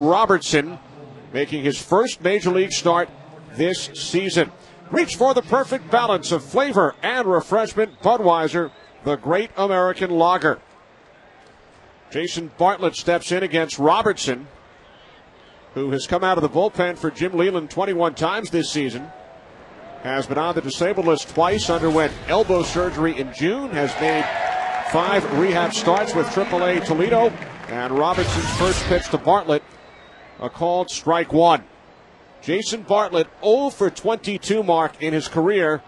Robertson, making his first major league start this season. Reach for the perfect balance of flavor and refreshment. Budweiser, the great American lager. Jason Bartlett steps in against Robertson, who has come out of the bullpen for Jim Leyland 21 times this season. Has been on the disabled list twice, underwent elbow surgery in June, has made 5 rehab starts with AAA Toledo. And Robertson's first pitch to Bartlett, a called strike one. Jason Bartlett 0 for 22 mark in his career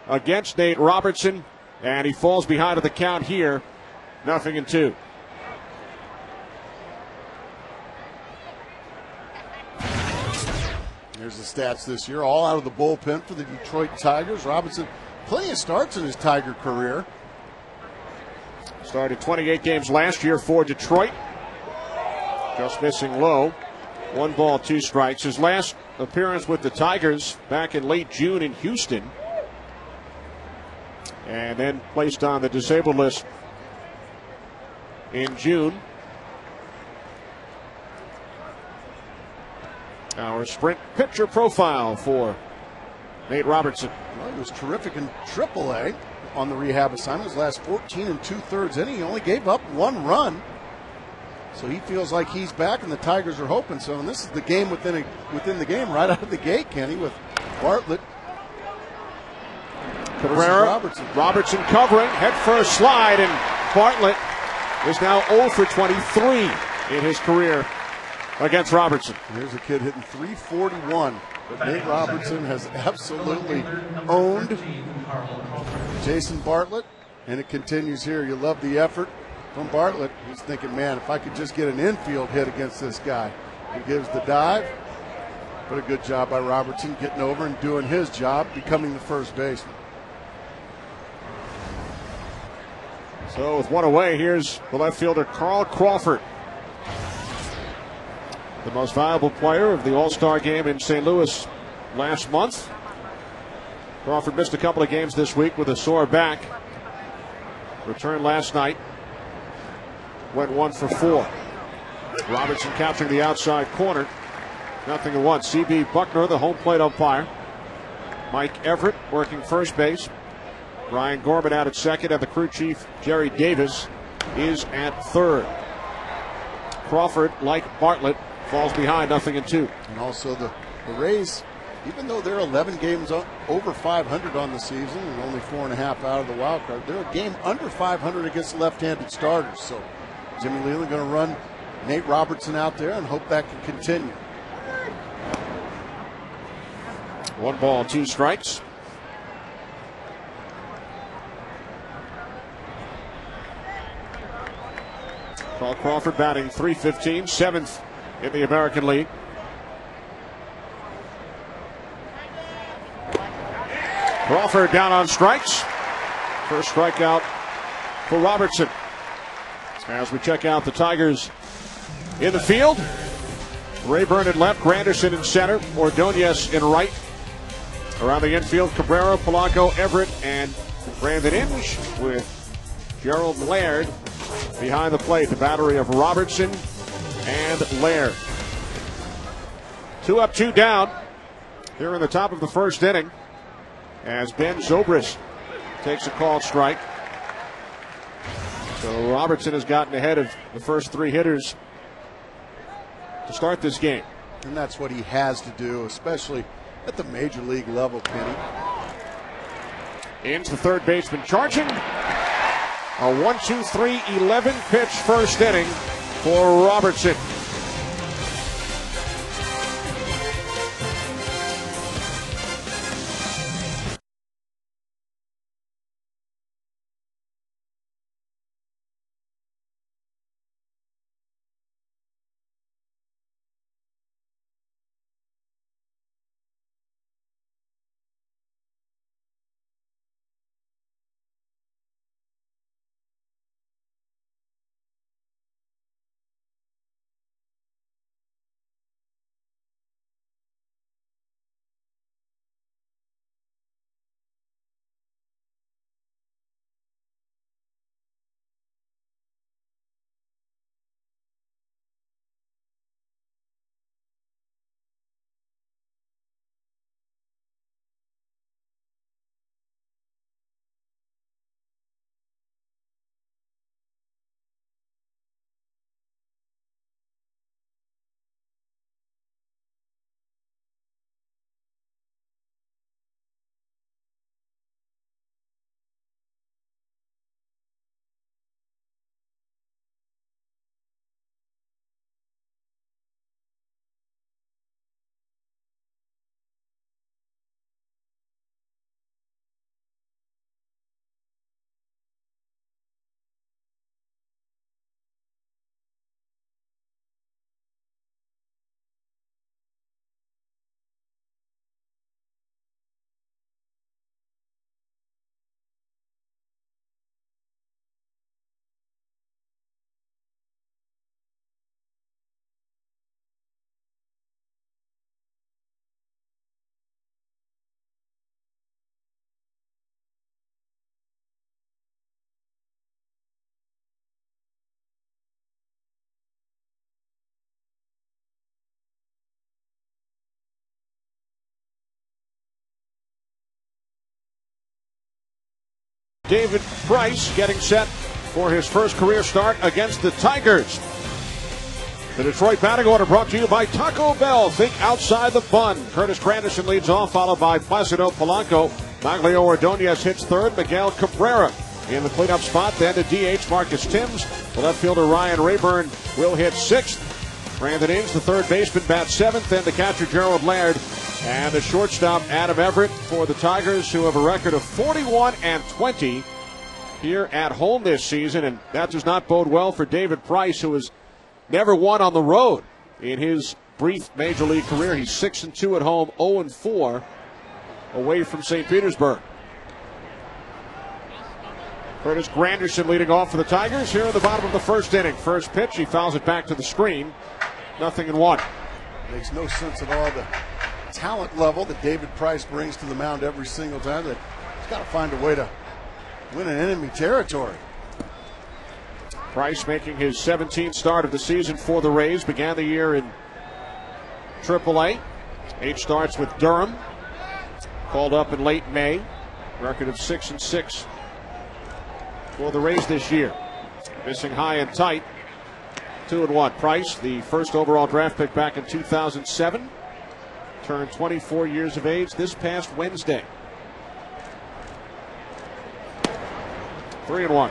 against Nate Robertson, and he falls behind of the count here, 0-2. Here's the stats this year, all out of the bullpen for the Detroit Tigers. Robinson, plenty of starts in his Tiger career. Started 28 games last year for Detroit. Just missing low. 1 ball, 2 strikes. His last appearance with the Tigers back in late June in Houston. And then placed on the disabled list in June. Our sprint pitcher profile for Nate Robertson. Well, he was terrific in AAA on the rehab assignment. His last 14 2/3 inning, he only gave up 1 run. So he feels like he's back, and the Tigers are hoping so. And this is the game within the game, right out of the gate, Kenny, with Bartlett. Cabrera, Robertson covering, head first slide, and Bartlett is now 0 for 23 in his career against Robertson. Here's a kid hitting .341, but Nate Robertson has absolutely owned Jason Bartlett, and it continues here. You love the effort from Bartlett. He's thinking, man, if I could just get an infield hit against this guy. He gives the dive, but a good job by Robertson getting over and doing his job, becoming the first baseman. So with 1 away, here's the left fielder Carl Crawford, the most valuable player of the All-Star game in St. Louis last month. Crawford missed a couple of games this week with a sore back. Returned last night. Went 1 for 4. Robertson capturing the outside corner. 0-1. C.B. Buckner, the home plate umpire. Mike Everett working first base. Ryan Gorman out at second, and the crew chief, Jerry Davis, is at third. Crawford, like Bartlett, falls behind, 0-2. And also the Rays, even though they're 11 games over 500 on the season and only 4.5 out of the wild card, they're a game under 500 against left-handed starters. So Jimmy Leyland going to run Nate Robertson out there and hope that can continue. 1 ball, 2 strikes. Carl Crawford batting .315, 7th in the American League. Crawford down on strikes. First strikeout for Robertson. As we check out the Tigers in the field, Rayburn in left, Granderson in center, Ordonez in right. Around the infield, Cabrera, Polanco, Everett, and Brandon Inge, with GERALD and LARD behind the plate. The battery of Robertson and LARD. 2 up, 2 down here in the top of the first inning, as Ben Zobrist takes a called strike. So Robertson has gotten ahead of the first 3 hitters to start this game. And that's what he has to do, especially at the major league level, Kenny. Into the third baseman charging. A 1-2-3, 11 pitch first inning for Robertson. David Price getting set for his first career start against the Tigers. The Detroit batting order brought to you by Taco Bell. Think outside the bun. Curtis Granderson leads off, followed by Placido Polanco. Maglio Ordonez hits third. Miguel Cabrera in the cleanup spot. Then to DH Marcus Timms. The left fielder Ryan Rayburn will hit sixth. Brandon Ings, the third baseman, bats seventh. Then the catcher Gerald Laird. And the shortstop Adam Everett for the Tigers, who have a record of 41-20 here at home this season. And that does not bode well for David Price, who has never won on the road in his brief major league career. He's 6-2 at home, 0-4 away from St. Petersburg. Curtis Granderson leading off for the Tigers here in the bottom of the first inning. First pitch, he fouls it back to the screen. 0-1. Makes no sense at all. The talent level that David Price brings to the mound every single time. That he's got to find a way to win in enemy territory. Price making his 17th start of the season for the Rays. Began the year in AAA. 8 starts with Durham. Called up in late May. Record of 6-6 for the Rays this year. Missing high and tight. 2-1. Price, the first overall draft pick back in 2007. Turned 24 years of age this past Wednesday. 3-1.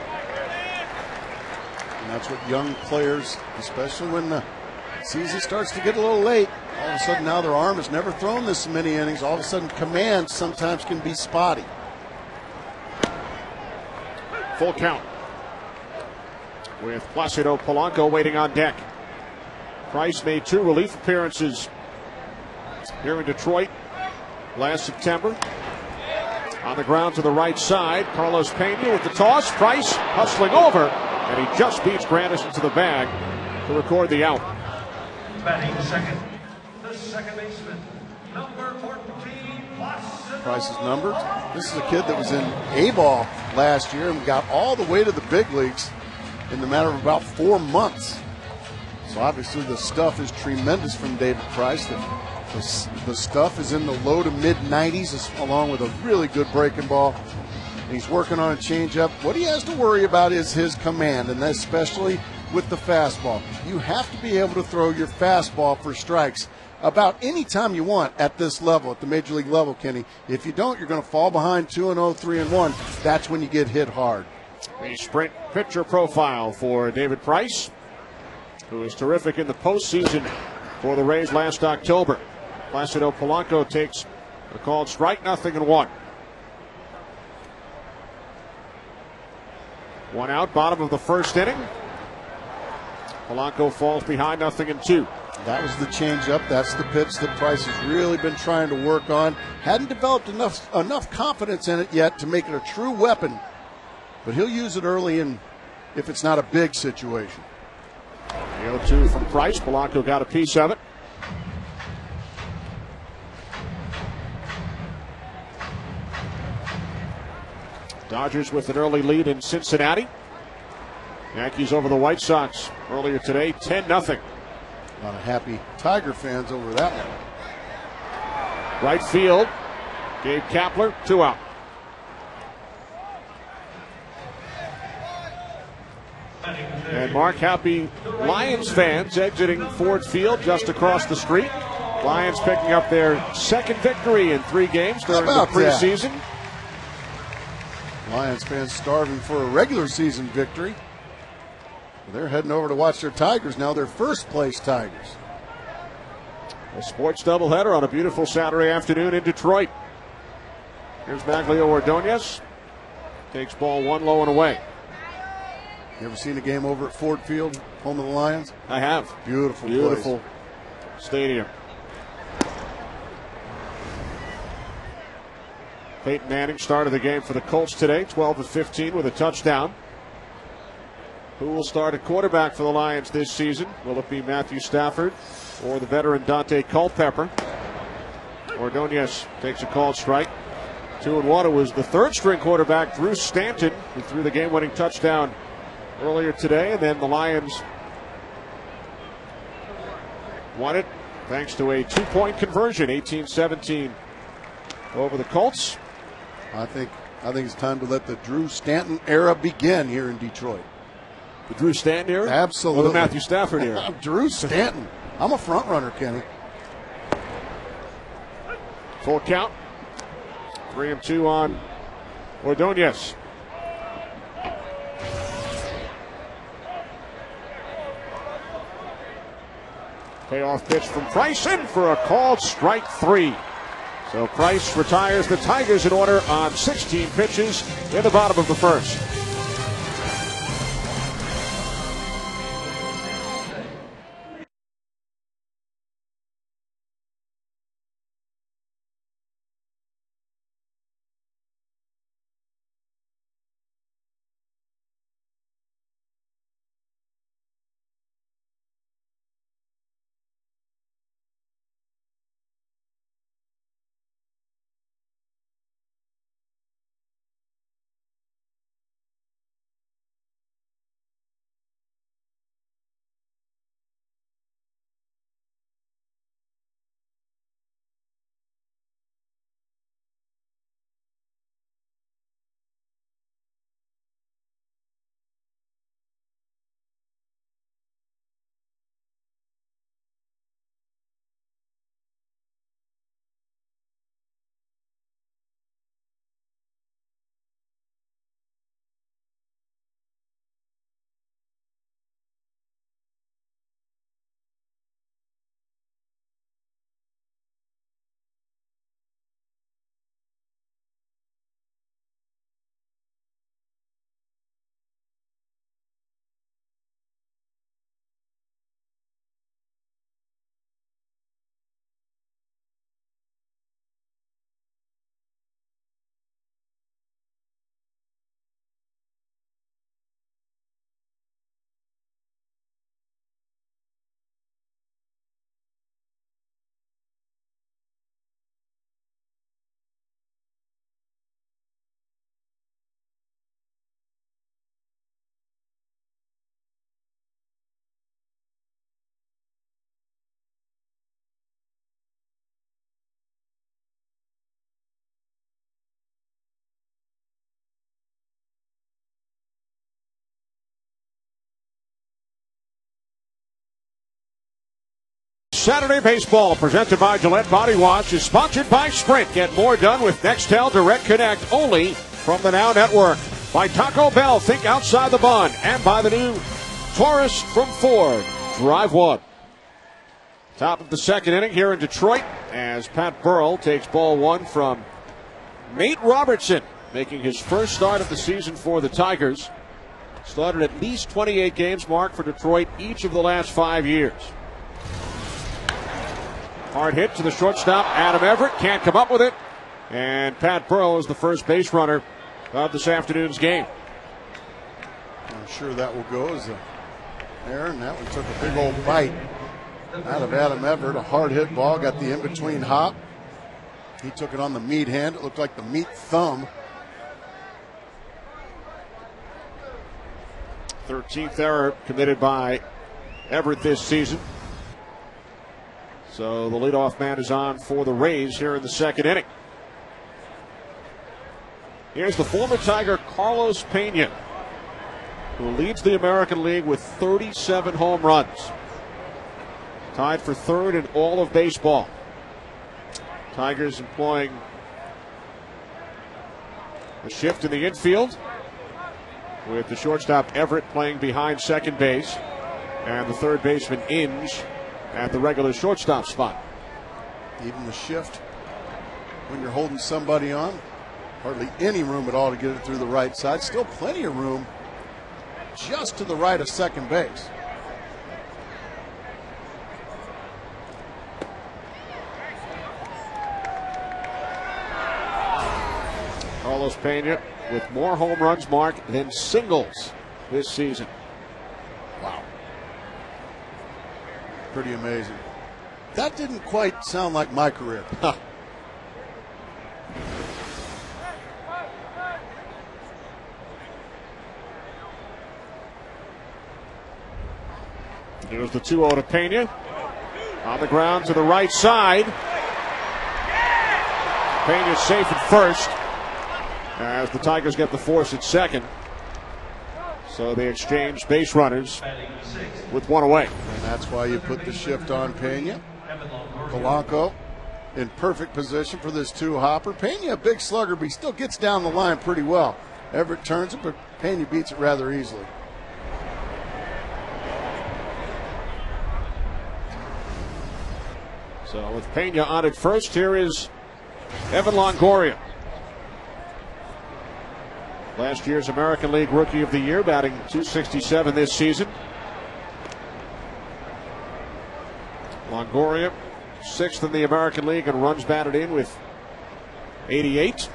And that's what young players, especially when the season starts to get a little late, all of a sudden now their arm has never thrown this many innings. All of a sudden command sometimes can be spotty. Full count with Placido Polanco waiting on deck. Price made 2 relief appearances here in Detroit last September. On the ground to the right side, Carlos Pena with the toss. Price hustling over, and he just beats Granderson to the bag to record the out. Batting second, the second baseman, number 14, Placido. Price is numbered. This is a kid that was in A-ball last year and got all the way to the big leagues in the matter of about 4 months. So obviously the stuff is tremendous from David Price. The stuff is in the low to mid 90s, along with a really good breaking ball. And he's working on a changeup. What he has to worry about is his command, and especially with the fastball. You have to be able to throw your fastball for strikes about any time you want at this level, at the major league level, Kenny. If you don't, you're going to fall behind 2-0, 3-1. That's when you get hit hard. A sprint pitcher profile for David Price, who was terrific in the postseason for the Rays last October. Placido Polanco takes a called strike, 0-1. 1 out, bottom of the first inning. Polanco falls behind, 0-2. That was the changeup. That's the pitch that Price has really been trying to work on. Hadn't developed enough confidence in it yet to make it a true weapon. But he'll use it early in if it's not a big situation. The 0-2 from Price. Polanco got a piece of it. Dodgers with an early lead in Cincinnati. Yankees over the White Sox earlier today, 10-0. A lot of happy Tiger fans over that one. Right field, Gabe Kapler, 2 out. And Mark, happy Lions fans exiting Ford Field just across the street. Lions picking up their second victory in 3 games during the preseason. Lions fans starving for a regular season victory. They're heading over to watch their Tigers now, their first place Tigers. A sports doubleheader on a beautiful Saturday afternoon in Detroit. Here's Maglio Ordonez. Takes ball 1 low and away. You ever seen a game over at Ford Field, home of the Lions? I have. Beautiful Beautiful stadium. Peyton Manning started the game for the Colts today, 12 of 15 with a touchdown. Who will start at quarterback for the Lions this season? Will it be Matthew Stafford or the veteran Dante Culpepper? Ordonez takes a called strike. 2-1. It was the third-string quarterback, Drew Stanton, who threw the game-winning touchdown earlier today, and then the Lions won it thanks to a 2-point conversion, 18-17 over the Colts. I I think it's time to let the Drew Stanton era begin here in Detroit. The Drew Stanton era? Absolutely. Or the Matthew Stafford era? Drew Stanton. I'm a front runner, Kenny. Full count. 3-2 on Ordonez. Payoff pitch from Price in for a called strike 3. So Price retires the Tigers in order on 16 pitches in the bottom of the first. Saturday Baseball, presented by Gillette Body Wash, is sponsored by Sprint. Get more done with Nextel Direct Connect, only from the Now Network. By Taco Bell, think outside the bun. And by the new Taurus from Ford. Drive one. Top of the second inning here in Detroit as Pat Burrell takes ball one from Nate Robertson, making his first start of the season for the Tigers. Started at least 28 games marked for Detroit each of the last 5 years. Hard hit to the shortstop, Adam Everett, can't come up with it. And Pat Burrell is the first base runner of this afternoon's game. I'm sure that will go as a error, and that one took a big old bite out of Adam Everett. A hard hit ball, got the in-between hop. He took it on the meat hand. It looked like the meat thumb. 13th error committed by Everett this season. So the leadoff man is on for the Rays here in the second inning. Here's the former Tiger Carlos Pena, who leads the American League with 37 home runs. Tied for third in all of baseball. Tigers employing a shift in the infield, with the shortstop Everett playing behind second base and the third baseman Inge at the regular shortstop spot. Even the shift when you're holding somebody on, hardly any room at all to get it through the right side. Still plenty of room just to the right of second base. Carlos Pena with more home runs marked than singles this season. Wow. Pretty amazing. That didn't quite sound like my career. Here's the 2-0 to Pena. On the ground to the right side. Pena's safe at first. as the Tigers get the force at second. So they exchange base runners with one away. And that's why you put the shift on Pena. Polanco in perfect position for this two-hopper. Pena, a big slugger, but he still gets down the line pretty well. Everett turns it, but Pena beats it rather easily. So with Pena on at first, here is Evan Longoria. Last year's American League Rookie of the Year, batting .267 this season. Longoria, 6th in the American League in runs batted in with 88.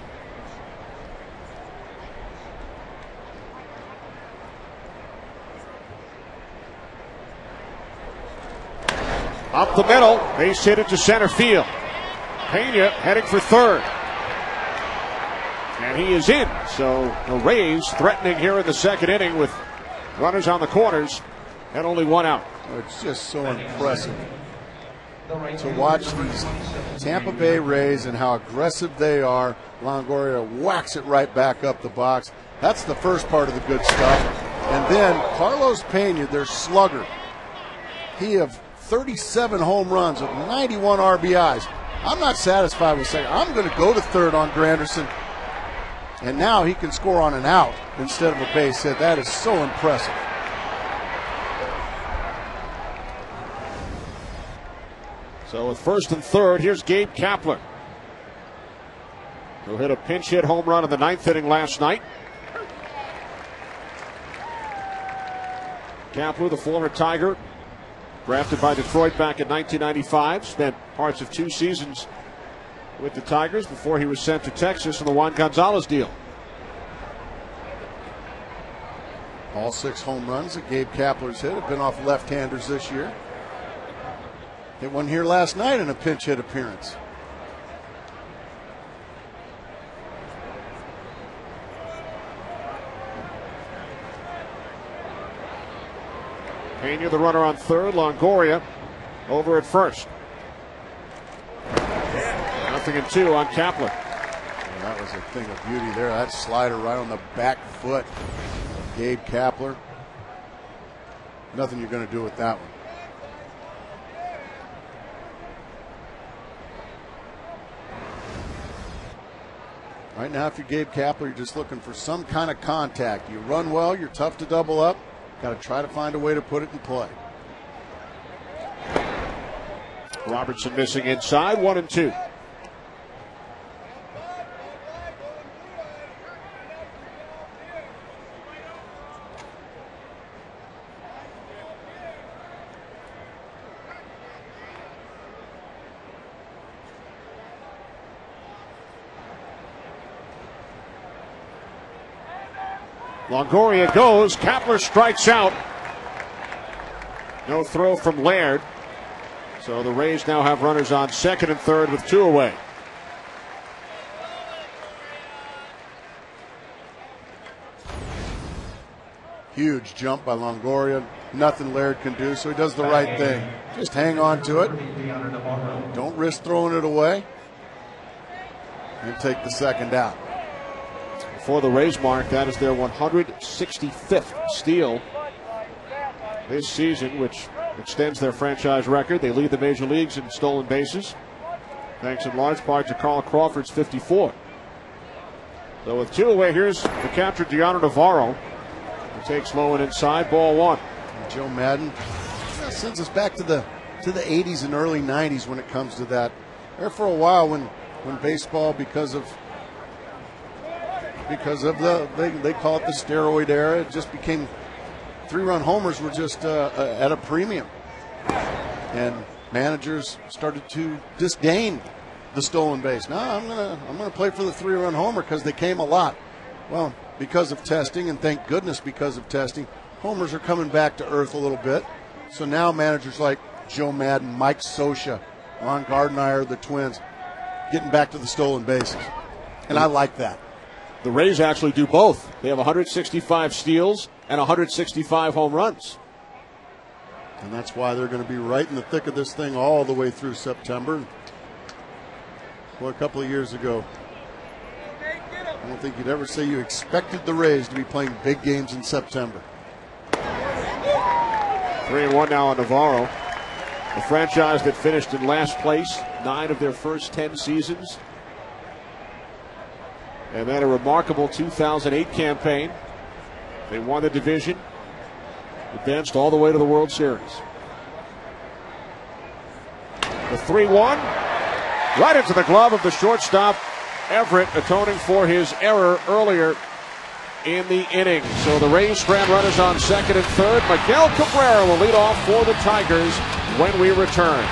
Up the middle, base hit it to center field. Pena heading for third. And he is in. So the Rays threatening here in the second inning with runners on the corners and only one out. It's just so impressive to watch these Tampa Bay Rays and how aggressive they are. Longoria whacks it right back up the box. That's the first part of the good stuff. And then Carlos Pena, their slugger, he have 37 home runs with 91 RBIs. I'm not satisfied with saying I'm going to go to third on Granderson. And now he can score on an out instead of a base hit. That is so impressive. So with first and third, here's Gabe Kapler, who hit a pinch hit home run in the 9th inning last night. Kapler, the former Tiger, drafted by Detroit back in 1995, spent parts of 2 seasons with the Tigers before he was sent to Texas in the Juan Gonzalez deal. All 6 home runs that Gabe Kapler's hit have been off left-handers this year. Hit one here last night in a pinch hit appearance. Pena, the runner on third. Longoria over at first. 0-2 on Kapler. Yeah, that was a thing of beauty there. That slider right on the back foot. Gabe Kapler. Nothing you're going to do with that one. Right now, if you're Gabe Kapler, you're just looking for some kind of contact. You run well, you're tough to double up. Got to try to find a way to put it in play. Robertson missing inside, 1-2. Longoria goes. Kapler strikes out. No throw from Laird. So the Rays now have runners on second and third with 2 away. Huge jump by Longoria. Nothing Laird can do, so he does the right thing. Just hang on to it. Don't risk throwing it away. And take the second out. For the Rays, mark, that is their 165th steal this season, which extends their franchise record. They lead the major leagues in stolen bases, thanks in large part to Carl Crawford's 54. So with 2 away, here's the catcher, Gianna Navarro. He takes low and inside, ball 1. And Joe Madden sends us back to the 80s and early 90s when it comes to that. There for a while when baseball, because of they call it the steroid era, it just became 3-run homers were just at a premium, and managers started to disdain the stolen base. No, I'm gonna play for the 3-run homer because they came a lot. Well, because of testing, and thank goodness because of testing, homers are coming back to earth a little bit. So now managers like Joe Madden, Mike Scioscia, Ron Gardenhire, the Twins, getting back to the stolen bases, and I like that. The Rays actually do both. They have 165 steals and 165 home runs. And that's why they're going to be right in the thick of this thing all the way through September. Well, a couple of years ago, I don't think you'd ever say you expected the Rays to be playing big games in September. 3-1 now on Navarro. A franchise that finished in last place 9 of their first 10 seasons. And then a remarkable 2008 campaign. They won the division, advanced all the way to the World Series. The 3-1, right into the glove of the shortstop, Everett, atoning for his error earlier in the inning. So the Rays strand runners on second and third. Miguel Cabrera will lead off for the Tigers when we return.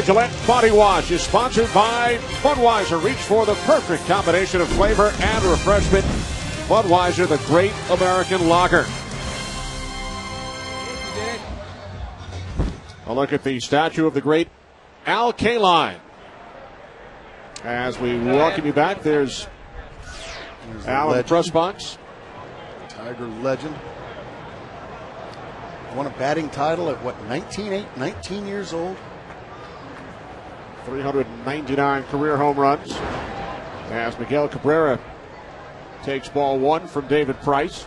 Gillette Body Wash is sponsored by Budweiser. Reach for the perfect combination of flavor and refreshment. Budweiser, the great American lager. A look at the statue of the great Al Kaline. As we welcome you back, there's Al in the press box. Tiger legend. Won a batting title at what, 19 years old? 399 career home runs. As Miguel Cabrera takes ball one from David Price.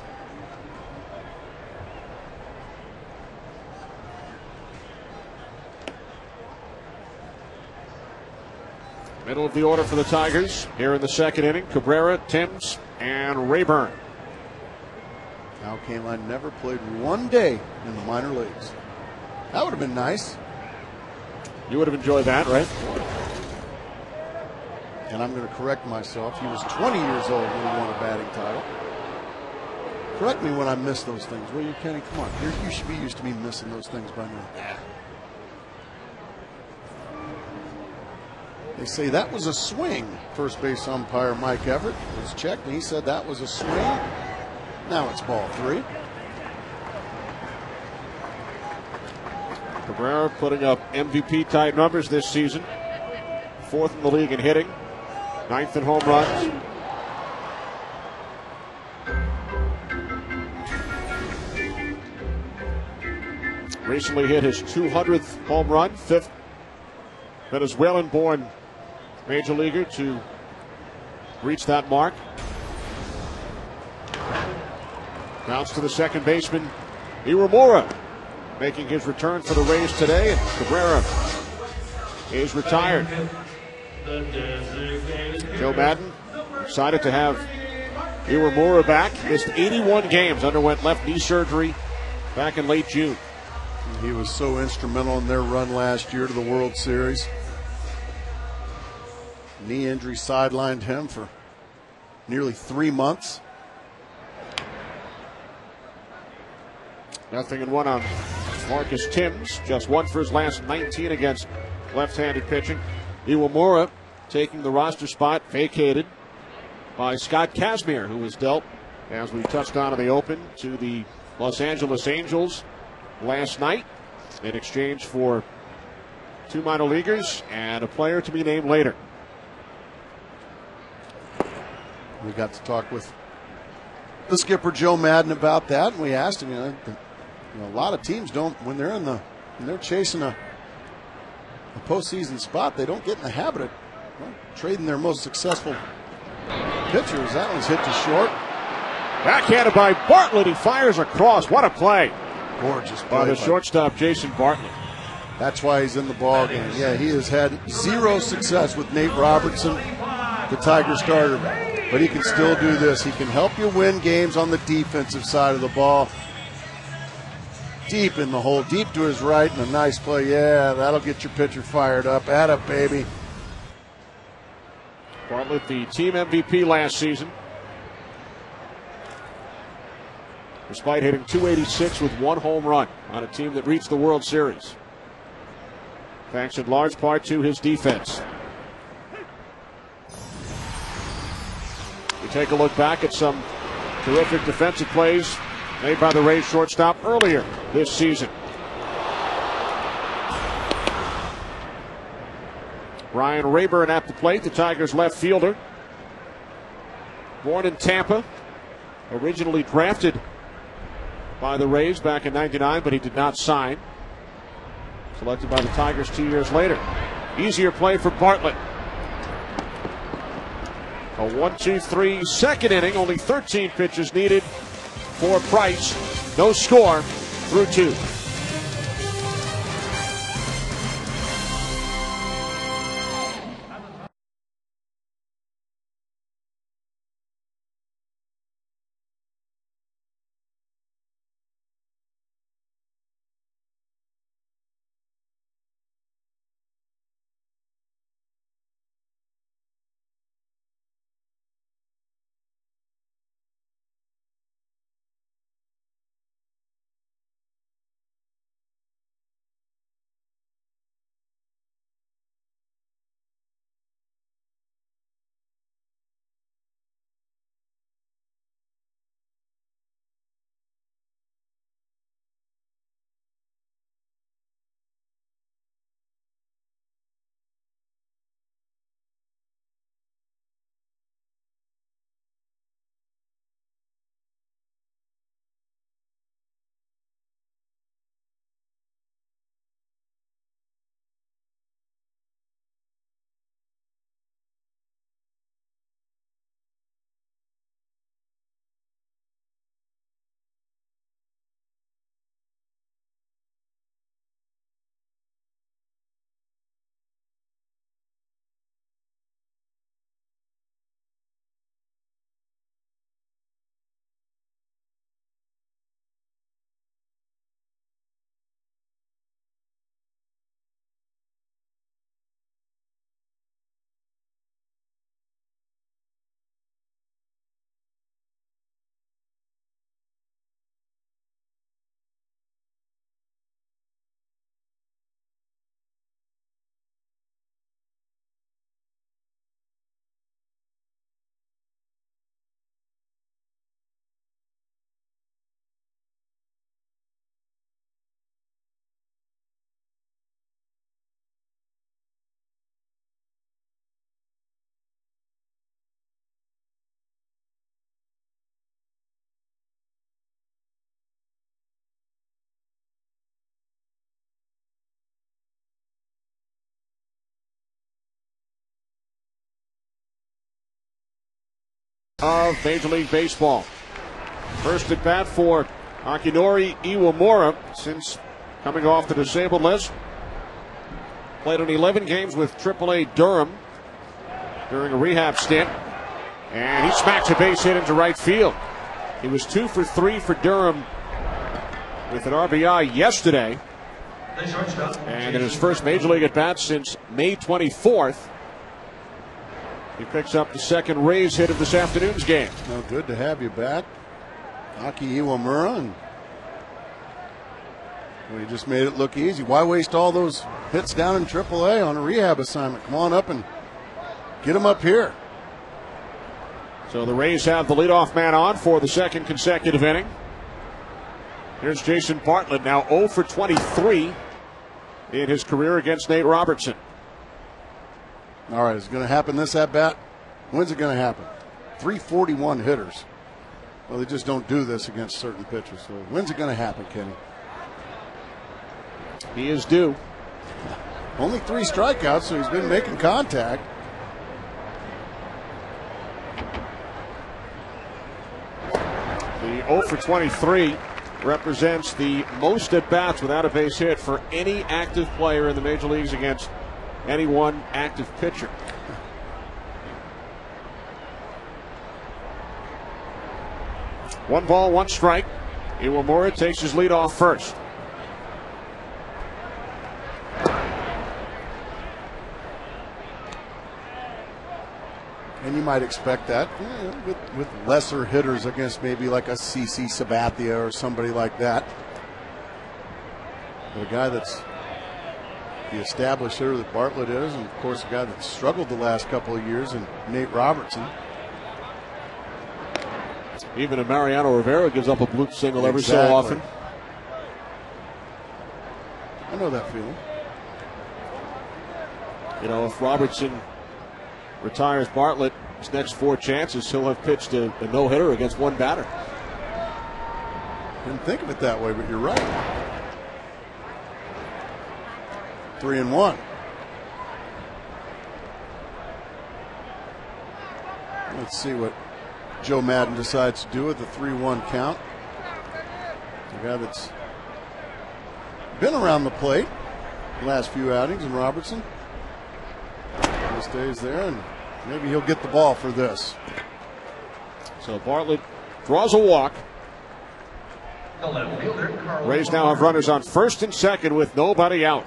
Middle of the order for the Tigers here in the second inning. Cabrera, Timms, and Rayburn. Al Kaline never played one day in the minor leagues. That would have been nice. You would have enjoyed that, right? And I'm going to correct myself. He was 20 years old when he won a batting title. Correct me when I miss those things, will you, Kenny? Come on. You should be used to me missing those things by now. They say that was a swing. First base umpire Mike Everett was checked, and he said that was a swing. Now it's ball three. Cabrera putting up MVP-type numbers this season. 4th in the league in hitting. 9th in home runs. Recently hit his 200th home run. 5th Venezuelan-born major leaguer to reach that mark. Bounce to the second baseman, Iwamura, making his return for the Rays today, and Cabrera is retired. Joe Madden excited to have Iwamura back. Missed 81 games, underwent left knee surgery back in late June. He was so instrumental in their run last year to the World Series. Knee injury sidelined him for nearly 3 months. 0-1 on Marcus Timms. Just 1 for his last 19 against left-handed pitching. Iwamura taking the roster spot vacated by Scott Kazmir, who was dealt, as we touched on in the open, to the Los Angeles Angels last night in exchange for 2 minor leaguers and a player to be named later. We got to talk with the skipper Joe Madden about that, and we asked him, a lot of teams don't, when they're chasing a postseason spot, they don't get in the habit of trading their most successful pitchers. That one's hit to short. Backhanded by Bartlett. He fires across. What a play. Gorgeous play by the shortstop, Jason Bartlett. That's why he's in the ball game. Yeah, he has had 0 success with Nate Robertson, the Tiger starter. But he can still do this. He can help you win games on the defensive side of the ball. Deep in the hole, deep to his right, and a nice play. Yeah, that'll get your pitcher fired up. Atta baby. Bartlett, the team MVP last season. Despite hitting .286 with 1 home run on a team that reached the World Series. Thanks in large part to his defense. We take a look back at some terrific defensive plays made by the Rays shortstop earlier this season. Ryan Rayburn at the plate, the Tigers left fielder. Born in Tampa, originally drafted by the Rays back in '99, but he did not sign. Selected by the Tigers 2 years later. Easier play for Bartlett. A 1-2-3 second inning, only 13 pitches needed for Price. No score through 2. Of Major League Baseball. First at bat for Akinori Iwamura since coming off the disabled list. Played in 11 games with AAA Durham during a rehab stint. And he smacks a base hit into right field. He was 2 for 3 for Durham with an RBI yesterday. The shortstop. And in his first major league at bat since May 24th, he picks up the second Rays hit of this afternoon's game. Well, good to have you back, Aki Iwamura. And well, you just made it look easy. Why waste all those hits down in AAA on a rehab assignment? Come on up and get them up here. So the Rays have the leadoff man on for the second consecutive inning. Here's Jason Bartlett, now 0 for 23 in his career against Nate Robertson. All right, is it going to happen this at bat? When's it going to happen? 341 hitters. Well, they just don't do this against certain pitchers. So when's it going to happen, Kenny? He is due. Only 3 strikeouts, so he's been making contact. The 0 for 23 represents the most at-bats without a base hit for any active player in the major leagues against any one active pitcher. One ball, one strike. Iwamura takes his lead off first. And you might expect that with lesser hitters against maybe like a CC Sabathia or somebody like that. But a guy that's the established hitter that Bartlett is, and of course a guy that's struggled the last couple of years, and Nate Robertson. Even a Mariano Rivera gives up a bloop single every so often. I know that feeling. You know, if Robertson retires Bartlett, his next 4 chances, he'll have pitched a no-hitter against one batter. Didn't think of it that way, but you're right. 3-1. Let's see what Joe Madden decides to do with the 3-1 count. The guy that's been around the plate the last few outings, and Robertson. He stays there, and maybe he'll get the ball for this. So Bartlett draws a walk. The left fielder. Rays now have runners on first and second with nobody out.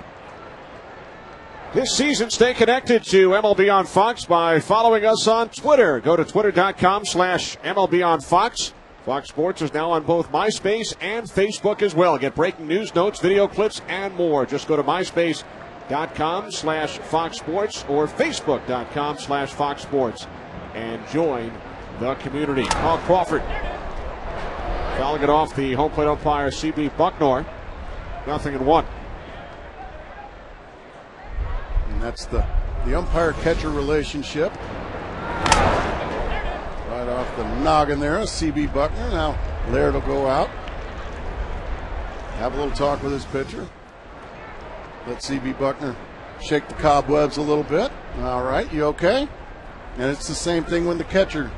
This season, stay connected to MLB on Fox by following us on Twitter. Go to twitter.com/MLB on Fox. Fox Sports is now on both MySpace and Facebook as well. Get breaking news, notes, video clips, and more. Just go to MySpace.com/Fox Sports or Facebook.com/Fox Sports and join the community. Paul Crawford fouling it off the home plate umpire, C.B. Bucknor. 0-1. And that's the umpire-catcher relationship. Right off the noggin there, C.B. Bucknor. Now Laird will go out. Have a little talk with his pitcher. Let C.B. Bucknor shake the cobwebs a little bit. All right, you okay? And it's the same thing when the catcher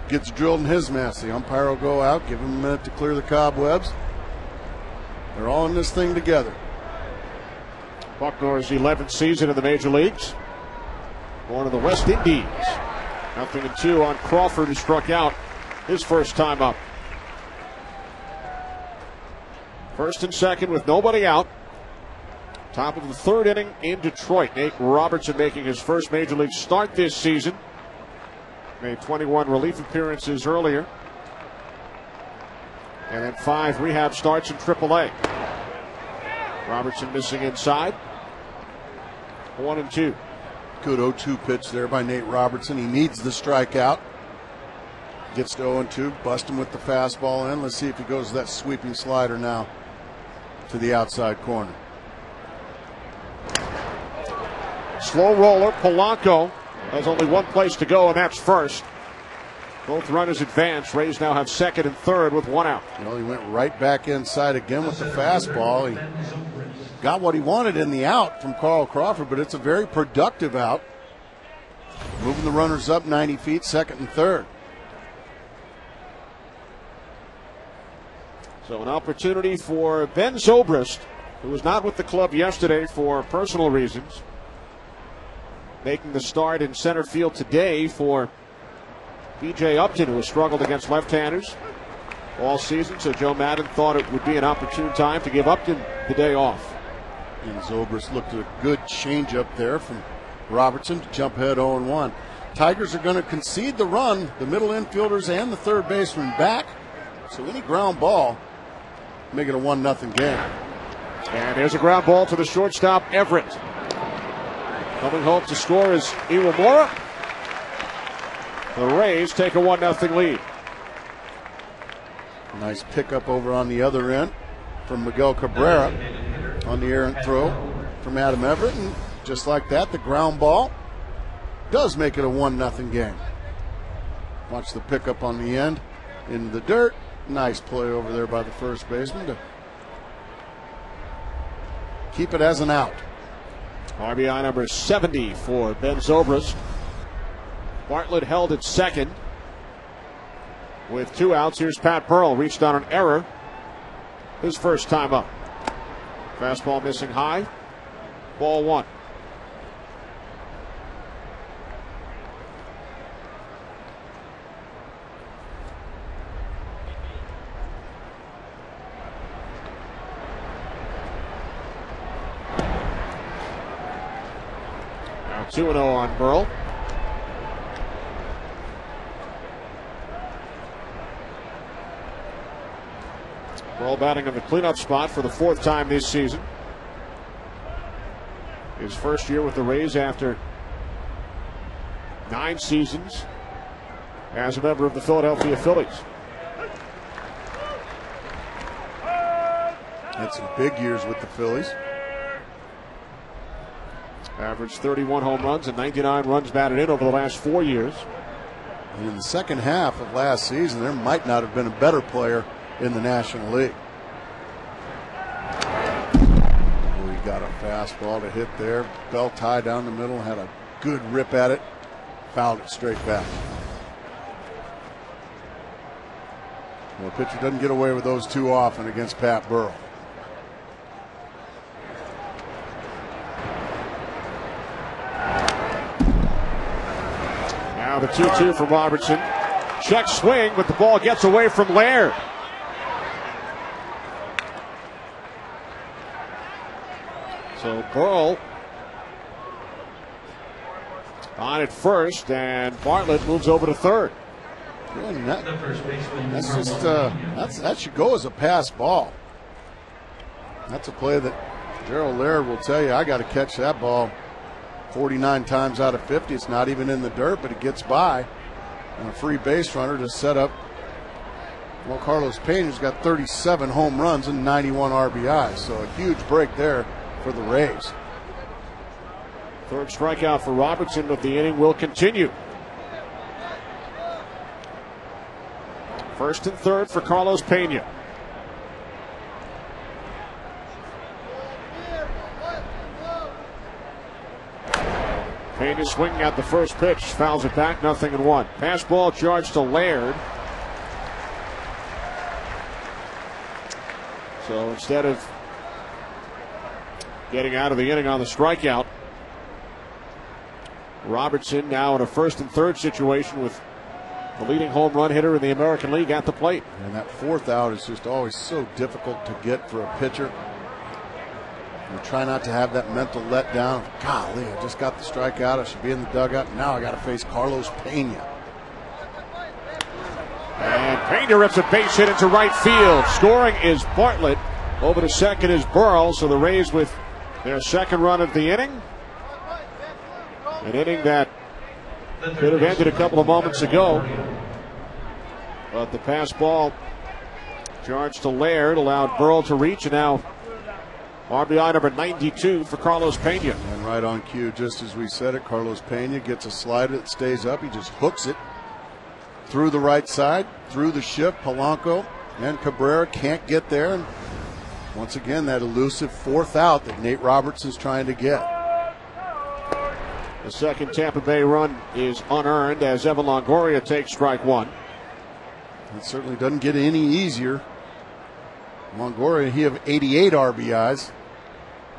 gets drilled in his mess. The umpire will go out, give him a minute to clear the cobwebs. They're all in this thing together. Bucknor's 11th season in the major leagues. Born in the West Indies. 0-2 on Crawford, who struck out his first time up. First and second with nobody out. Top of the 3rd inning in Detroit. Nate Robertson making his first major league start this season. Made 21 relief appearances earlier. And then 5 rehab starts in AAA. Robertson missing inside. 1-2. Good 0-2 pitch there by Nate Robertson. He needs the strikeout. Gets to 0-2. Bust him with the fastball in. Let's see if he goes to that sweeping slider now to the outside corner. Slow roller. Polanco has only one place to go, and that's first. Both runners advance. Rays now have second and third with 1 out. Well, he went right back inside again with the fastball. He got what he wanted in the out from Carl Crawford, but it's a very productive out. Moving the runners up 90 feet, second and third. So an opportunity for Ben Zobrist, who was not with the club yesterday for personal reasons, making the start in center field today for B.J. Upton, who has struggled against left-handers all season. So Joe Madden thought it would be an opportune time to give Upton the day off. And Zobrist looked at a good changeup there from Robertson to jump ahead 0-1. Tigers are going to concede the run, the middle infielders and the third baseman back. So any ground ball, make it a 1-0 game. And there's a ground ball to the shortstop, Everett. Coming home to score is Iwamura. The Rays take a 1-0 lead. Nice pickup over on the other end from Miguel Cabrera on the errant throw from Adam Everett. And just like that, the ground ball does make it a 1-0 game. Watch the pickup on the end into the dirt. Nice play over there by the first baseman to keep it as an out. RBI number 70 for Ben Zobrist. Bartlett held at second with 2 outs. Here's Pat Burrell, reached on an error his first time up. Fastball missing high. Ball 1. Now 2-0 on Burrell. Burrell batting in the cleanup spot for the 4th time this season. His first year with the Rays after 9 seasons as a member of the Philadelphia Phillies. Had some big years with the Phillies. Averaged 31 home runs and 99 runs batted in over the last 4 years. And in the second half of last season, there might not have been a better player in the National League. Oh, he got a fastball to hit there. Bell tie down the middle, had a good rip at it, fouled it straight back. Well, the pitcher doesn't get away with those too often against Pat Burrell. Now the 2-2 from Robertson. Check swing, but the ball gets away from Laird. So Burrell on at first, and Bartlett moves over to third. That's just that should go as a pass ball. That's a play that Gerald Laird will tell you, I got to catch that ball 49 times out of 50. It's not even in the dirt, but it gets by. And a free base runner to set up. Well, Carlos Pena's got 37 home runs and 91 RBIs, so a huge break there for the Rays. Third strikeout for Robertson, but the inning will continue. First and third for Carlos Pena. Pena swinging at the first pitch, fouls it back, 0-1. Pass ball charged to Laird. So instead of getting out of the inning on the strikeout, Robertson now in a first and third situation with the leading home run hitter in the American League at the plate. And that 4th out is just always so difficult to get for a pitcher. You try not to have that mental letdown. Golly, I just got the strikeout. I should be in the dugout. Now I got to face Carlos Pena. And Pena rips a base hit into right field. Scoring is Bartlett. Over to second is Burrell. So the Rays with their second run of the inning. An inning that could have ended a couple of moments ago. But the pass ball charged to Laird allowed Burrell to reach, and now RBI number 92 for Carlos Pena. And right on cue, just as we said it, Carlos Pena gets a slider that stays up. He just hooks it through the right side, through the shift. Polanco and Cabrera can't get there. And once again, that elusive 4th out that Nate Robertson's trying to get. The second Tampa Bay run is unearned as Evan Longoria takes strike 1. It certainly doesn't get any easier. Longoria, he have 88 RBIs,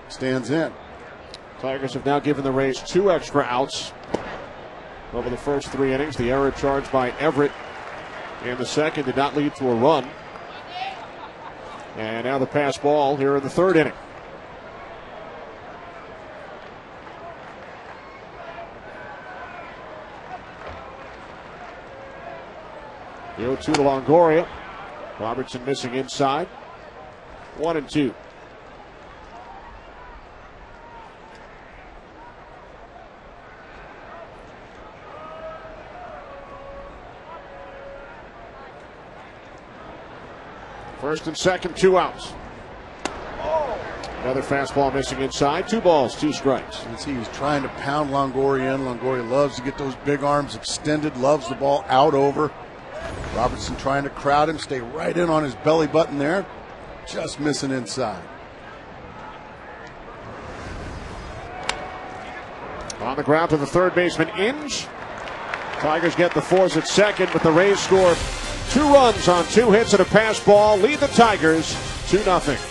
stands in. Tigers have now given the Rays 2 extra outs over the first 3 innings. The error charged by Everett in the second did not lead to a run. And now the pass ball here in the 3rd inning. The 0-2 to Longoria. Robertson missing inside. 1-2. First and second, 2 outs. Another fastball missing inside. 2 balls, 2 strikes. You can see he's trying to pound Longoria in. Longoria loves to get those big arms extended, loves the ball out over. Robertson trying to crowd him, stay right in on his belly button there. Just missing inside. On the ground to the third baseman, Inge. Tigers get the fours at second, but the Rays score 2 runs on 2 hits and a pass ball. Lead the Tigers 2-0.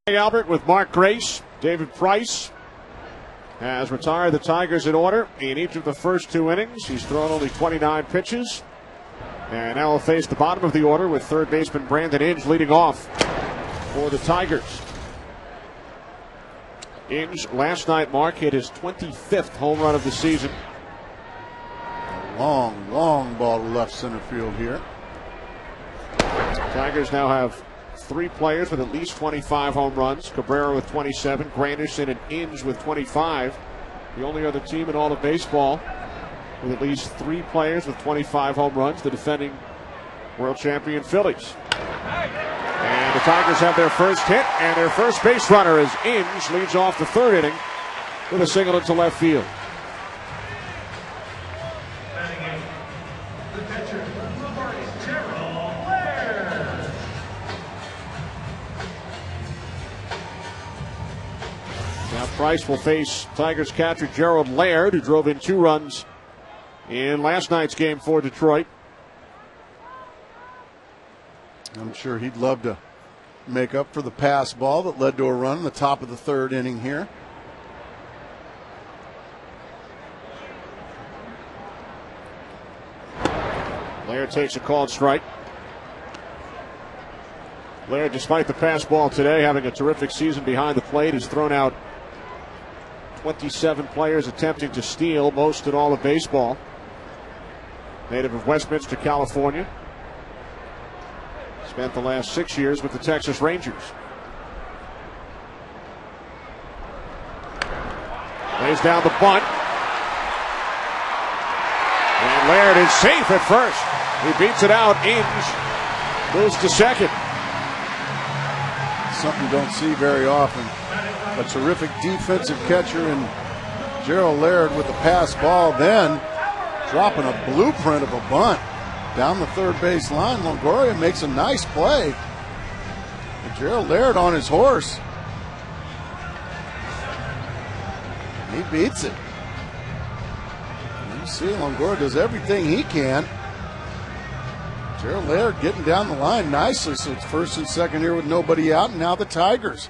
Albert with Mark Grace. David Price has retired the Tigers in order in each of the first 2 innings. He's thrown only 29 pitches. And now will face the bottom of the order with third baseman Brandon Inge leading off for the Tigers. Inge last night, Mark, hit his 25th home run of the season. A long, long ball to left center field here. Tigers now have 3 players with at least 25 home runs. Cabrera with 27, Granderson and Inge with 25. The only other team in all of baseball with at least 3 players with 25 home runs, the defending world champion Phillies. And the Tigers have their first hit, and their first base runner is Inge, leads off the 3rd inning with a single into left field. The catcher, GERALD. Now Price will face Tigers catcher GERALD, who drove in 2 runs in last night's game for Detroit. I'm sure he'd love to make up for the pass ball that led to a run in the top of the 3rd inning here. Laird takes a called strike. Laird, despite the pass ball today, having a terrific season behind the plate, has thrown out 27 players attempting to steal, most in all of baseball. Native of Westminster, California. Spent the last 6 years with the Texas Rangers. Lays down the bunt. And Laird is safe at first. He beats it out. Inge moves to second. Something you don't see very often. A terrific defensive catcher in Gerald Laird with the pass ball, then dropping a blueprint of a bunt down the third base line. Longoria makes a nice play. And Gerald Laird on his horse. He beats it. You see Longoria does everything he can. Gerald Laird getting down the line nicely, so it's first and second here with nobody out, and now the Tigers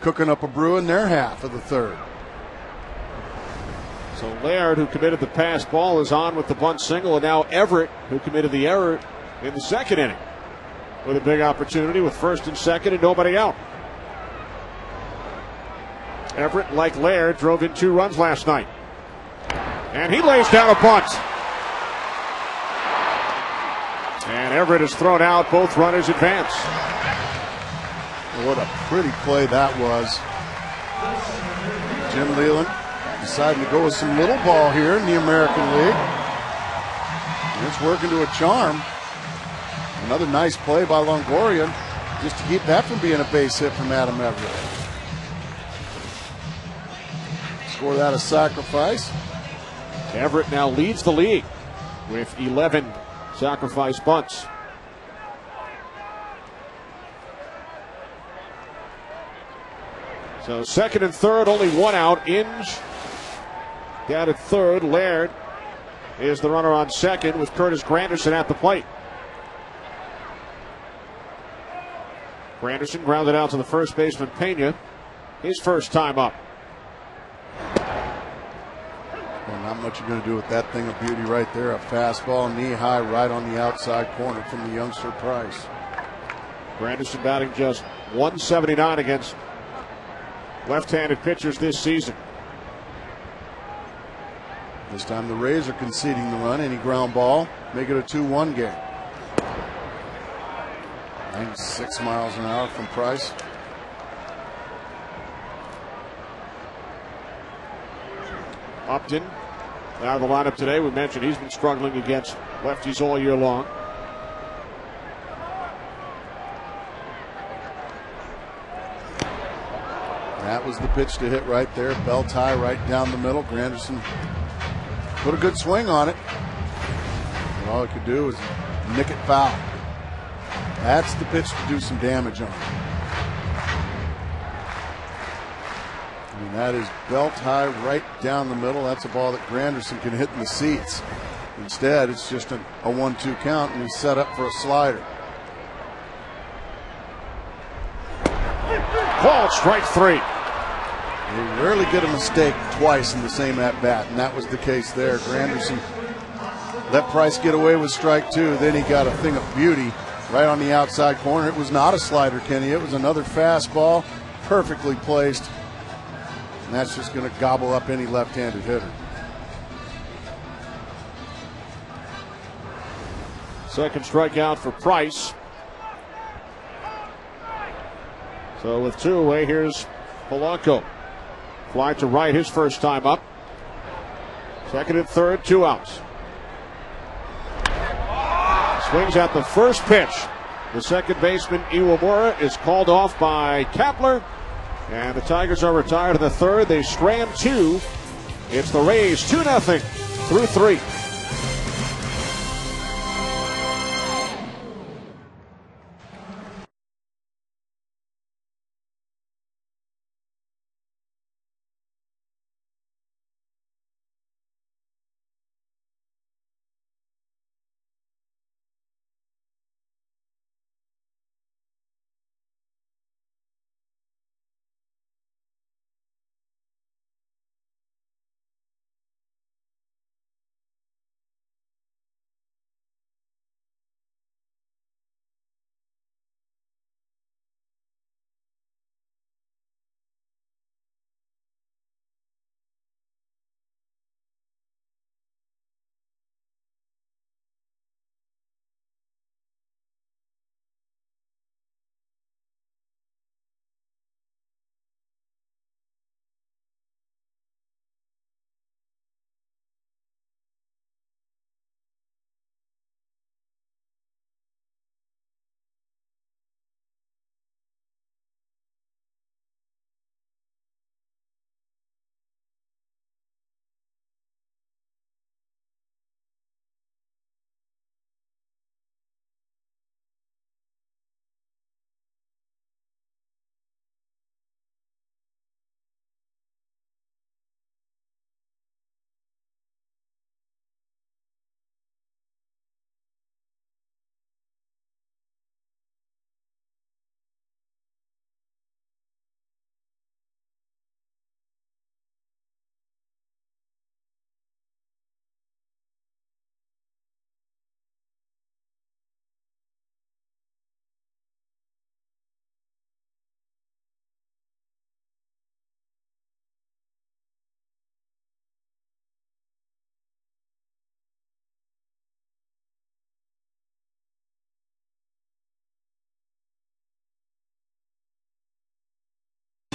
cooking up a brew in their half of the third. So Laird, who committed the pass ball, is on with the bunt single, and now Everett, who committed the error in the second inning, with a big opportunity with first and second and nobody out. Everett, like Laird, drove in 2 runs last night. And he lays down a bunt. And Everett is thrown out. Both runners advance. What a pretty play that was. Jim Leland deciding to go with some little ball here in the American League. And it's working to a charm. Another nice play by Longoria just to keep that from being a base hit from Adam Everett. Score that a sacrifice. Everett now leads the league with 11 sacrifice bunts. So second and third, only 1 out. Inge down at third. Laird is the runner on second with Curtis Granderson at the plate. Granderson grounded out to the first baseman Pena, his first time up. Well, not much you're going to do with that thing of beauty right there. A fastball knee high right on the outside corner from the youngster Price. Granderson batting just 179 against left-handed pitchers this season. This time the Rays are conceding the run. Any ground ball, make it a 2-1 game. 96 miles an hour from Price. Upton out of the lineup today. We mentioned he's been struggling against lefties all year long. That was the pitch to hit right there. Belt high right down the middle. Granderson put a good swing on it. And all he could do was nick it foul. That's the pitch to do some damage on. I mean, that is belt high right down the middle. That's a ball that Granderson can hit in the seats. Instead, it's just a 1-2 count, and he's set up for a slider. Ball, strike 3. You rarely get a mistake twice in the same at-bat, and that was the case there. Granderson let Price get away with strike 2. Then he got a thing of beauty right on the outside corner. It was not a slider, Kenny. It was another fastball, perfectly placed. And that's just going to gobble up any left-handed hitter. Second strikeout for Price. So with 2 away, here's Polanco. Fly to right his first time up. Second and third, 2 outs. Swings at the first pitch. The second baseman, Iwamura, is called off by Kapler. And the Tigers are retired in the third. They strand 2. It's the Rays 2-0 through 3.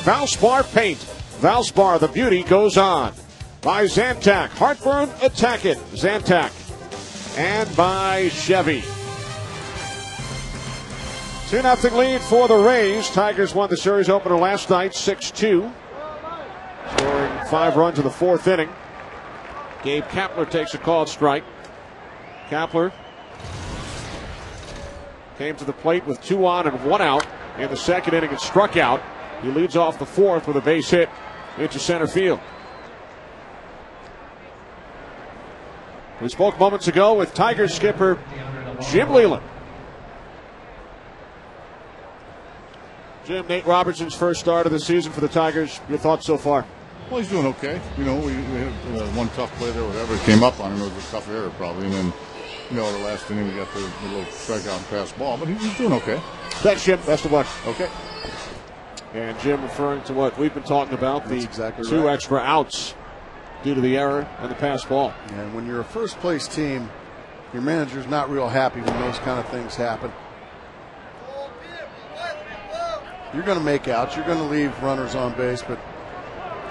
Valspar Paint. Valspar, the beauty goes on. By Zantac. Heartburn, attack it. Zantac. And by Chevy. 2-0 lead for the Rays. Tigers won the series opener last night, 6-2. Scoring 5 runs in the 4th inning. Gabe Kapler takes a called strike. Kapler came to the plate with 2 on and 1 out in the 2nd inning and struck out. He leads off the 4th with a base hit into center field. We spoke moments ago with Tigers skipper Jim Leyland. Jim, Nate Robertson's first start of the season for the Tigers. Your thoughts so far? Well, he's doing okay. You know, we had one tough play there, whatever. It came up on him. It was a tough error probably. And then, you know, the last inning we got the little strikeout and pass ball. But he's doing okay. Thanks, Jim. Best of luck. Okay. And Jim referring to what we've been talking about, That's the exactly 2 right. extra outs due to the error and the pass ball. And when you're a first place team, your manager's not real happy when those kind of things happen. You're going to make outs. You're going to leave runners on base, but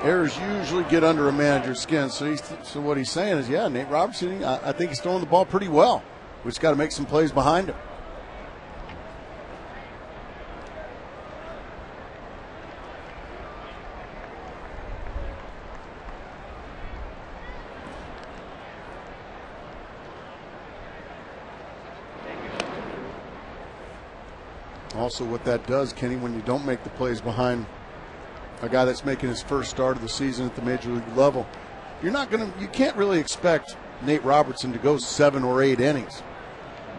errors usually get under a manager's skin. So what he's saying is, yeah, Nate Robertson, I think he's throwing the ball pretty well. We just got to make some plays behind him. Also, what that does, Kenny, when you don't make the plays behind a guy that's making his first start of the season at the major league level, you can't really expect Nate Robertson to go 7 or 8 innings.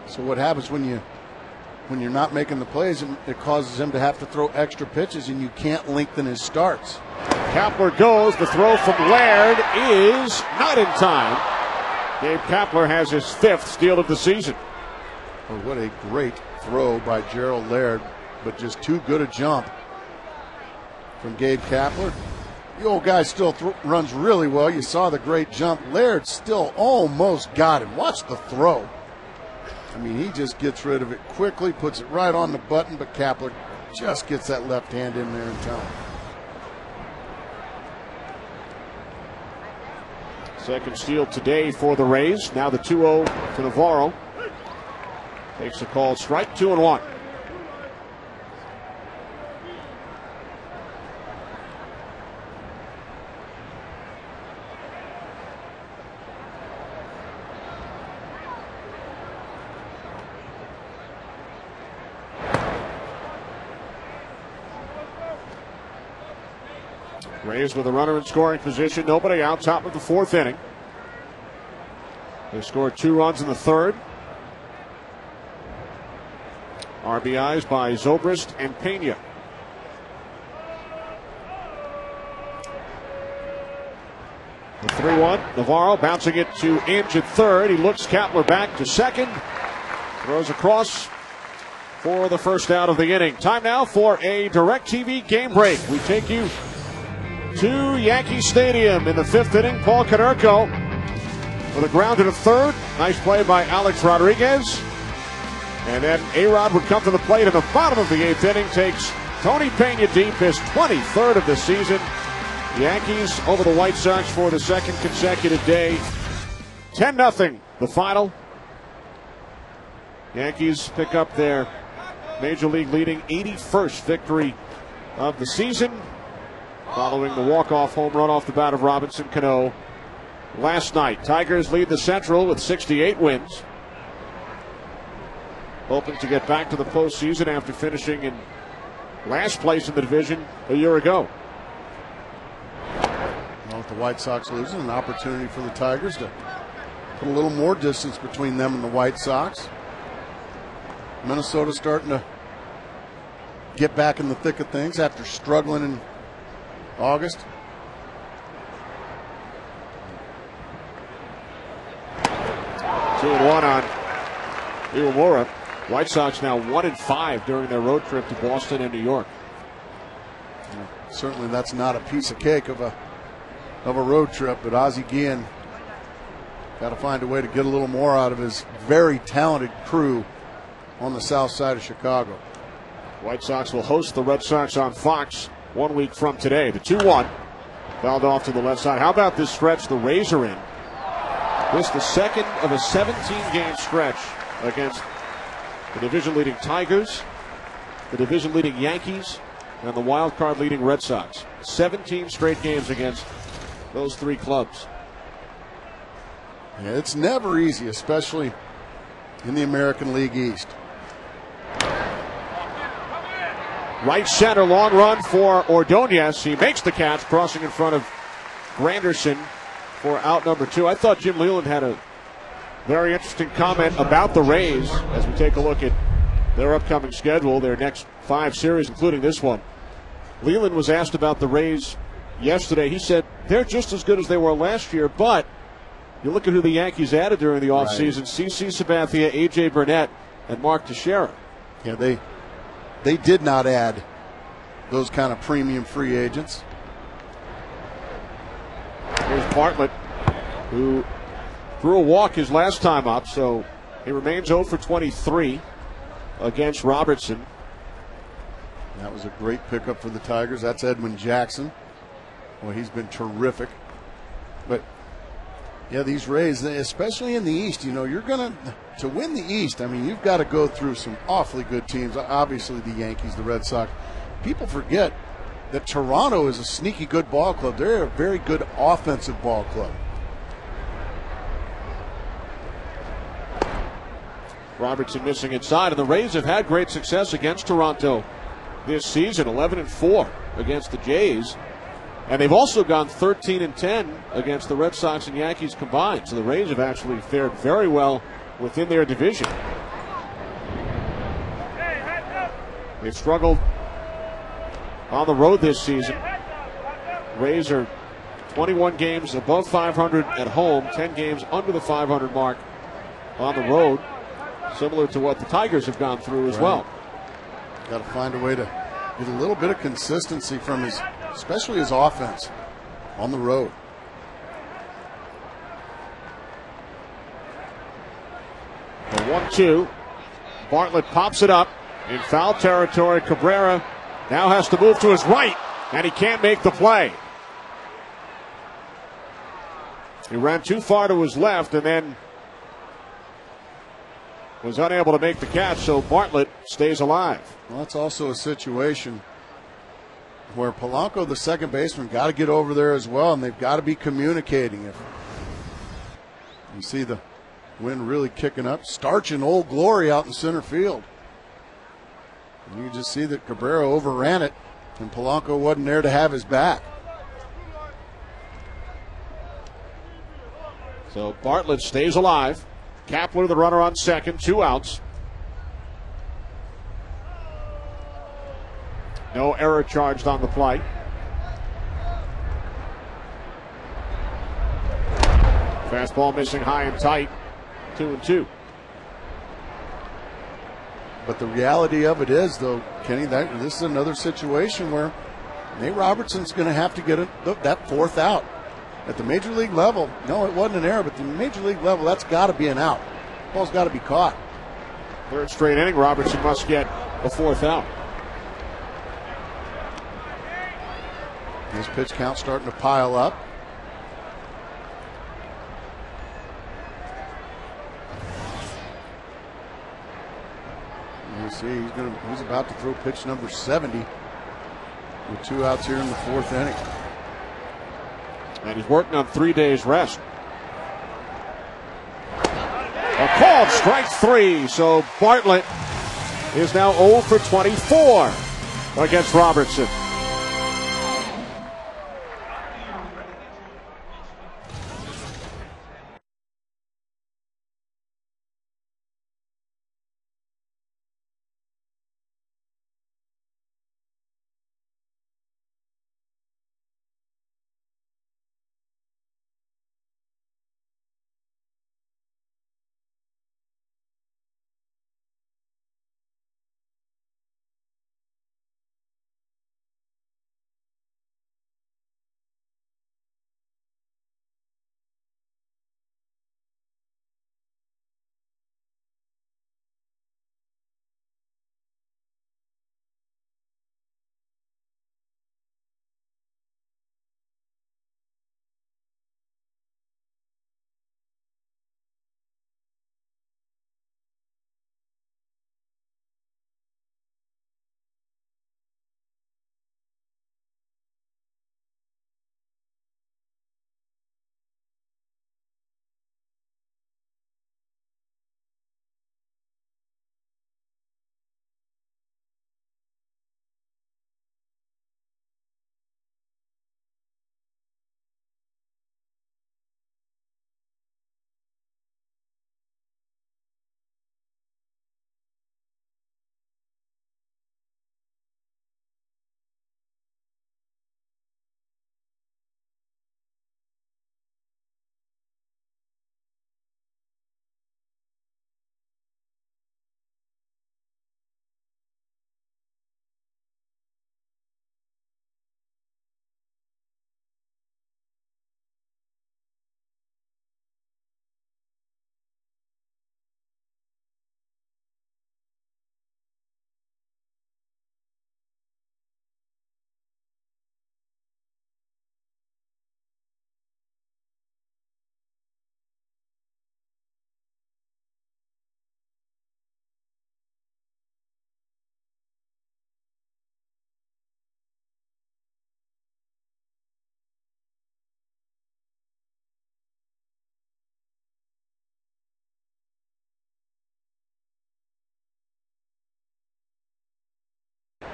So what happens when you're not making the plays, it causes him to have to throw extra pitches, and you can't lengthen his starts. Kapler goes. The throw from Laird is not in time. Gabe Kapler has his 5th steal of the season. Oh, what a great throw by Gerald Laird, but just too good a jump from Gabe Kapler. The old guy still runs really well. You saw the great jump. Laird still almost got him. Watch the throw. I mean, he just gets rid of it quickly, puts it right on the button, but Kapler just gets that left hand in there in time. Second steal today for the Rays. Now the 2-0 to Navarro. Takes a called strike, 2-1. Rays with a runner in scoring position. Nobody out, top of the 4th inning. They scored 2 runs in the 3rd. RBIs by Zobrist and Pena. The 3-1. Navarro bouncing it to Inge at 3rd. He looks Kapler back to 2nd. Throws across for the first out of the inning. Time now for a DirecTV game break. We take you to Yankee Stadium in the 5th inning. Paul Konerko with a ground to the 3rd. Nice play by Alex Rodriguez. And then A-Rod would come to the plate in the bottom of the 8th inning. Takes Tony Pena deep, his 23rd of the season. Yankees over the White Sox for the 2nd consecutive day. 10-0 the final. Yankees pick up their Major League leading 81st victory of the season, following the walk-off home run off the bat of Robinson Cano last night. Tigers lead the Central with 68 wins, hoping to get back to the postseason after finishing in last place in the division a year ago. Well, with the White Sox losing, an opportunity for the Tigers to put a little more distance between them and the White Sox. Minnesota starting to get back in the thick of things after struggling in August. Two and one on Iwamura. White Sox now 1-5 during their road trip to Boston and New York. Certainly that's not a piece of cake of a road trip, but Ozzie Guillen got to find a way to get a little more out of his very talented crew on the south side of Chicago. White Sox will host the Red Sox on Fox 1 week from today. The 2-1 fouled off to the left side. How about this stretch the Rays are in? This the second of a 17-game stretch against the division-leading Tigers, the division-leading Yankees, and the wild card-leading Red Sox. 17 straight games against those three clubs. Yeah, it's never easy, especially in the American League East. Right center, long run for Ordonez. He makes the catch, crossing in front of Granderson for out number 2. I thought Jim Leyland had a very interesting comment about the Rays as we take a look at their upcoming schedule, their next 5 series, including this one. Leyland was asked about the Rays yesterday. He said they're just as good as they were last year, but you look at who the Yankees added during the offseason, CC Sabathia, A.J. Burnett, and Mark Teixeira. Yeah, they did not add those kind of premium free agents. Here's Bartlett, who threw a walk his last time up, so he remains 0 for 23 against Robertson. That was a great pickup for the Tigers. That's Edwin Jackson. Well, he's been terrific. But, yeah, these Rays, especially in the East, you know, you're going to win the East, I mean, you've got to go through some awfully good teams. Obviously, the Yankees, the Red Sox. People forget that Toronto is a sneaky good ball club. They're a very good offensive ball club. Robertson missing inside, and the Rays have had great success against Toronto this season, 11-4 against the Jays. And they've also gone 13-10 against the Red Sox and Yankees combined. So the Rays have actually fared very well within their division. They've struggled on the road this season. Rays are 21 games above 500 at home, 10 games under the 500 mark on the road, similar to what the Tigers have gone through as well. Got to find a way to get a little bit of consistency from especially his offense on the road. The 1-2. Bartlett pops it up in foul territory. Cabrera now has to move to his right, and he can't make the play. He ran too far to his left and then was unable to make the catch, so Bartlett stays alive. Well, that's also a situation where Polanco, the second baseman, got to get over there as well, and they've got to be communicating. If you see the wind really kicking up, starching Old Glory out in center field. And you just see that Cabrera overran it, and Polanco wasn't there to have his back. So Bartlett stays alive. Kapler, the runner on second, 2 outs. No error charged on the play. Fastball missing high and tight. 2-2. But the reality of it is, though, Kenny, that this is another situation where Nate Robertson's going to have to get that 4th out. At the major league level, no, it wasn't an error, but the major league level, that's got to be an out. Ball's got to be caught. 3rd straight inning, Robertson must get a 4th out. His pitch count starting to pile up. You see, he's about to throw pitch number 70 with 2 outs here in the 4th inning. And he's working on 3 days rest. A called strike 3, so Bartlett is now 0 for 24 against Robertson.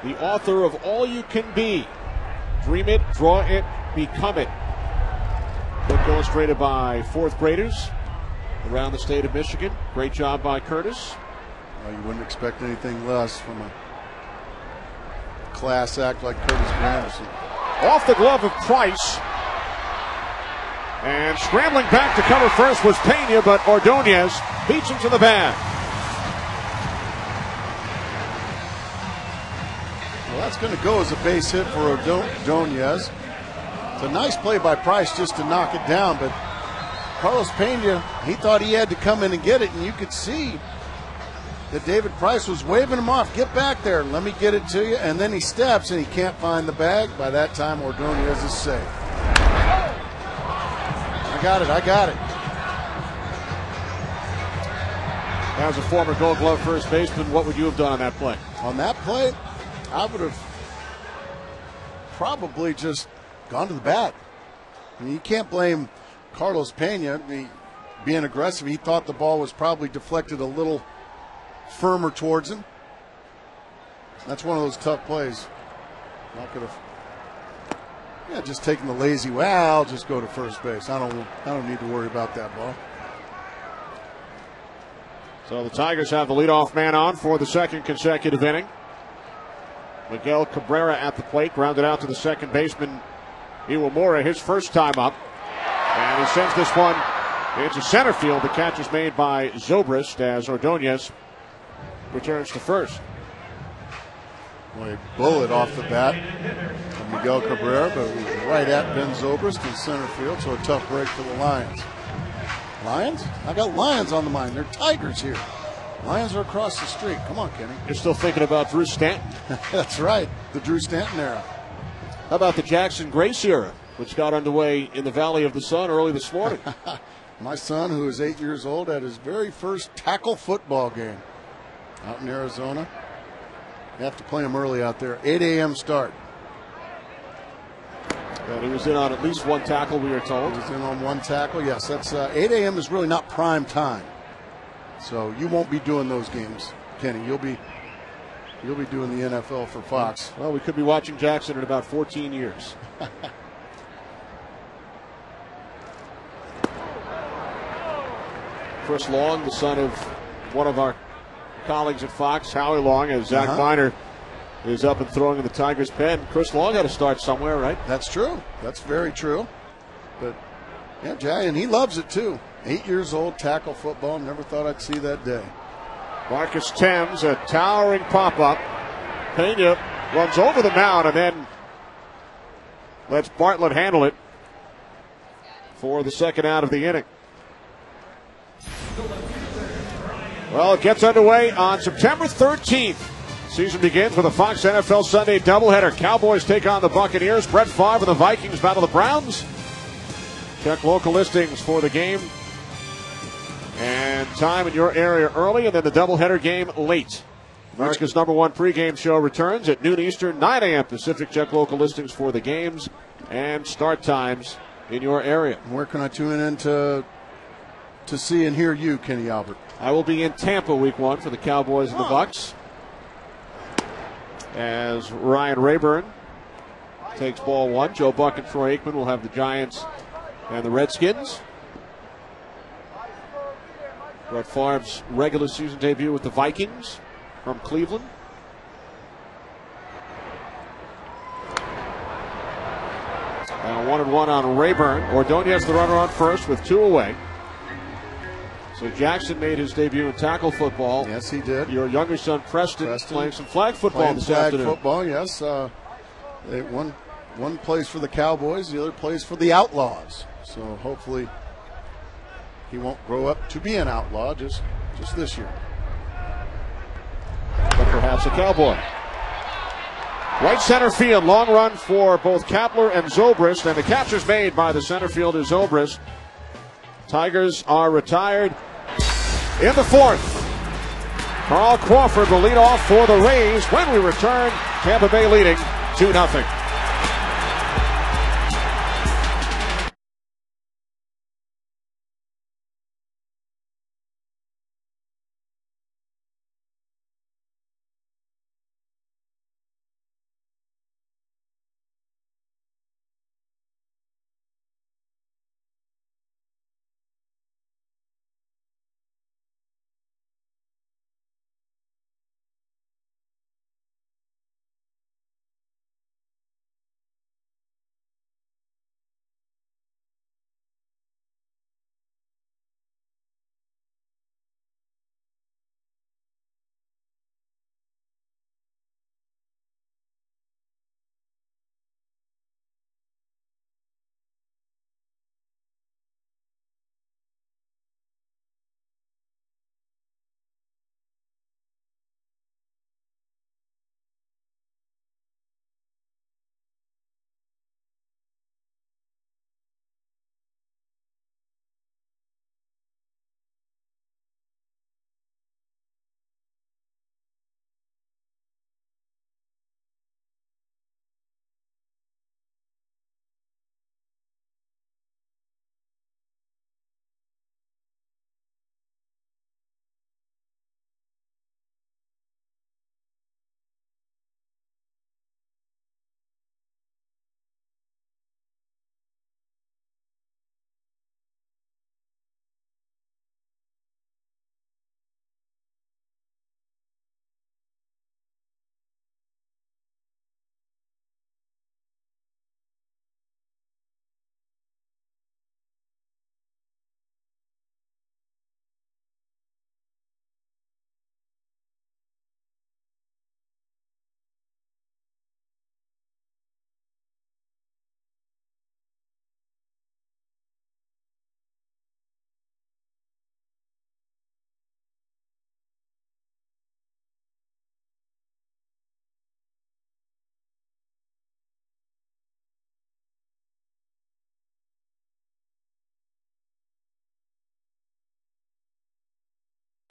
the author of All You Can Be. Dream it, draw it, become it. Book illustrated by fourth graders around the state of Michigan. Great job by Curtis. Well, you wouldn't expect anything less from a class act like Curtis Granderson. Off the glove of Price. And scrambling back to cover first was Pena, but Ordonez beats him to the bag. Well, that's going to go as a base hit for Ordonez. It's a nice play by Price just to knock it down, but Carlos Pena, he thought he had to come in and get it, and you could see that David Price was waving him off. Get back there, let me get it to you. And then he steps and he can't find the bag. By that time, Ordonez is safe. I got it. As a former Gold Glove first baseman, what would you have done on that play? On that play, I would have probably just gone to the bat. I mean, you can't blame Carlos Pena being aggressive. He thought the ball was probably deflected a little firmer towards him. That's one of those tough plays. I could have, just taken the lazy way. I'll just go to first base. I don't need to worry about that ball. So the Tigers have the leadoff man on for the second consecutive inning. Miguel Cabrera at the plate, grounded out to the second baseman Iwamura, his first time up. And he sends this one into center field. The catch is made by Zobrist as Ordonez returns to first. Well, a bullet off the bat from Miguel Cabrera, but it was right at Ben Zobrist in center field, so a tough break for the Lions. Lions? I got Lions on the mind. They're Tigers here. Lions are across the street. Come on, Kenny. You're still thinking about Drew Stanton? That's right, the Drew Stanton era. How about the Jackson Grace era, which got underway in the Valley of the Sun early this morning? My son, who is 8 years old, had his very first tackle football game out in Arizona. You have to play him early out there. 8 a.m. start. And he was in on at least one tackle, we are told. He was in on one tackle, yes. That's 8 a.m. is really not prime time. So you won't be doing those games, Kenny. You'll be doing the NFL for Fox. Well, we could be watching Jackson in about 14 years. Chris Long, the son of one of our colleagues at Fox, Howie Long, as Zach Miner is up and throwing in the Tigers' pen. Chris Long had to start somewhere, right? That's true. That's very true. But, yeah, Jay, and he loves it too. 8 years old, tackle football. Never thought I'd see that day. Marcus Thames, a towering pop-up. Pena runs over the mound and then lets Bartlett handle it for the second out of the inning. Well, it gets underway on September 13th. Season begins with a Fox NFL Sunday doubleheader. Cowboys take on the Buccaneers. Brett Favre and the Vikings battle the Browns. Check local listings for the game and time in your area early, and then the doubleheader game late. America's #1 pregame show returns at noon Eastern, 9 a.m. Pacific. Check local listings for the games and start times in your area. Where can I tune in to see and hear you, Kenny Albert? I will be in Tampa week 1 for the Cowboys and the Bucs, as Ryan Rayburn takes ball 1. Joe Buck and Troy Aikman will have the Giants and the Redskins. Brett Favre's regular season debut with the Vikings from Cleveland. And 1-1 on Rayburn. Ordonez the runner on first with 2 away. So Jackson made his debut in tackle football. Yes, he did. Your younger son Preston playing some flag football this afternoon. Flag football, yes. One plays for the Cowboys, the other plays for the Outlaws. So hopefully he won't grow up to be an outlaw just this year. But perhaps a Cowboy. Right center field, long run for both Kapler and Zobrist, and the catch is made by the center fielder Zobrist. Tigers are retired in the 4th. Carl Crawford will lead off for the Rays. When we return, Tampa Bay leading 2-0.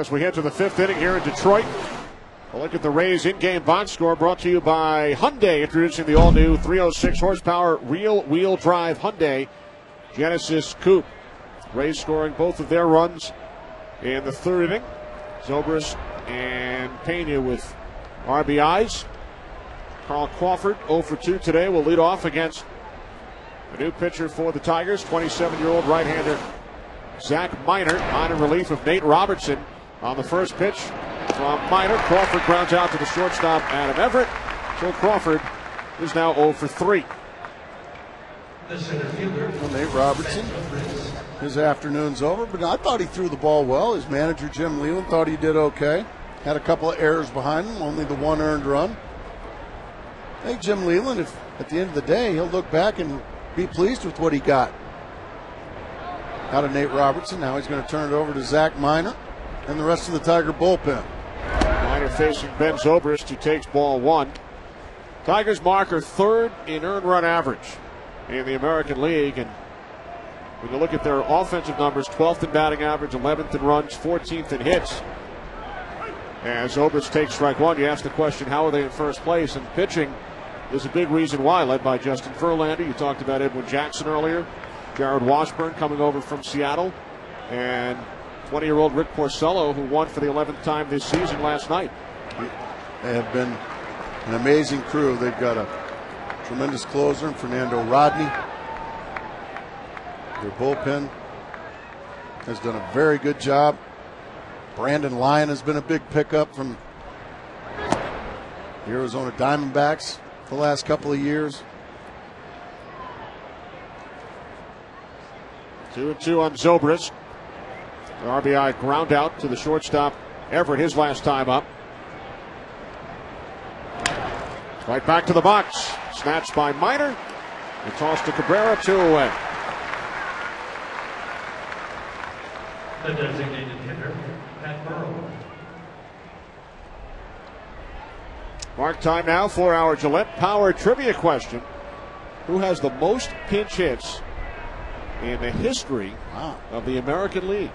As we head to the 5th inning here in Detroit, a look at the Rays in-game box score brought to you by Hyundai, introducing the all-new 306 horsepower rear-wheel drive Hyundai Genesis Coupe. Rays scoring both of their runs in the 3rd inning. Zobrist and Pena with RBIs. Carl Crawford 0 for 2 today will lead off against a new pitcher for the Tigers, 27-year-old right-hander Zach Minor, on in relief of Nate Robertson. On the first pitch from Minor, Crawford grounds out to the shortstop Adam Everett. So Crawford is now 0 for 3. The center fielder. Well, Nate Robertson, his afternoon's over, but I thought he threw the ball well. His manager, Jim Leland, thought he did okay. Had a couple of errors behind him, only the 1 earned run. I think Jim Leland, if at the end of the day, he'll look back and be pleased with what he got out of Nate Robertson. Now he's going to turn it over to Zach Minor and the rest of the Tiger bullpen. Minor facing Ben Zobrist, who takes ball 1. Tigers mark are 3rd in earned run average in the American League. And when you look at their offensive numbers, 12th in batting average, 11th in runs, 14th in hits. As Zobrist takes strike 1, you ask the question, how are they in first place? And pitching is a big reason why, led by Justin Verlander. You talked about Edwin Jackson earlier. Jared Washburn coming over from Seattle. And 20-year-old Rick Porcello, who won for the 11th time this season last night. They have been an amazing crew. They've got a tremendous closer in Fernando Rodney. Their bullpen has done a very good job. Brandon Lyon has been a big pickup from the Arizona Diamondbacks the last couple of years. 2-2 on Zobrist. The RBI ground out to the shortstop Everett, his last time up. Right back to the box. Snatched by Minor. And tossed to Cabrera, 2 away. The designated hitter, Pat Burrell. Mark time now for our Gillette Power Trivia question. Who has the most pinch hits in the history of the American League?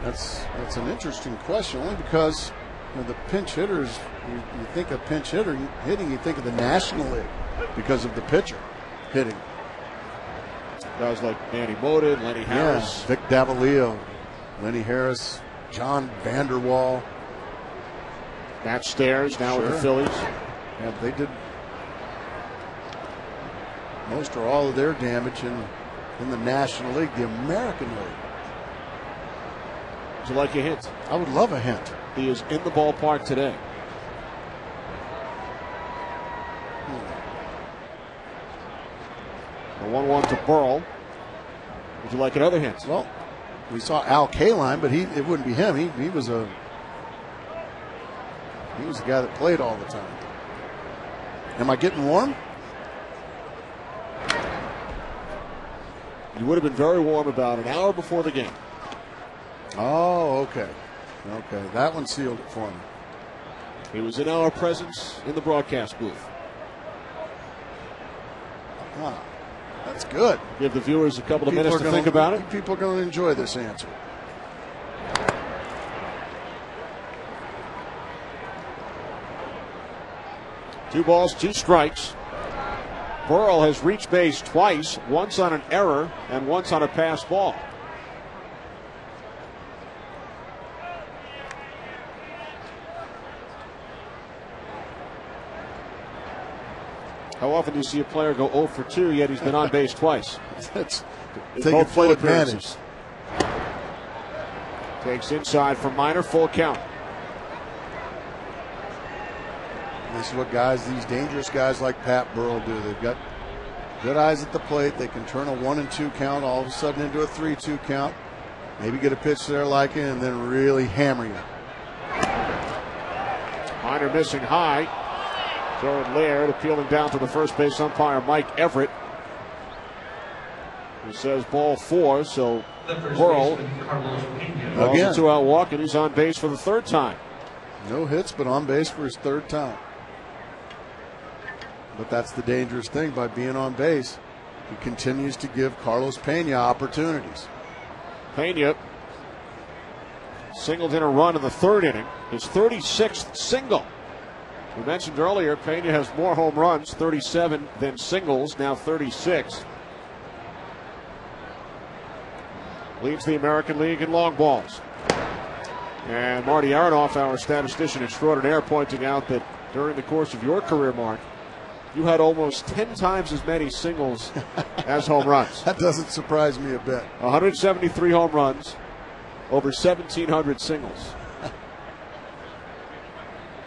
That's an interesting question, only because the pinch hitters, you think of pinch hitter hitting, you think of the National League because of the pitcher hitting. Guys like Manny Mota, Lenny Harris. Yeah, Vic Davalillo, Lenny Harris, John Vanderwall. Matt Stairs now with the Phillies. Yeah, they did most or all of their damage in the National League, the American League. Would you like a hint? I would love a hint. He is in the ballpark today. The 1-1 to Burrell. Would you like another hint? Well, we saw Al Kaline, but it wouldn't be him. He was the guy that played all the time. Am I getting warm? You would have been very warm about an hour before the game. Oh, okay. Okay, that one sealed it for me. He was in our presence in the broadcast booth. That's good. Give the viewers a couple of minutes to think about it. People are going to enjoy this answer. Two balls, 2 strikes. Burrell has reached base twice, once on an error and once on a pass ball. How often do you see a player go 0 for 2, yet he's been on base twice? Taking full advantage. Takes inside from Minor, full count. This is what these dangerous guys like Pat Burrell do. They've got good eyes at the plate. They can turn a 1-2 count all of a sudden into a 3-2 count. Maybe get a pitch they're liking and then really hammer you. Minor missing high. Jared Laird appealing down to the first base umpire, Mike Everett, who says ball 4. So Burrell draws a 2-out walk, and he's on base for the 3rd time. No hits, but on base for his 3rd time. But that's the dangerous thing by being on base. He continues to give Carlos Pena opportunities. Pena Singled in a run in the third inning. His 36th single. We mentioned earlier, Pena has more home runs, 37, than singles, now 36. Leads the American League in long balls. And Marty Aronoff, our statistician extraordinaire, pointing out that during the course of your career, Mark, you had almost 10 times as many singles as home runs. That doesn't surprise me a bit. 173 home runs, over 1,700 singles.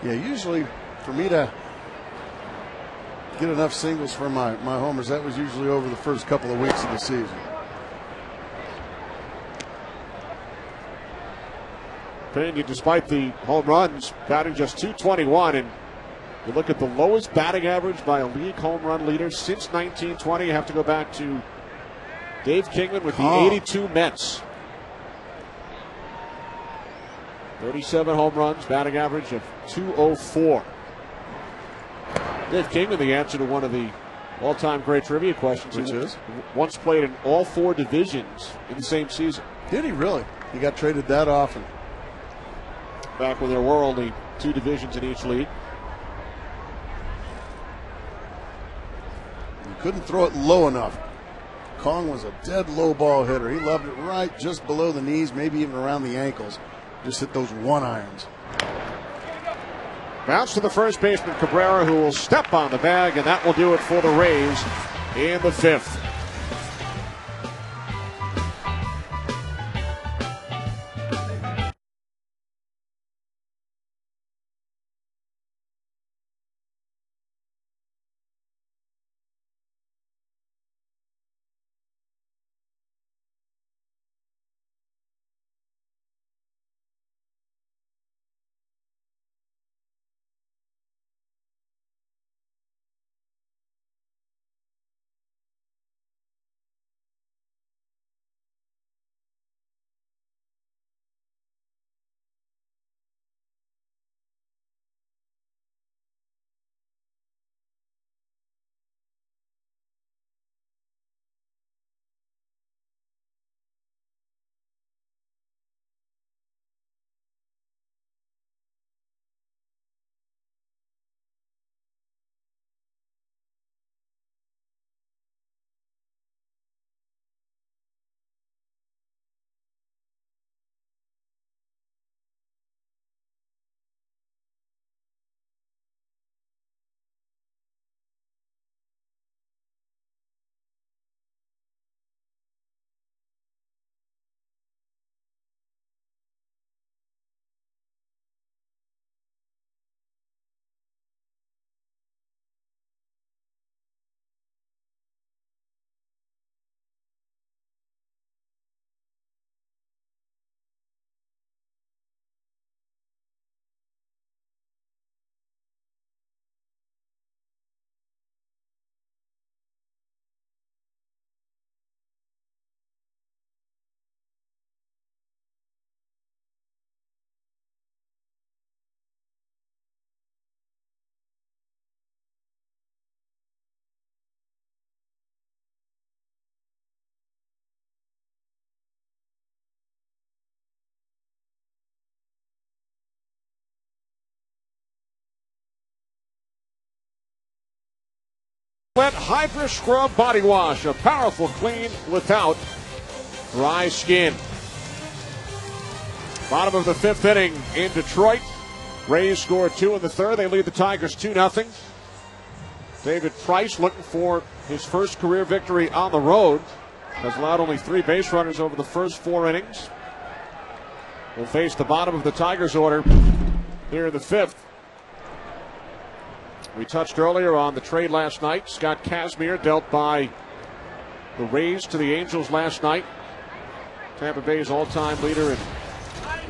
Yeah, usually for me to get enough singles for my homers, that was usually over the first couple of weeks of the season. Pena, despite the home runs, batting just .221, and you look at the lowest batting average by a league home run leader since 1920. You have to go back to Dave Kingman with the 82 Mets. 37 home runs, batting average of .204. Dave Kingman, the answer to one of the all-time great trivia questions. Which is? Once played in all 4 divisions in the same season. Did he really? He got traded that often. Back when there were only 2 divisions in each league. He couldn't throw it low enough. Kong was a dead low ball hitter. He loved it right just below the knees, maybe even around the ankles. Just hit those 1-irons. Bounce to the first baseman, Cabrera, who will step on the bag, and that will do it for the Rays in the 5th. Wet Hydra Scrub Body Wash, a powerful clean without dry skin. Bottom of the 5th inning in Detroit. Rays score 2 in the 3rd. They lead the Tigers 2-0. David Price looking for his first career victory on the road. Has allowed only 3 base runners over the first 4 innings. Will face the bottom of the Tigers order here in the 5th. We touched earlier on the trade last night. Scott Kazmir dealt by the Rays to the Angels last night. Tampa Bay's all-time leader in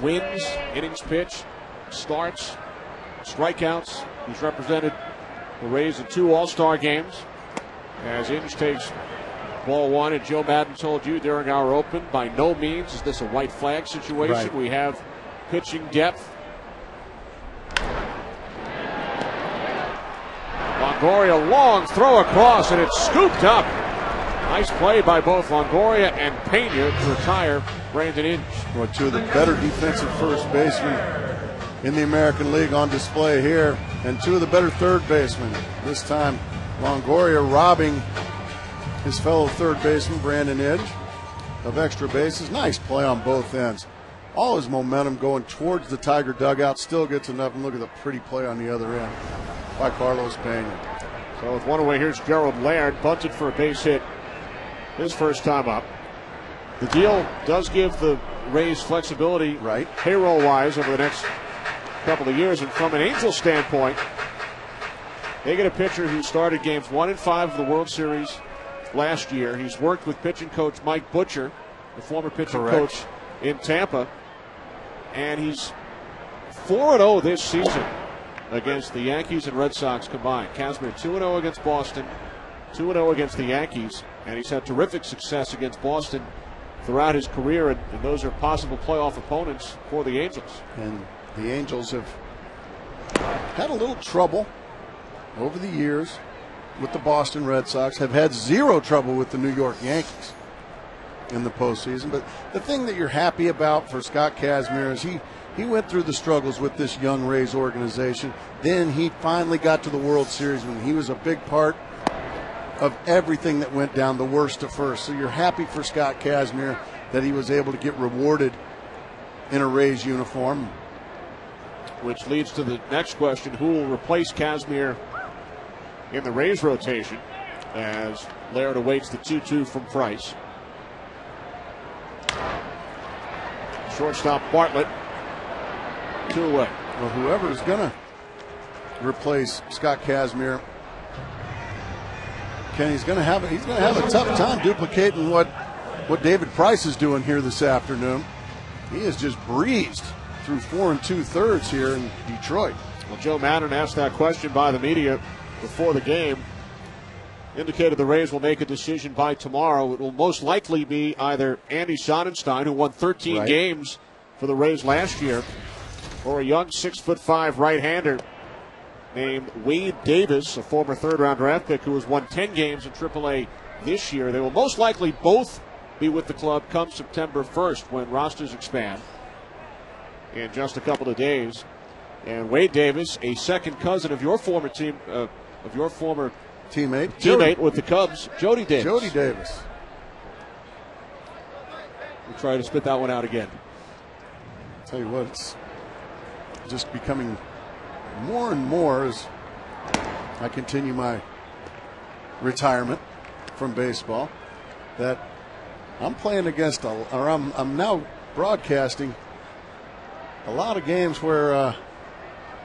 wins, innings pitched, starts, strikeouts. He's represented the Rays in 2 All-Star games. As Inge takes ball 1, and Joe Madden told you during our open, by no means is this a white flag situation. Right. We have pitching depth. Longoria, long throw across, and it's scooped up Nice play by both Longoria and Pena to retire Brandon Inge. Well, two of the better defensive first basemen in the American League on display here, and two of the better third basemen. This time, Longoria robbing his fellow third baseman, Brandon Inge, of extra bases. Nice play on both ends. All his momentum going towards the Tiger dugout, still gets enough, and look at the pretty play on the other end by Carlos Pena. So with one away, here's GERALD Laird, bunted for a base hit his first time up. The deal does give the Rays flexibility, right, payroll-wise over the next couple of years. And from an Angels standpoint, they get a pitcher who started games 1 and 5 of the World Series last year. He's worked with pitching coach Mike Butcher, the former pitching coach in Tampa. And he's 4-0 this season against the Yankees and Red Sox combined. Kazmir 2-0 against Boston, 2-0 against the Yankees, and he's had terrific success against Boston throughout his career, and those are possible playoff opponents for the Angels. And the Angels have had a little trouble over the years with the Boston Red Sox, have had zero trouble with the New York Yankees in the postseason. But the thing that you're happy about for Scott Kazmir is he went through the struggles with this young Rays organization. Then he finally got to the World Series when he was a big part of everything that went down, the worst to first. So you're happy for Scott Kazmir that he was able to get rewarded in a Rays uniform. Which leads to the next question: who will replace Kazmir in the Rays rotation, as Laird awaits the 2-2 from Price. Shortstop Bartlett, 2 away. Well, whoever is going to replace Scott Kazmir, Kenny's going to have a tough time duplicating what David Price is doing here this afternoon. He has just breezed through 4 2/3 here in Detroit. Well, Joe Maddon asked that question by the media before the game. Indicated the Rays will make a decision by tomorrow. It will most likely be either Andy Sonnenstein, who won 13 games for the Rays last year, or a young 6'5" right-hander named Wade Davis, a former third-round draft pick who has won 10 games in AAA this year. They will most likely both be with the club come September 1st when rosters expand in just a couple of days. And Wade Davis, a second cousin of your former teammate with the Cubs, Jody Davis. Jody Davis. We'll try to spit that one out again. I'll tell you what, it's just becoming more and more as I continue my retirement from baseball that I'm playing against, I'm now broadcasting a lot of games where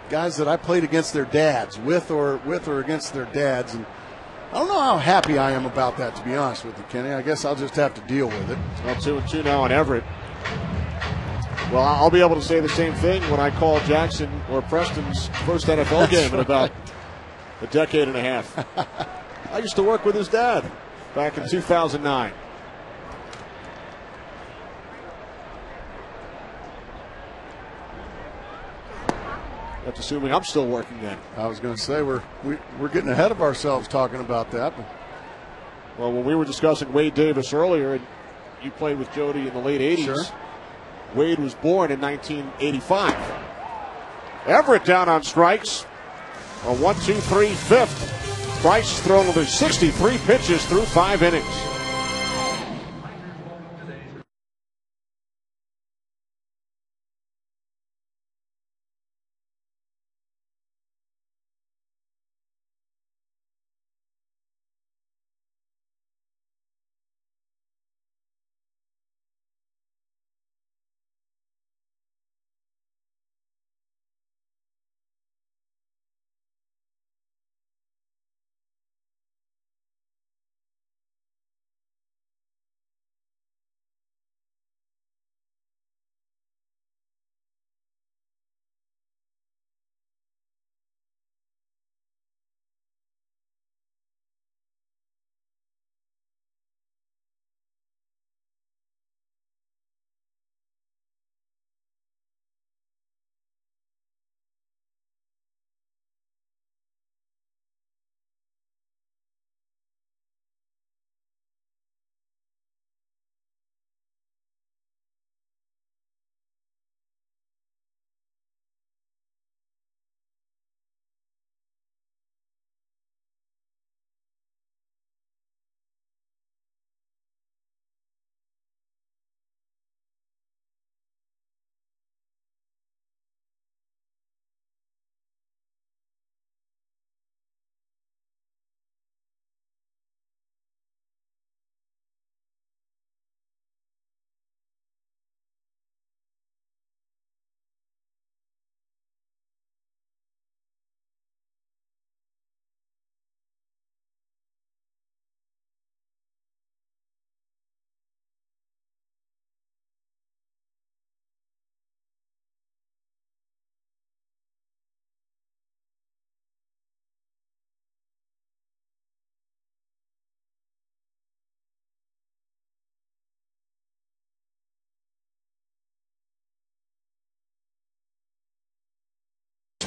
guys that I played against their dads, with or against their dads, and I don't know how happy I am about that, to be honest with you, Kenny. I guess I'll just have to deal with it. Well, 2-2 now on Everett. Well, I'll be able to say the same thing when I call Jackson or Preston's first NFL game in about a decade and a half. I used to work with his dad back in 2009. That's assuming I'm still working then. I was going to say we're getting ahead of ourselves talking about that. But. Well, when we were discussing Wade Davis earlier, and you played with Jody in the late 80s, sure. Wade was born in 1985. Everett down on strikes. A 1-2-3 fifth. Price thrown over 63 pitches through 5 innings.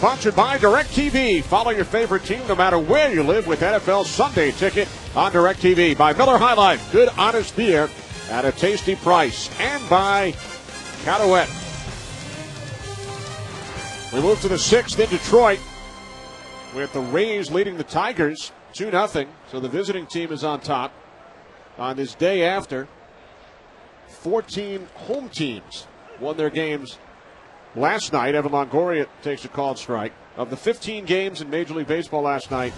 Sponsored by DirecTV. Follow your favorite team no matter where you live with NFL Sunday Ticket on DirecTV. By Miller High Life, good honest beer at a tasty price. And by Calouette. We move to the 6th in Detroit with the Rays leading the Tigers 2-0. So the visiting team is on top. On this day after, 14 home teams won their games last night. Evan Longoria takes a called strike. Of the 15 games in Major League Baseball last night,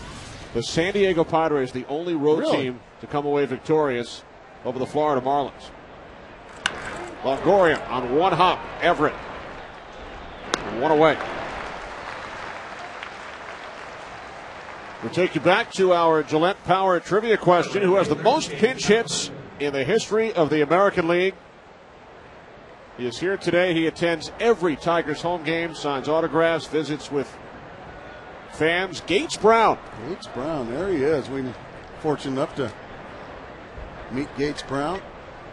the San Diego Padres, the only road team to come away victorious over the Florida Marlins. Longoria on one hop. Everett. One away. We'll take you back to our Gillette Power trivia question. Who has the most pinch hits in the history of the American League? He is here today. He attends every Tigers home game, signs autographs, visits with fans. Gates Brown. Gates Brown, there he is. We were fortunate enough to meet Gates Brown.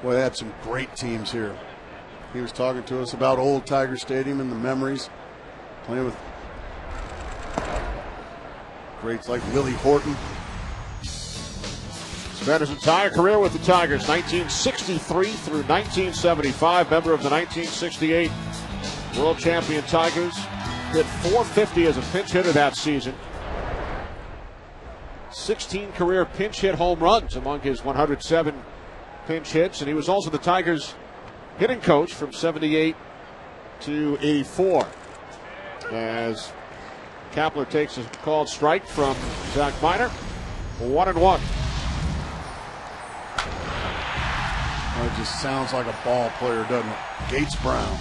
Boy, they had some great teams here. He was talking to us about old Tiger Stadium and the memories, playing with greats like Willie Horton. Spent his entire career with the Tigers, 1963 through 1975, member of the 1968 World Champion Tigers. Hit .450 as a pinch hitter that season. 16 career pinch hit home runs among his 107 pinch hits, and he was also the Tigers' hitting coach from 78 to 84. As Kapler takes a called strike from Zach Miner, 1-1. It just sounds like a ball player, doesn't it? Gates Brown.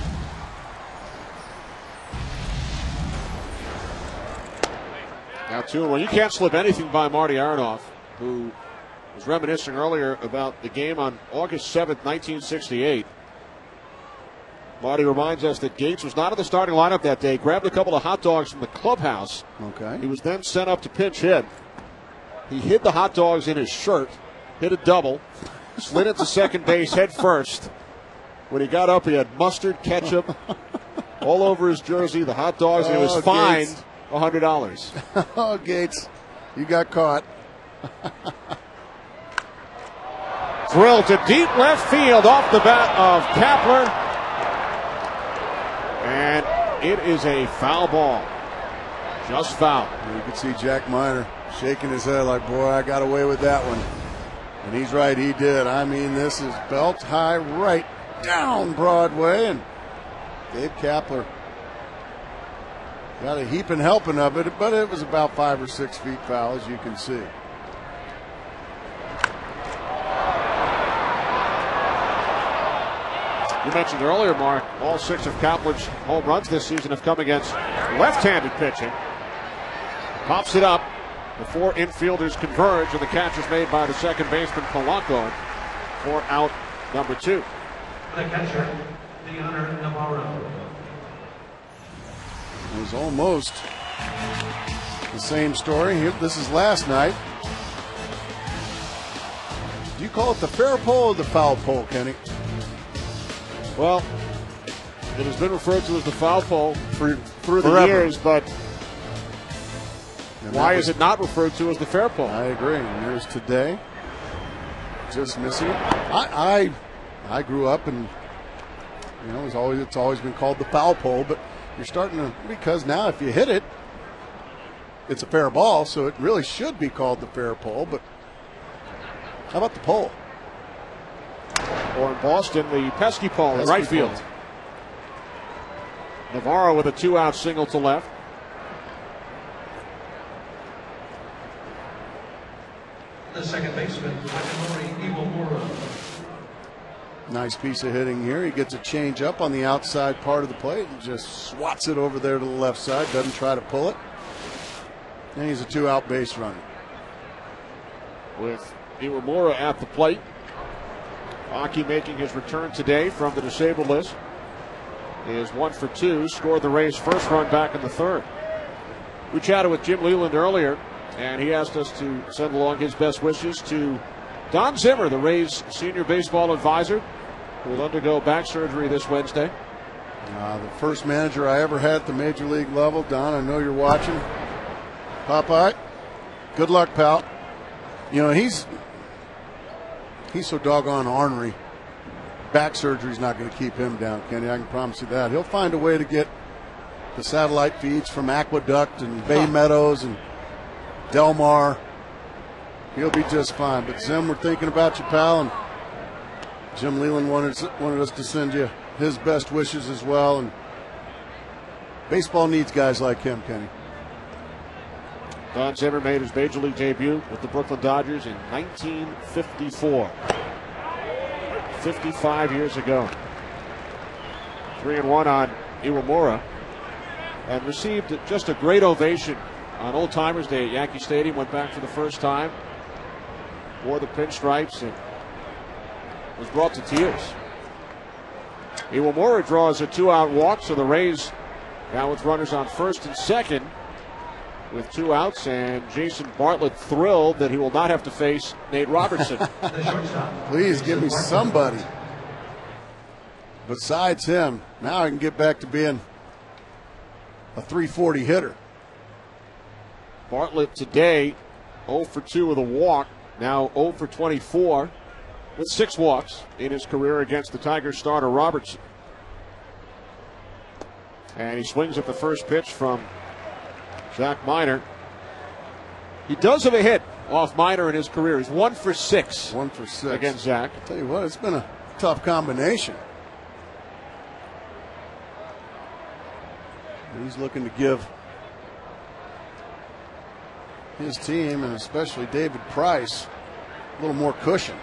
Now 2-1. You can't slip anything by Marty Aronoff, who was reminiscing earlier about the game on August 7th, 1968. Marty reminds us that Gates was not in the starting lineup that day, grabbed a couple of hot dogs from the clubhouse. Okay. He was then sent up to pinch hit. He hid the hot dogs in his shirt, hit a double, slid into second base head first. When he got up, he had mustard, ketchup all over his jersey, the hot dogs, and he was fined $100. Oh, Gates, you got caught. Drill to deep left field off the bat of Kapler. And it is a foul ball. Just foul. You can see Jack Miner shaking his head like, boy, I got away with that one. And he's right, he did. I mean, this is belt high right down Broadway. And Gabe Kapler got a heaping helping of it, but it was about 5 or 6 feet foul, as you can see. You mentioned earlier, Mark, all 6 of Kapler's home runs this season have come against left-handed pitching. Pops it up before infielders converge, and the catch is made by the second baseman Polanco for out number 2. The catcher, Leonard Navarro. It was almost the same story. This is last night. Do you call it the fair pole or the foul pole, Kenny? Well, it has been referred to as the foul pole through the Forever. years, but And why is it not referred to as the fair pole? I agree. And here's today, just missing it. I grew up and it's always been called the foul pole, but you're starting to, because now if you hit it, it's a fair ball, so it really should be called the fair pole. But how about the pole? Or in Boston, the pesky pole in right field. Navarro with a 2-out single to left. The second baseman, Takanori Iwamura. Nice piece of hitting here. He gets a change up on the outside part of the plate and just swats it over there to the left side. Doesn't try to pull it. And he's a 2-out base runner. With Iwamura at the plate. Aki making his return today from the disabled list. He is 1 for 2. Scored the Rays' first run back in the 3rd. We chatted with Jim Leland earlier, and he asked us to send along his best wishes to Don Zimmer, the Rays' senior baseball advisor, who will undergo back surgery this Wednesday. The first manager I ever had at the major league level. Don, I know you're watching. Popeye, good luck, pal. You know, he's so doggone ornery. Back surgery's not going to keep him down, Kenny. I can promise you that. He'll find a way to get the satellite feeds from Aqueduct and Bay Meadows and Del Mar. He'll be just fine. But Zim, we're thinking about you, pal, and Jim Leland wanted us to send you his best wishes as well. And baseball needs guys like him, Kenny. Don Zimmer made his major league debut with the Brooklyn Dodgers in 1954. 55 years ago. 3-1 on Iwamura, and received just a great ovation on Old Timers Day at Yankee Stadium. Went back for the first time, wore the pinstripes, and was brought to tears. Iwamura draws a 2-out walk, so the Rays now with runners on first and second with 2 outs, and Jason Bartlett thrilled that he will not have to face Nate Robertson. Please give me somebody besides him. Now I can get back to being a 340 hitter. Bartlett today 0 for 2 with a walk, now 0 for 24 with 6 walks in his career against the Tigers starter Robertson. And he swings at the first pitch from Zach Minor. He does have a hit off Minor in his career. He's 1 for 6. 1 for 6 against Zach. I'll tell you what, it's been a tough combination. He's looking to give his team, and especially David Price, a little more cushion.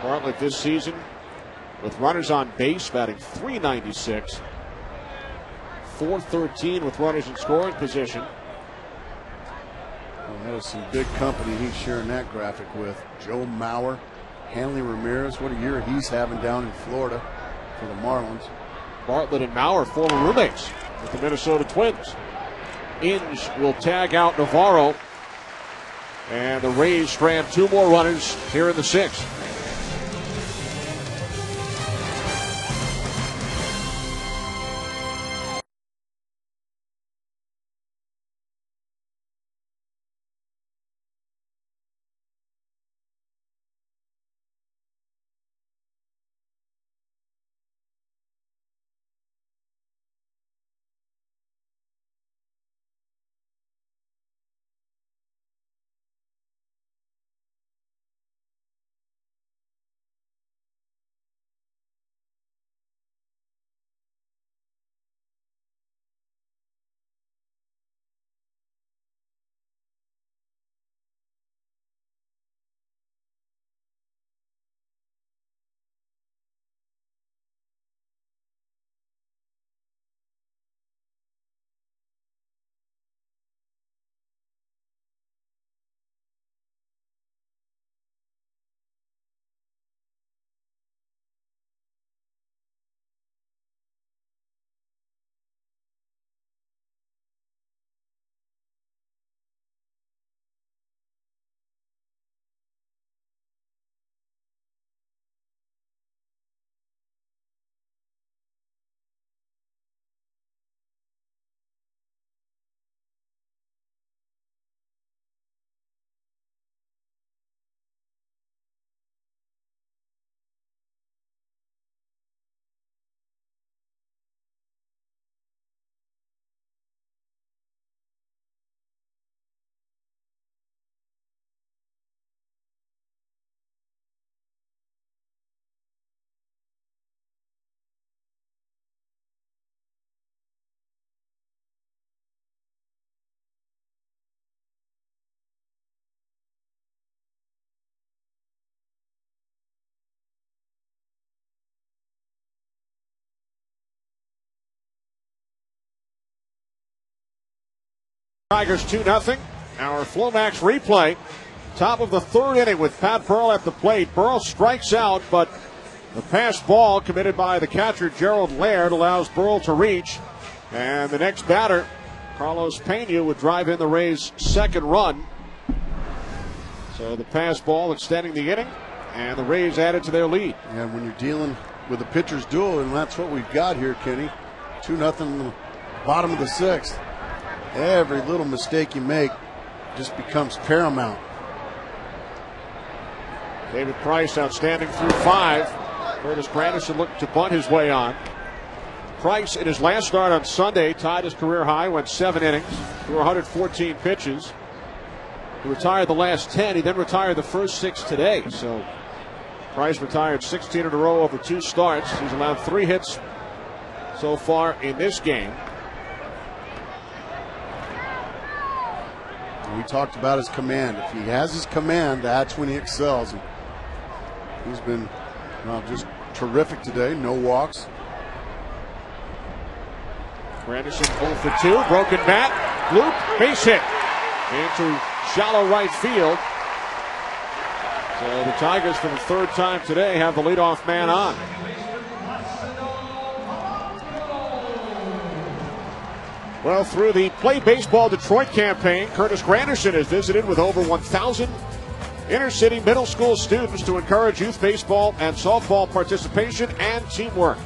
Bartlett this season with runners on base batting .396. .413 with runners in scoring position. Well, that is some big company he's sharing that graphic with. Joe Mauer, Hanley Ramirez. What a year he's having down in Florida for the Marlins. Bartlett and Mauer, former roommates with the Minnesota Twins. Inge will tag out Navarro, and the Rays strand 2 more runners here in the 6th. Tigers 2-0. Our Flomax replay. Top of the 3rd inning with Pat Burrell at the plate. Burrell strikes out, but the pass ball committed by the catcher GERALD Laird allows Burrell to reach. And the next batter, Carlos Pena, would drive in the Rays' 2nd run. So the pass ball extending the inning. And the Rays added to their lead. And when you're dealing with a pitcher's duel, and that's what we've got here, Kenny, 2-0 in the bottom of the 6th. Every little mistake you make just becomes paramount. David Price outstanding through 5. Curtis Granderson looking to bunt his way on. Price in his last start on Sunday tied his career high, went 7 innings, threw 114 pitches. He retired the last 10. He then retired the first 6 today. So Price retired 16 in a row over 2 starts. He's allowed 3 hits so far in this game. We talked about his command. If he has his command, that's when he excels. He's been just terrific today. No walks. Granderson 0 for 2. Broken bat. Loop. Base hit. Into shallow right field. So the Tigers, for the 3rd time today, have the leadoff man on. Well, through the Play Baseball Detroit campaign, Curtis Granderson has visited with over 1,000 inner-city middle school students to encourage youth baseball and softball participation and teamwork.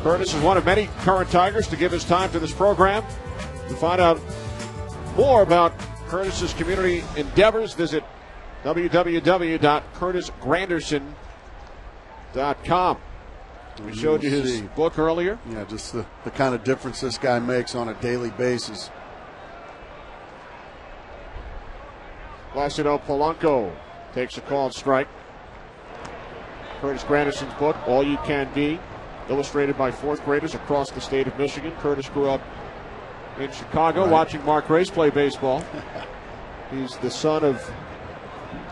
Curtis is one of many current Tigers to give his time to this program. To find out more about Curtis's community endeavors, visit www.curtisgranderson.com. We showed you his book earlier. Yeah, just the kind of difference this guy makes on a daily basis. Placido Polanco takes a called strike. Curtis Granderson's book, All You Can Be, illustrated by 4th graders across the state of Michigan. Curtis grew up in Chicago watching Mark Grace play baseball. He's the son of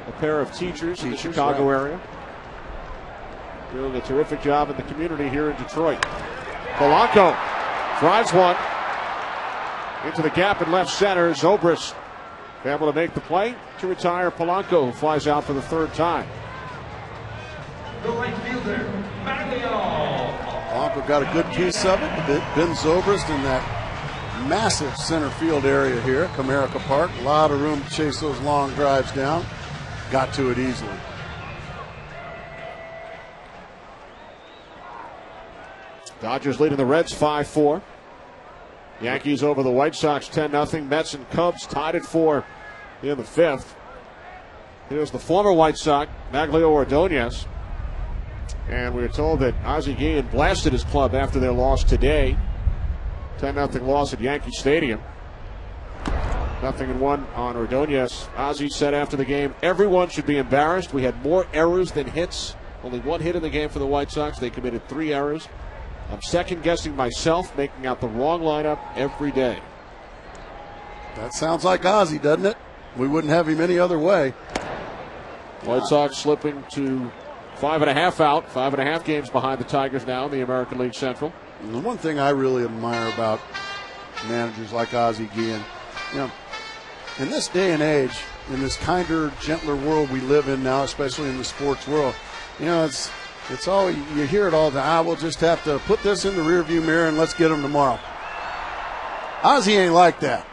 a pair of teachers in the Chicago area. Doing a terrific job in the community here in Detroit. Polanco drives one into the gap in left center. Zobrist able to make the play to retire Polanco, who flies out for the 3rd time. The right fielder, Maglio. Polanco got a good piece of it. Ben Zobrist in that massive center field area here at Comerica Park. A lot of room to chase those long drives down. Got to it easily. Dodgers leading the Reds 5-4. Yankees over the White Sox 10-0. Mets and Cubs tied at 4 in the 5th. Here's the former White Sox, Maglio Ordonez. And we were told that Ozzie Guillen blasted his club after their loss today. 10-0 loss at Yankee Stadium. 0-1 on Ordonez. Ozzie said after the game, everyone should be embarrassed. We had more errors than hits. Only 1 hit in the game for the White Sox. They committed 3 errors. I'm second-guessing myself, making out the wrong lineup every day. That sounds like Ozzie, doesn't it? We wouldn't have him any other way. White Sox slipping to 5.5 out, 5.5 games behind the Tigers now in the American League Central. And the one thing I really admire about managers like Ozzie Guillen, in this day and age, in this kinder, gentler world we live in now, especially in the sports world, it's all, you hear it all the time. We'll just have to put this in the rearview mirror and let's get them tomorrow. Ozzie ain't like that.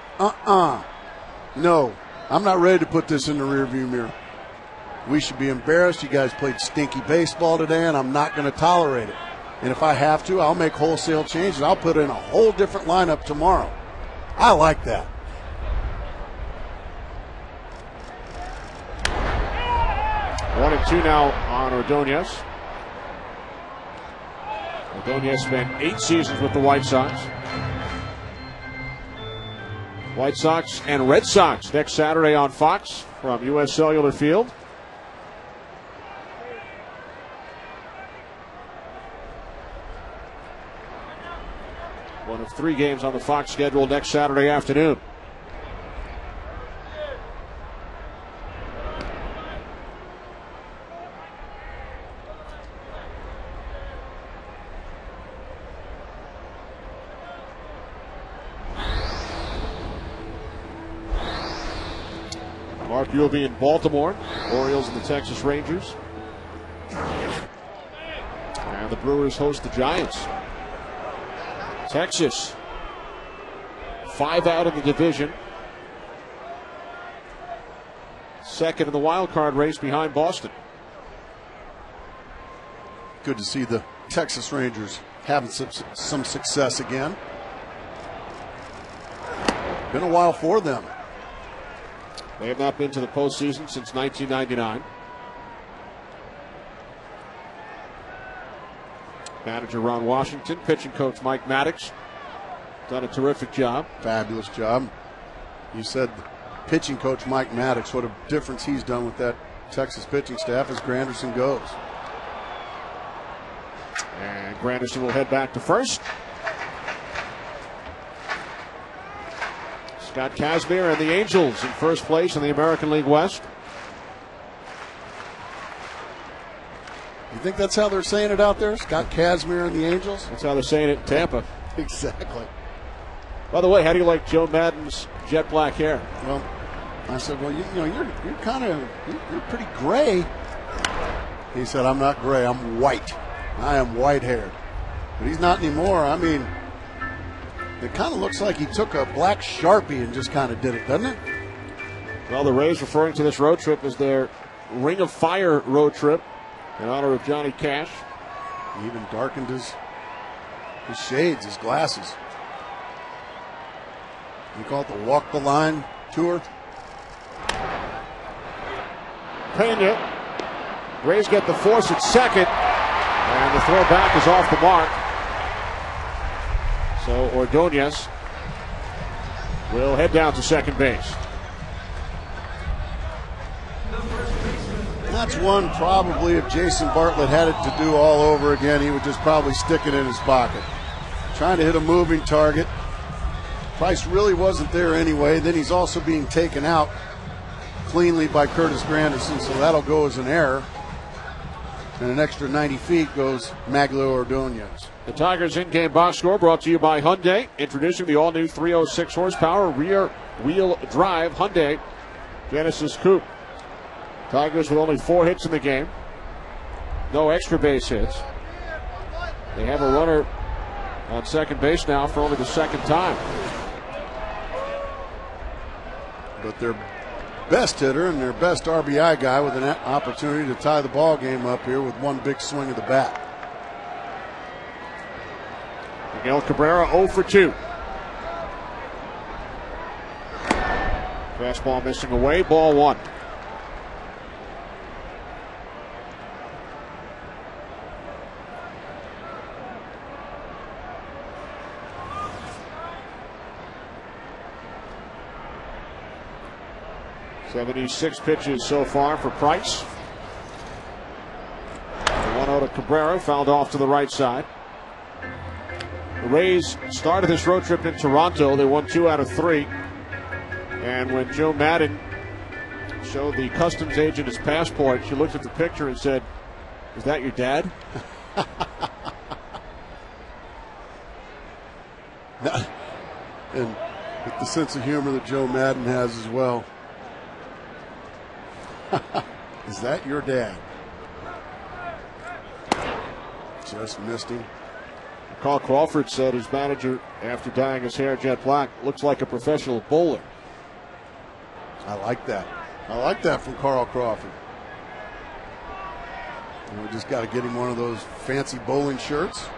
No, I'm not ready to put this in the rearview mirror. We should be embarrassed. You guys played stinky baseball today, and I'm not going to tolerate it. And if I have to, I'll make wholesale changes. I'll put in a whole different lineup tomorrow. I like that. One and two now on Ordonez. Ordonez spent 8 seasons with the White Sox. White Sox and Red Sox next Saturday on Fox from U.S. Cellular Field. One of 3 games on the Fox schedule next Saturday afternoon. Mark, you'll be in Baltimore. Orioles and the Texas Rangers. And the Brewers host the Giants. Texas, 5 out in the division. Second in the wild card race behind Boston. good to see the Texas Rangers having some success again. Been a while for them. They have not been to the postseason since 1999. Manager Ron Washington, pitching coach Mike Maddox, done a terrific job. Fabulous job. You said pitching coach Mike Maddox, what a difference he's done with that Texas pitching staff as Granderson goes. And Granderson will head back to first. Scott Kazmir and the Angels in first place in the American League West. You think that's how they're saying it out there? Scott Kazmir and the Angels? That's how they're saying it in Tampa. Exactly. By the way, how do you like Joe Madden's jet black hair? Well, I said, well, you know, you're pretty gray. He said, I'm not gray, I'm white. I am white-haired. But he's not anymore. I mean, it kind of looks like he took a black Sharpie and just kind of did it, doesn't it? Well, the Rays referring to this road trip as their Ring of Fire road trip in honor of Johnny Cash. He even darkened his shades, his glasses. You call it the Walk the Line tour? Pena. Rays get the force at second, and the throw back is off the mark. So Ordonez will head down to second base. That's one probably if Jason Bartlett had it to do all over again, he would just probably stick it in his pocket. Trying to hit a moving target. Price really wasn't there anyway. Then he's also being taken out cleanly by Curtis Granderson, so that'll go as an error. And an extra 90 feet goes Magglio Ordonez. The Tigers in-game box score brought to you by Hyundai. Introducing the all-new 306 horsepower rear-wheel drive Hyundai Genesis Coupe. Tigers with only 4 hits in the game. No extra base hits. They have a runner on second base now for only the second time. But their best hitter and their best RBI guy with an opportunity to tie the ball game up here with one big swing of the bat. Miguel Cabrera 0 for 2. Fastball missing away, ball 1. .76 pitches so far for Price. 1-0 to Cabrera, fouled off to the right side. The Rays started this road trip in Toronto. They won 2 out of 3. And when Joe Madden showed the customs agent his passport, she looked at the picture and said, "Is that your dad?" And with the sense of humor that Joe Madden has as well. Is that your dad? Just missed him. Carl Crawford said his manager, after dyeing his hair jet black, looks like a professional bowler. I like that. I like that from Carl Crawford. And we just got to get him one of those fancy bowling shirts.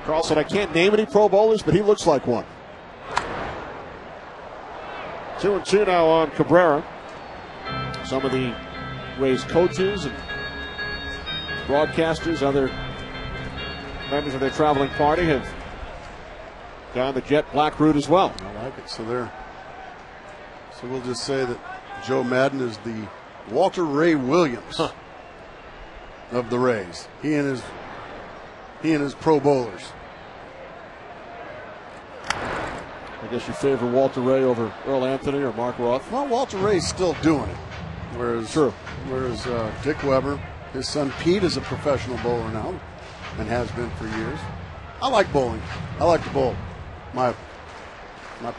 Carl said, "I can't name any pro bowlers, but he looks like one." 2-2 now on Cabrera. Some of the Rays coaches and broadcasters, other members of their traveling party have gone the jet black route as well. I like it. So we'll just say that Joe Madden is the Walter Ray Williams of the Rays. He and his pro bowlers. I guess you favor Walter Ray over Earl Anthony or Mark Roth? Well, Walter Ray's still doing it. Whereas Dick Weber, his son Pete, is a professional bowler now and has been for years. I like bowling. I like to bowl. My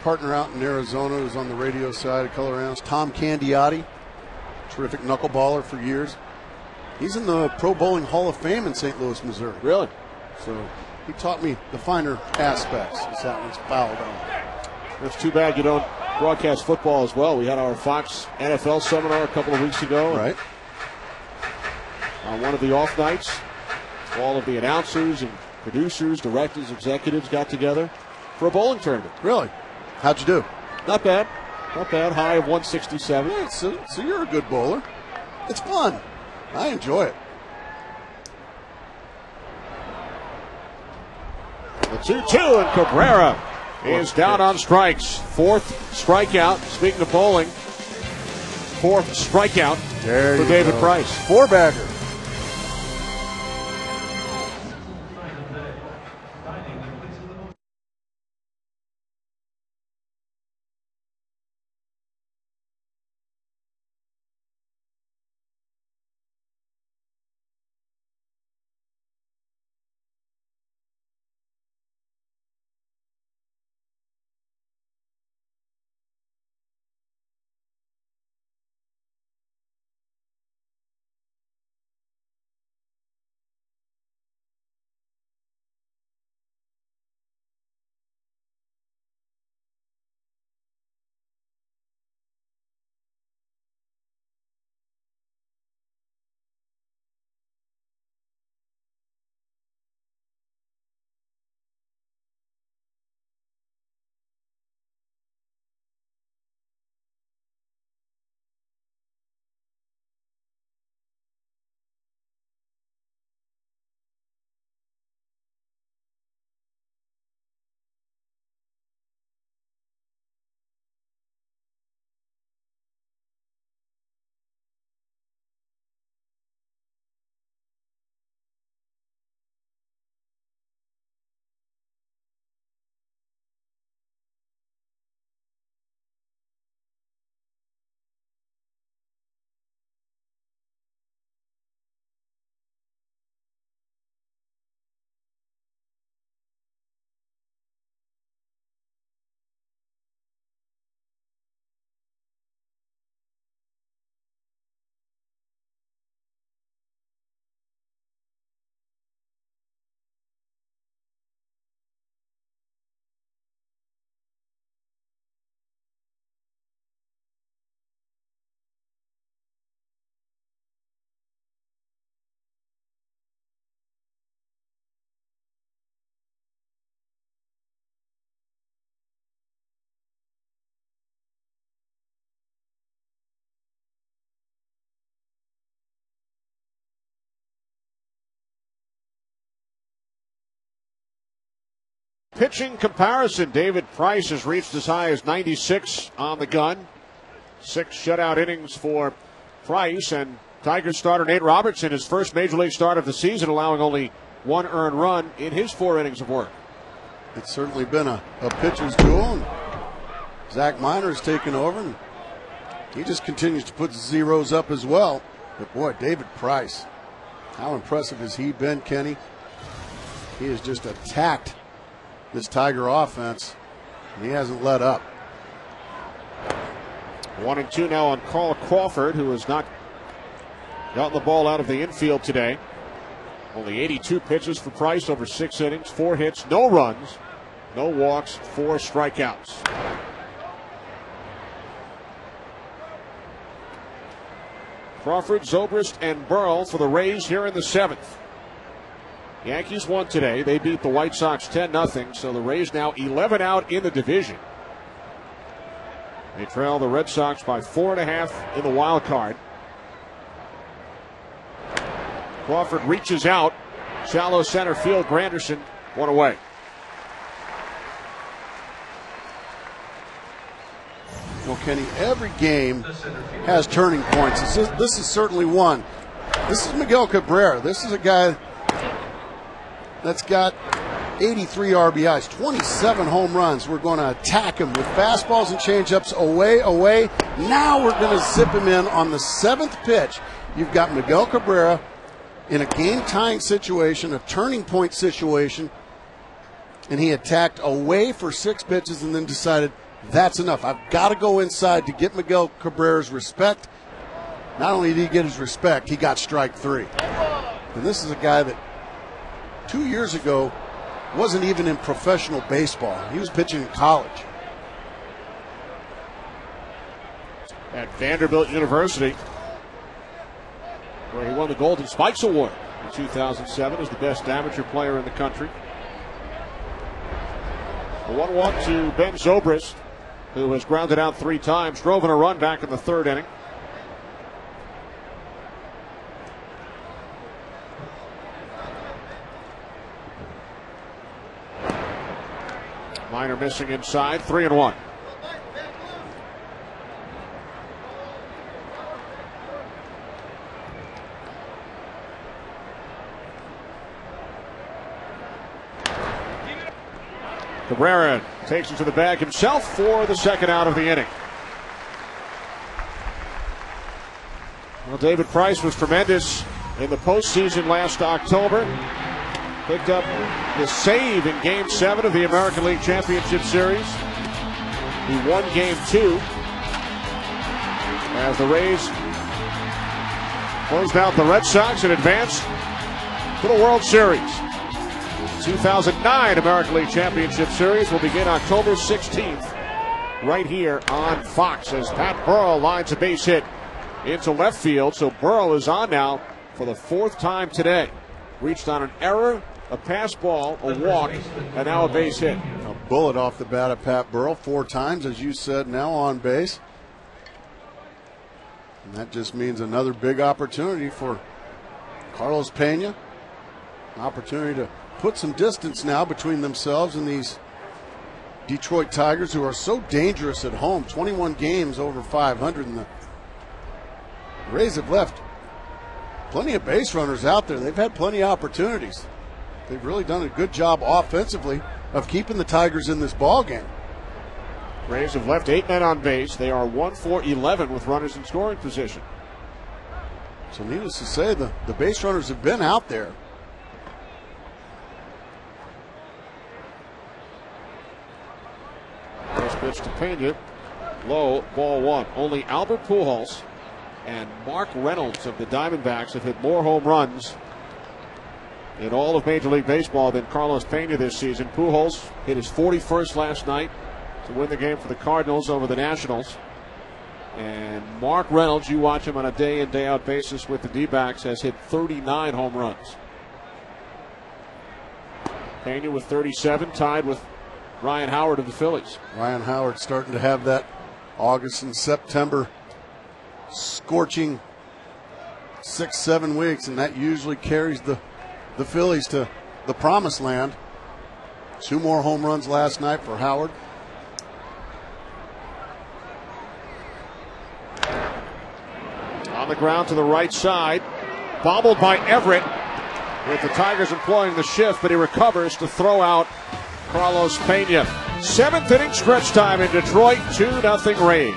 partner out in Arizona who's on the radio side of Color Rounds, Tom Candiotti, terrific knuckleballer for years. He's in the Pro Bowling Hall of Fame in St. Louis, Missouri. Really? So he taught me the finer aspects as that one's fouled on. It's too bad you don't broadcast football as well. We had our Fox NFL seminar a couple of weeks ago. Right. On one of the off nights, All of the announcers and producers, directors, executives got together for a bowling tournament. Really? How'd you do? Not bad. Not bad. High of 167. Yeah, so you're a good bowler. It's fun. I enjoy it. The 2-2, and Cabrera is down on strikes. Fourth strikeout. Speaking of bowling, fourth strikeout for David Price. Four-bagger. Pitching comparison, David Price has reached as high as 96 on the gun. 6 shutout innings for Price, and Tigers starter Nate Robertson, his first major league start of the season, allowing only 1 earned run in his 4 innings of work. It's certainly been a pitcher's duel, and Zach Miner has taken over, and he just continues to put zeros up as well. But boy, David Price, how impressive has he been, Kenny? He has just attacked this Tiger offense, and he hasn't let up. 1-2 now on Carl Crawford, who has not gotten the ball out of the infield today. Only 82 pitches for Price over 6 innings, 4 hits, no runs, no walks, 4 strikeouts. Crawford, Zobrist, and Burrell for the Rays here in the 7th. Yankees won today. They beat the White Sox 10-0, so the Rays now 11 out in the division. They trail the Red Sox by 4.5 in the wild card. Crawford reaches out. Shallow center field. Granderson, 1 away. Well, Kenny, every game has turning points. This is certainly one. This is Miguel Cabrera. This is a guy that's got 83 RBIs, 27 home runs. We're going to attack him with fastballs and changeups away. Now we're going to zip him in on the 7th pitch. You've got Miguel Cabrera in a game-tying situation, a turning point situation, and he attacked away for 6 pitches and then decided, that's enough. I've got to go inside to get Miguel Cabrera's respect. Not only did he get his respect, he got strike 3. And this is a guy that 2 years ago wasn't even in professional baseball. He was pitching in college. At Vanderbilt University, where he won the Golden Spikes Award In 2007 is the best amateur player in the country. The 1-1 to Ben Zobrist, who has grounded out 3 times, drove in a run back in the 3rd inning. Minor missing inside, 3-1. Cabrera takes it to the bag himself for the 2nd out of the inning. Well, David Price was tremendous in the postseason last October. Picked up the save in Game 7 of the American League Championship Series. He won Game 2 as the Rays closed out the Red Sox and advanced to the World Series. 2009 American League Championship Series will begin October 16th right here on Fox as Pat Burrell lines a base hit into left field. So Burrell is on now for the 4th time today. Reached on an error, a pass ball, a walk, and now a base hit. A bullet off the bat of Pat Burrell 4 times, as you said, now on base. And that just means another big opportunity for Carlos Pena. An opportunity to put some distance now between themselves and these Detroit Tigers, who are so dangerous at home. 21 games over 500, and the Rays have left plenty of base runners out there. They've had plenty of opportunities. They've really done a good job offensively of keeping the Tigers in this ball game. Rays have left 8 men on base. They are 1 for 11 with runners in scoring position. So needless to say, the base runners have been out there. First pitch to Pena, low, ball 1. Only Albert Pujols and Mark Reynolds of the Diamondbacks have hit more home runs in all of Major League Baseball than Carlos Pena this season. Pujols hit his 41st last night to win the game for the Cardinals over the Nationals. And Mark Reynolds, you watch him on a day-in, day-out basis with the D-backs, has hit 39 home runs. Pena with 37, tied with Ryan Howard of the Phillies. Ryan Howard starting to have that August and September scorching 6-7 weeks, and that usually carries the Phillies to the promised land. 2 more home runs last night for Howard. On the ground to the right side, bobbled by Everett, with the Tigers employing the shift, but he recovers to throw out Carlos Pena. 7th inning stretch time in Detroit, 2-0 Rays.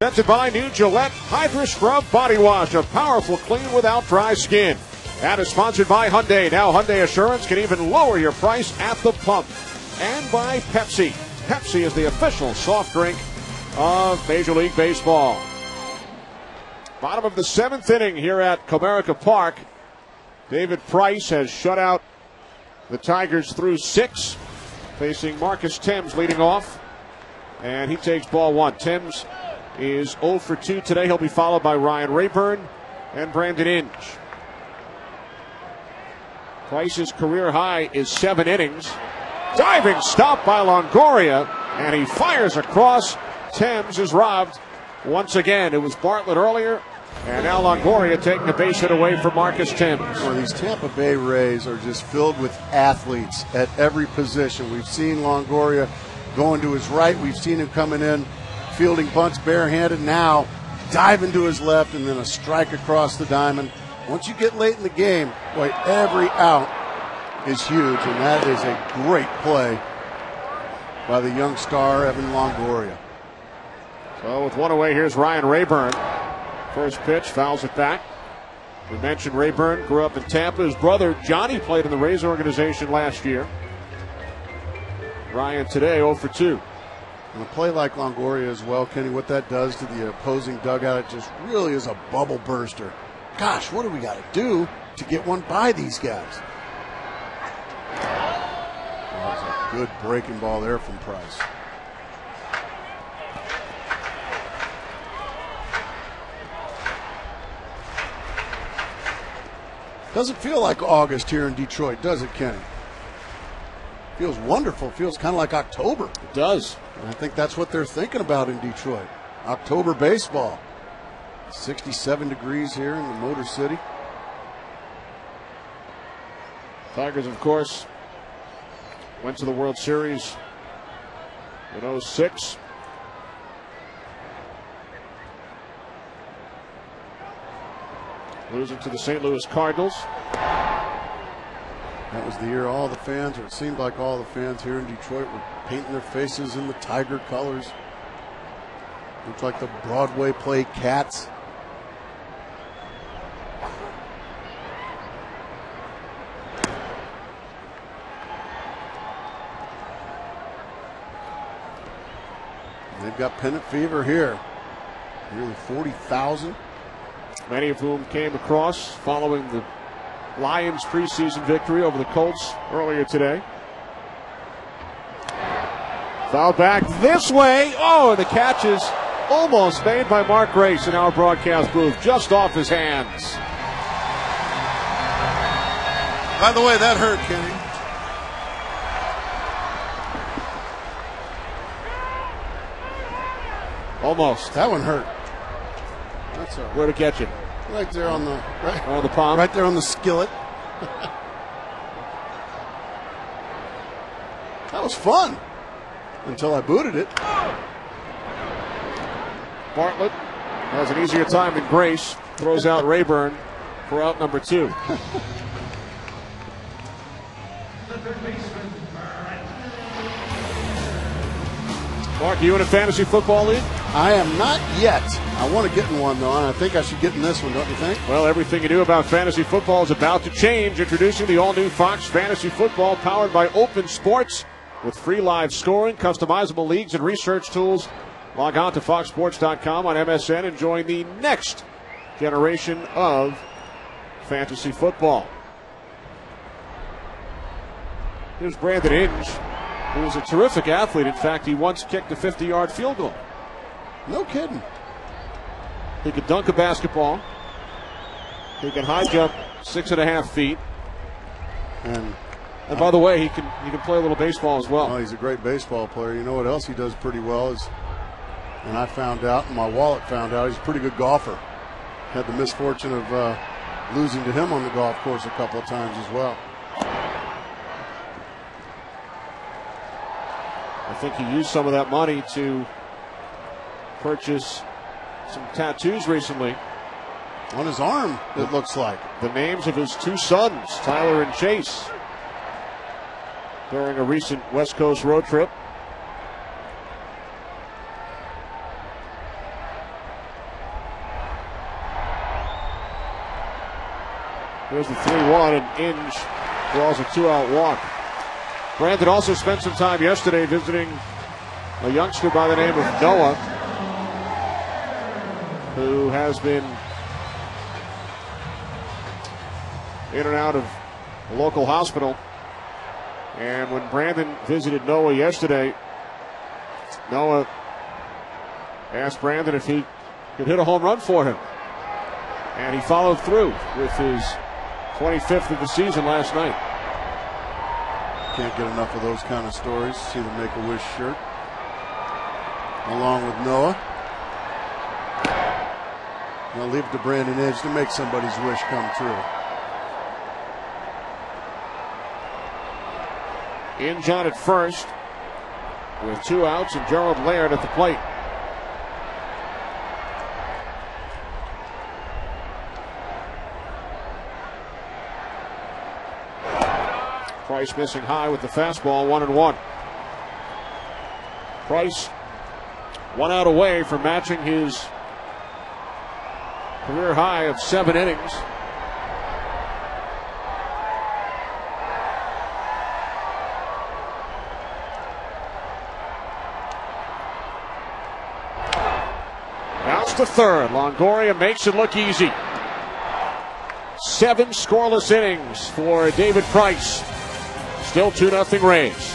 Presented by new Gillette Hydra Scrub Body Wash, a powerful clean without dry skin. And is sponsored by Hyundai. Now Hyundai Assurance can even lower your price at the pump. And by Pepsi. Pepsi is the official soft drink of Major League Baseball. Bottom of the 7th inning here at Comerica Park. David Price has shut out the Tigers through 6. Facing Marcus Thames leading off. And he takes ball 1. Thames is 0 for 2 today. He'll be followed by Ryan Rayburn and Brandon Inge. Price's career high is 7 innings. Diving stop by Longoria, and he fires across. Thames is robbed once again. It was Bartlett earlier, and now Longoria taking a base hit away from Marcus Thames. Well, these Tampa Bay Rays are just filled with athletes at every position. We've seen Longoria going to his right. We've seen him coming in, fielding bunts barehanded. Now diving to his left, and then a strike across the diamond. Once you get late in the game, boy, every out is huge, and that is a great play by the young star, Evan Longoria. So with 1 away, here's Ryan Rayburn. First pitch, fouls it back. We mentioned Rayburn grew up in Tampa. His brother Johnny played in the Rays organization last year. Ryan today 0 for 2. And a play like Longoria as well, Kenny, what that does to the opposing dugout, it just really is a bubble burster. Gosh, what do we got to do to get one by these guys? That was a good breaking ball there from Price. Doesn't feel like August here in Detroit, does it, Kenny? Feels wonderful. Feels kind of like October. It does. And I think that's what they're thinking about in Detroit. October baseball. 67 degrees here in the Motor City. Tigers, of course, went to the World Series in 06. Losing to the St. Louis Cardinals. That was the year all the fans, or it seemed like all the fans here in Detroit, were painting their faces in the Tiger colors. Looked like the Broadway play Cats. They've got pennant fever here. Nearly 40,000. Many of whom came across following the Lions preseason victory over the Colts earlier today. Foul back this way. Oh, and the catch is almost made by Mark Grace in our broadcast booth, just off his hands. By the way, that hurt, Kenny. Almost. That one hurt. That's all right. Where'd it get you? Right there on the on the palm. Right there on the skillet. That was fun until I booted it. Bartlett has an easier time than Grace. Throws out Rayburn for out number 2. Mark, are you in a fantasy football league? I am not yet. I want to get in one, though, and I think I should get in this one, don't you think? Well, everything you do about fantasy football is about to change. Introducing the all-new Fox Fantasy Football powered by Open Sports with free live scoring, customizable leagues, and research tools. Log on to foxsports.com on MSN and join the next generation of fantasy football. Here's Brandon Inge, who is a terrific athlete. In fact, he once kicked a 50-yard field goal. No kidding. He could dunk a basketball. He can high jump 6.5 feet. And by the way, he can play a little baseball as well. Oh, he's a great baseball player. You know what else he does pretty well is, and I found out, and my wallet found out, he's a pretty good golfer. Had the misfortune of losing to him on the golf course a couple of times as well. I think he used some of that money to purchase some tattoos recently. On his arm, it looks like. The names of his 2 sons, Tyler and Chase, during a recent West Coast road trip. Here's the 3-1, and Inge draws a 2-out walk. Brandon also spent some time yesterday visiting a youngster by the name of Noah, who has been in and out of a local hospital. And when Brandon visited Noah yesterday, Noah asked Brandon if he could hit a home run for him. And he followed through with his 25th of the season last night. Can't get enough of those kind of stories. See the Make-A-Wish shirt along with Noah. I'll leave it to Brandon Edge to make somebody's wish come true. Inge on at first with 2 outs and Gerald Laird at the plate. Price missing high with the fastball, 1-1. Price 1 out away from matching his career high of 7 innings. Bounce to third. Longoria makes it look easy. 7 scoreless innings for David Price. Still 2-0 Rays.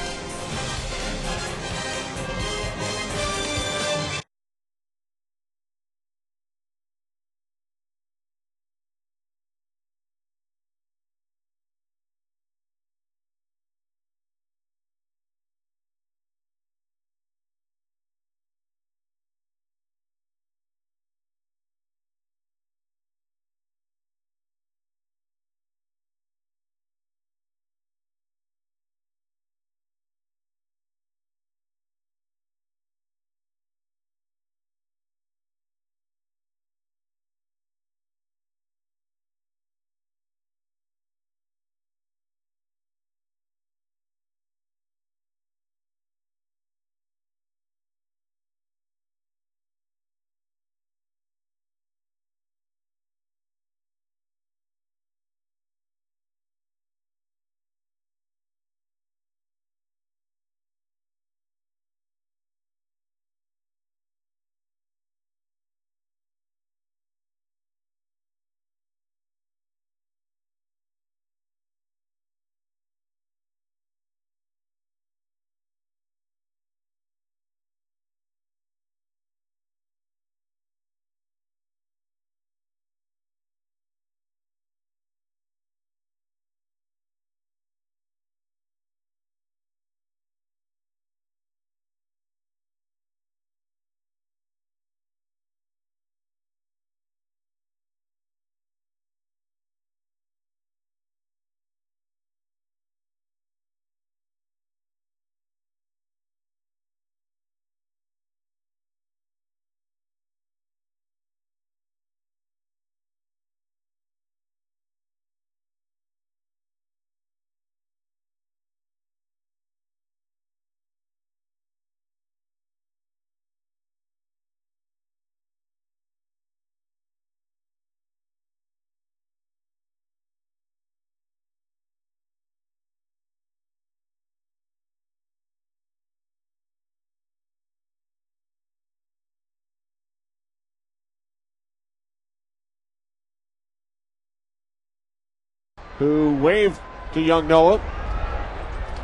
Who waved to young Noah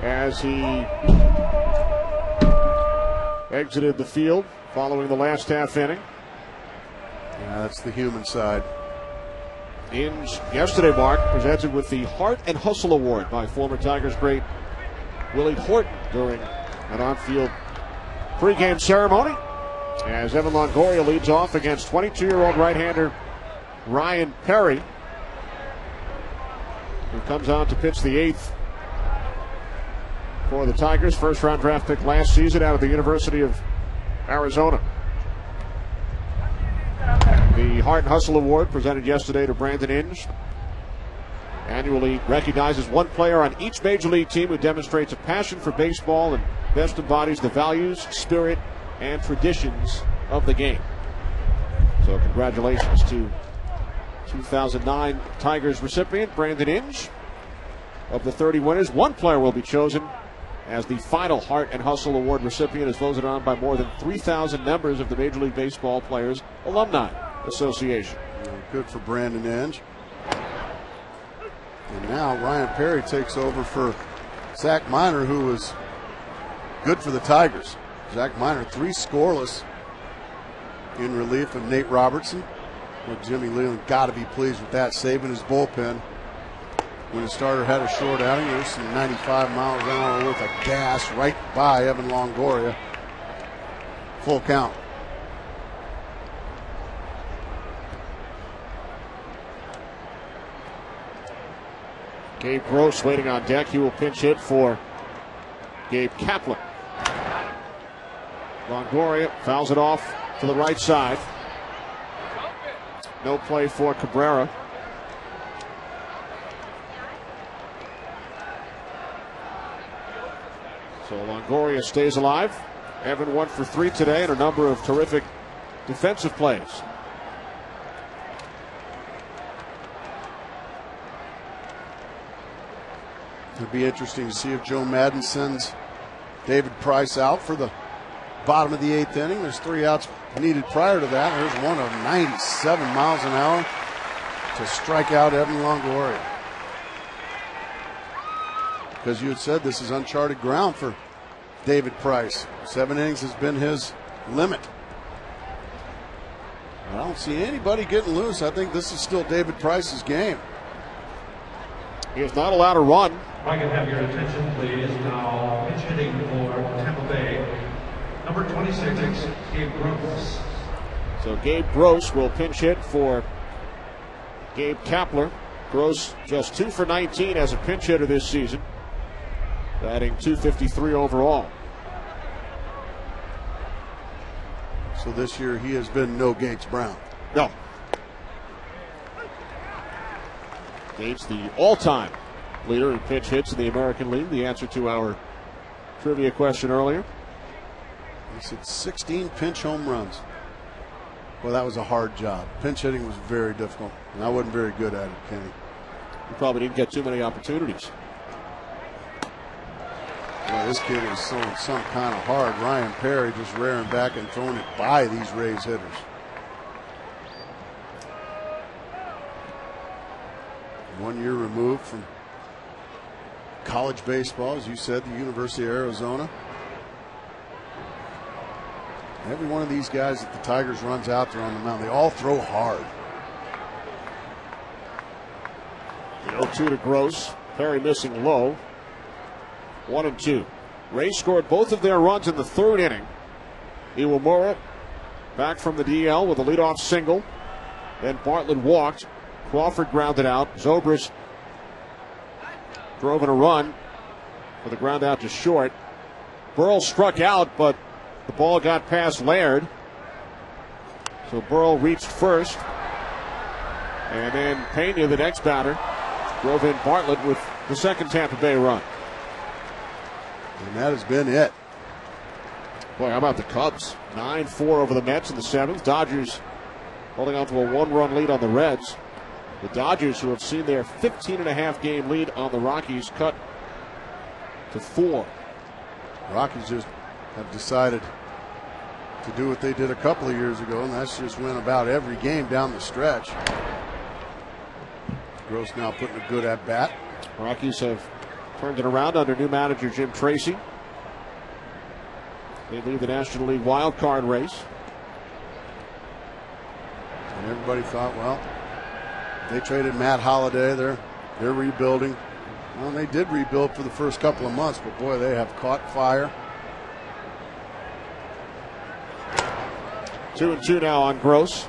as he exited the field following the last half inning. Yeah, that's the human side. Inge yesterday, Mark, presented with the Heart and Hustle Award by former Tigers great Willie Horton during an on-field pregame ceremony, as Evan Longoria leads off against 22-year-old right-hander Ryan Perry, who comes on to pitch the 8th for the Tigers. First-round draft pick last season out of the University of Arizona. The Heart and Hustle Award presented yesterday to Brandon Inge annually recognizes one player on each major league team who demonstrates a passion for baseball and best embodies the values, spirit, and traditions of the game. So congratulations to 2009 Tigers recipient, Brandon Inge. Of the 30 winners, one player will be chosen as the final Heart and Hustle Award recipient, as voted on by more than 3,000 members of the Major League Baseball Players Alumni Association. Good for Brandon Inge. And now Ryan Perry takes over for Zach Miner, who was good for the Tigers. Zach Miner, 3 scoreless in relief of Nate Robertson. Well, Jimmy Leland got to be pleased with that, saving his bullpen. When the starter had a short outing, there's some 95 miles an hour worth of gas right by Evan Longoria. Full count. Gabe Gross waiting on deck. He will pinch hit for Gabe Kaplan. Longoria fouls it off to the right side. No play for Cabrera. So Longoria stays alive. Evan 1 for 3 today and a number of terrific defensive plays. It'll be interesting to see if Joe Madden sends David Price out for the bottom of the 8th inning. There's 3 outs needed prior to that. There's one of 97 miles an hour to strike out Evan Longoria. Because you had said this is uncharted ground for David Price. 7 innings has been his limit. I don't see anybody getting loose. I think this is still David Price's game. He is not allowed to run. If I can have your attention, please. Now, pitch hitting for Tampa Bay, number 26, Gabe Gross. So Gabe Gross will pinch hit for Gabe Kapler. Gross just 2 for 19 as a pinch hitter this season, batting .253 overall. So this year he has been no Gates Brown. No. Gates, the all-time leader in pinch hits in the American League. The answer to our trivia question earlier. He said 16 pinch home runs. Well, that was a hard job. Pinch hitting was very difficult, and I wasn't very good at it, Kenny. You probably didn't get too many opportunities. Well, this kid is throwing some kind of hard. Ryan Perry just rearing back and throwing it by these Rays hitters. One year removed from college baseball, as you said, the University of Arizona. Every one of these guys that the Tigers runs out there on the mound, they all throw hard. The 0-2 to Gross. Perry missing low. 1-2. Rays scored both of their runs in the 3rd inning. Iwamura back from the DL with a leadoff single. Then Bartlett walked. Crawford grounded out. Zobrist drove in a run with a ground out to short. Burrell struck out, but the ball got past Laird. So Burrell reached first. And then Pena, the next batter, drove in Bartlett with the second Tampa Bay run. And that has been it. Boy, how about the Cubs? 9-4 over the Mets in the 7th. Dodgers holding on to a 1-run lead on the Reds. The Dodgers, who have seen their 15.5 game lead on the Rockies, cut to 4. Rockies just have decided to do what they did a couple of years ago, and that's just win about every game down the stretch. Gross now putting a good at bat. Rockies have turned it around under new manager Jim Tracy. They lead the National League wild card race. And everybody thought, well, they traded Matt Holliday. They're rebuilding. Well, they did rebuild for the first couple of months, but boy, they have caught fire. 2-2 now on Gross,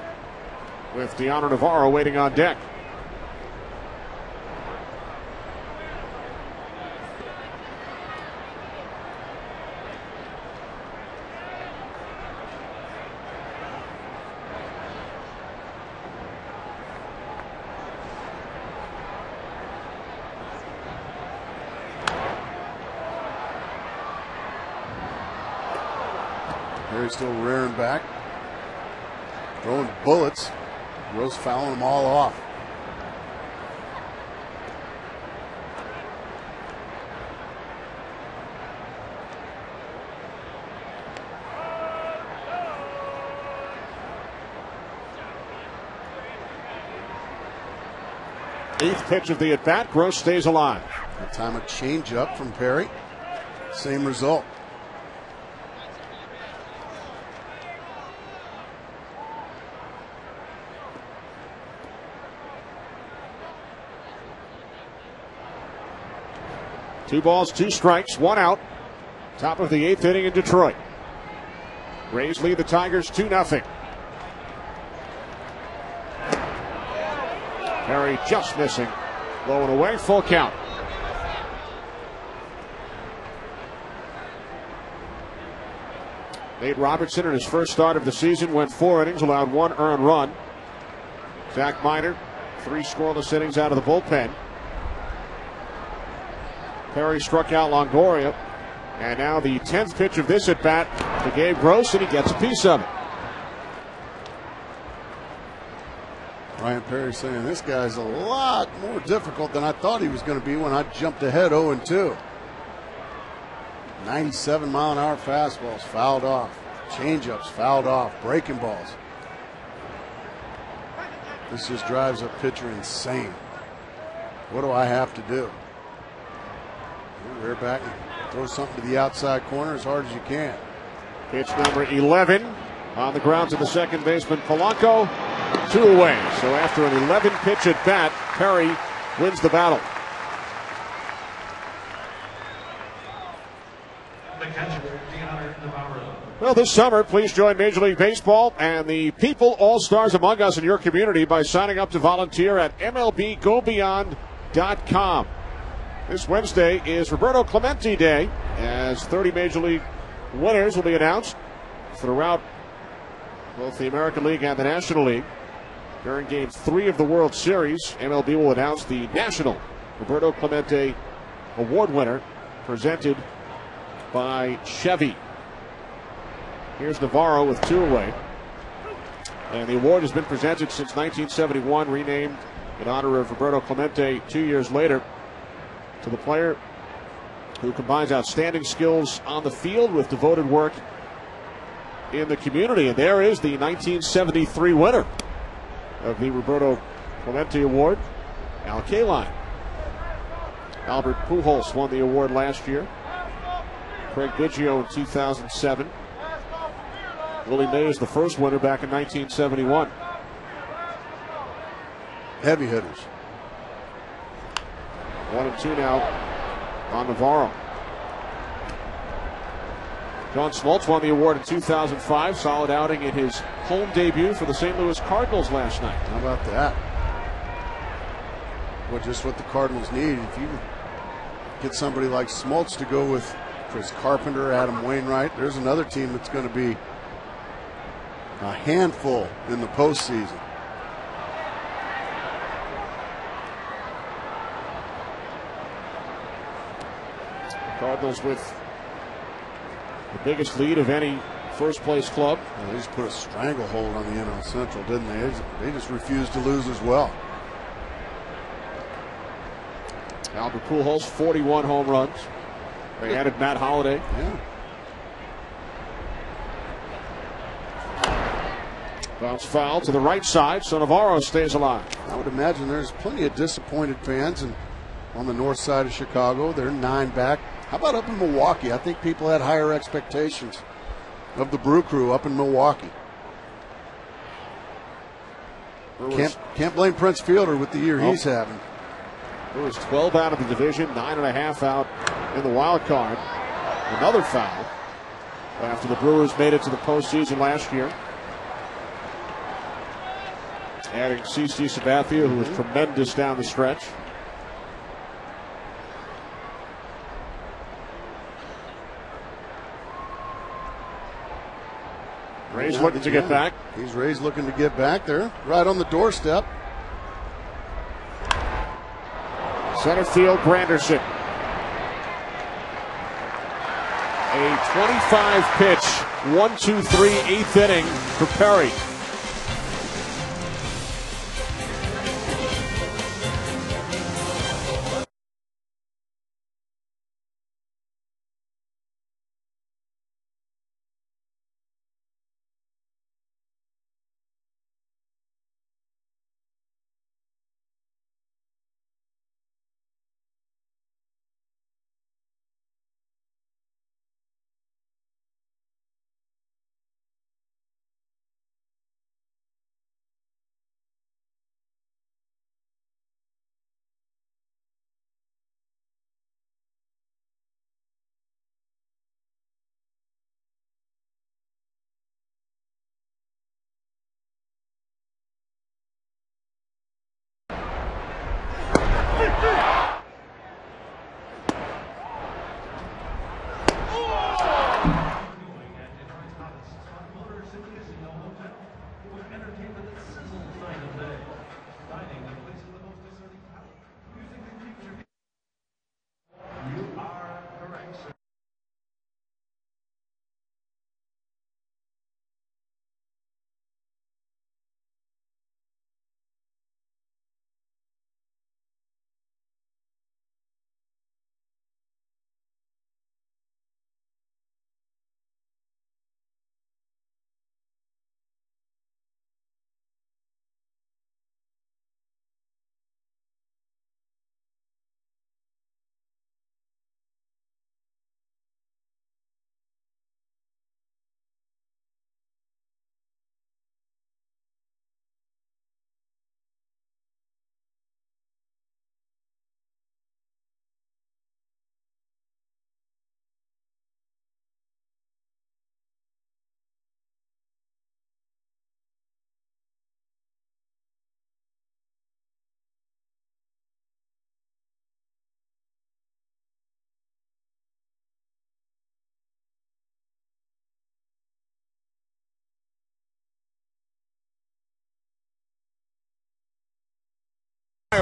with Deanna Navarro waiting on deck. Perry still rearing back, throwing bullets. Gross fouling them all off. Eighth pitch of the at-bat. Gross stays alive. That time a change-up from Perry. Same result. Two balls, two strikes, one out. Top of the eighth inning in Detroit. Rays lead the Tigers 2-0. Perry just missing. Low and away, full count. Nate Robertson in his first start of the season went 4 innings, allowed 1 earned run. Zach Minor, 3 scoreless innings out of the bullpen. Perry struck out Longoria. And now the 10th pitch of this at bat to Gabe Gross, and he gets a piece of it. Ryan Perry saying this guy's a lot more difficult than I thought he was going to be when I jumped ahead 0-2. 97-mile-an-hour fastballs fouled off. Changeups fouled off. Breaking balls. This just drives a pitcher insane. What do I have to do? Rear back and throw something to the outside corner as hard as you can. Pitch number 11 on the ground to the second baseman Polanco. 2 away. So after an 11 pitch at bat, Perry wins the battle. Well, this summer, please join Major League Baseball and the people all-stars among us in your community by signing up to volunteer at MLBGoBeyond.com. This Wednesday is Roberto Clemente Day, as 30 Major League winners will be announced throughout both the American League and the National League. During Game 3 of the World Series, MLB will announce the National Roberto Clemente Award winner, presented by Chevy. Here's Navarro with 2 away. And the award has been presented since 1971, renamed in honor of Roberto Clemente 2 years later, to the player who combines outstanding skills on the field with devoted work in the community. And there is the 1973 winner of the Roberto Clemente Award, Al Kaline. Albert Pujols won the award last year. Craig Biggio in 2007. Willie Mays, the first winner, back in 1971. Heavy hitters. 1-2 now on Navarro. John Smoltz won the award in 2005. Solid outing in his home debut for the St. Louis Cardinals last night. How about that? Well, just what the Cardinals need. If you get somebody like Smoltz to go with Chris Carpenter, Adam Wainwright, there's another team that's going to be a handful in the postseason. Cardinals with the biggest lead of any first-place club. Well, they just put a stranglehold on the NL Central, didn't they? They just refused to lose as well. Albert Pujols, 41 home runs. They added Matt Holliday. Yeah. Bounce foul to the right side, so Navarro stays alive. I would imagine there's plenty of disappointed fans on the north side of Chicago. They're 9 back. How about up in Milwaukee? I think people had higher expectations of the Brew Crew up in Milwaukee. Can't blame Prince Fielder with the year he's having. There was 12 out of the division, 9.5 out in the wild card. Another foul after the Brewers made it to the postseason last year. Adding CC Sabathia, who was tremendous down the stretch. Ray's looking to get back. He's Ray's looking to get back there, right on the doorstep. Center field, Granderson. A 25-pitch, 1-2-3, 8th inning for Perry.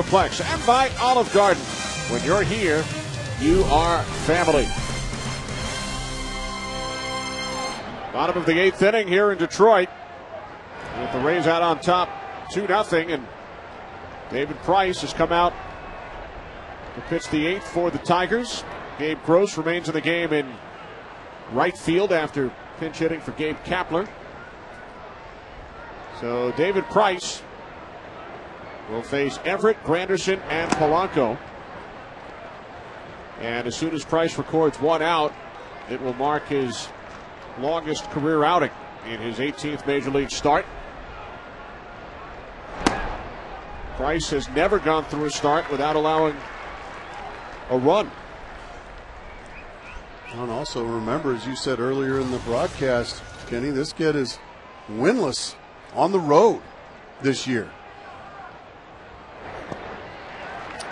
Plex and by Olive Garden. When you're here, you are family. Bottom of the 8th inning here in Detroit, with the Rays out on top 2-0, and David Price has come out to pitch the 8th for the Tigers. Gabe Gross remains in the game in right field after pinch hitting for Gabe Kapler. So David Price will face Everett, Granderson, and Polanco. And as soon as Price records one out, it will mark his longest career outing in his 18th Major League start. Price has never gone through a start without allowing a run. And also remember, as you said earlier in the broadcast, Kenny, this kid is winless on the road this year.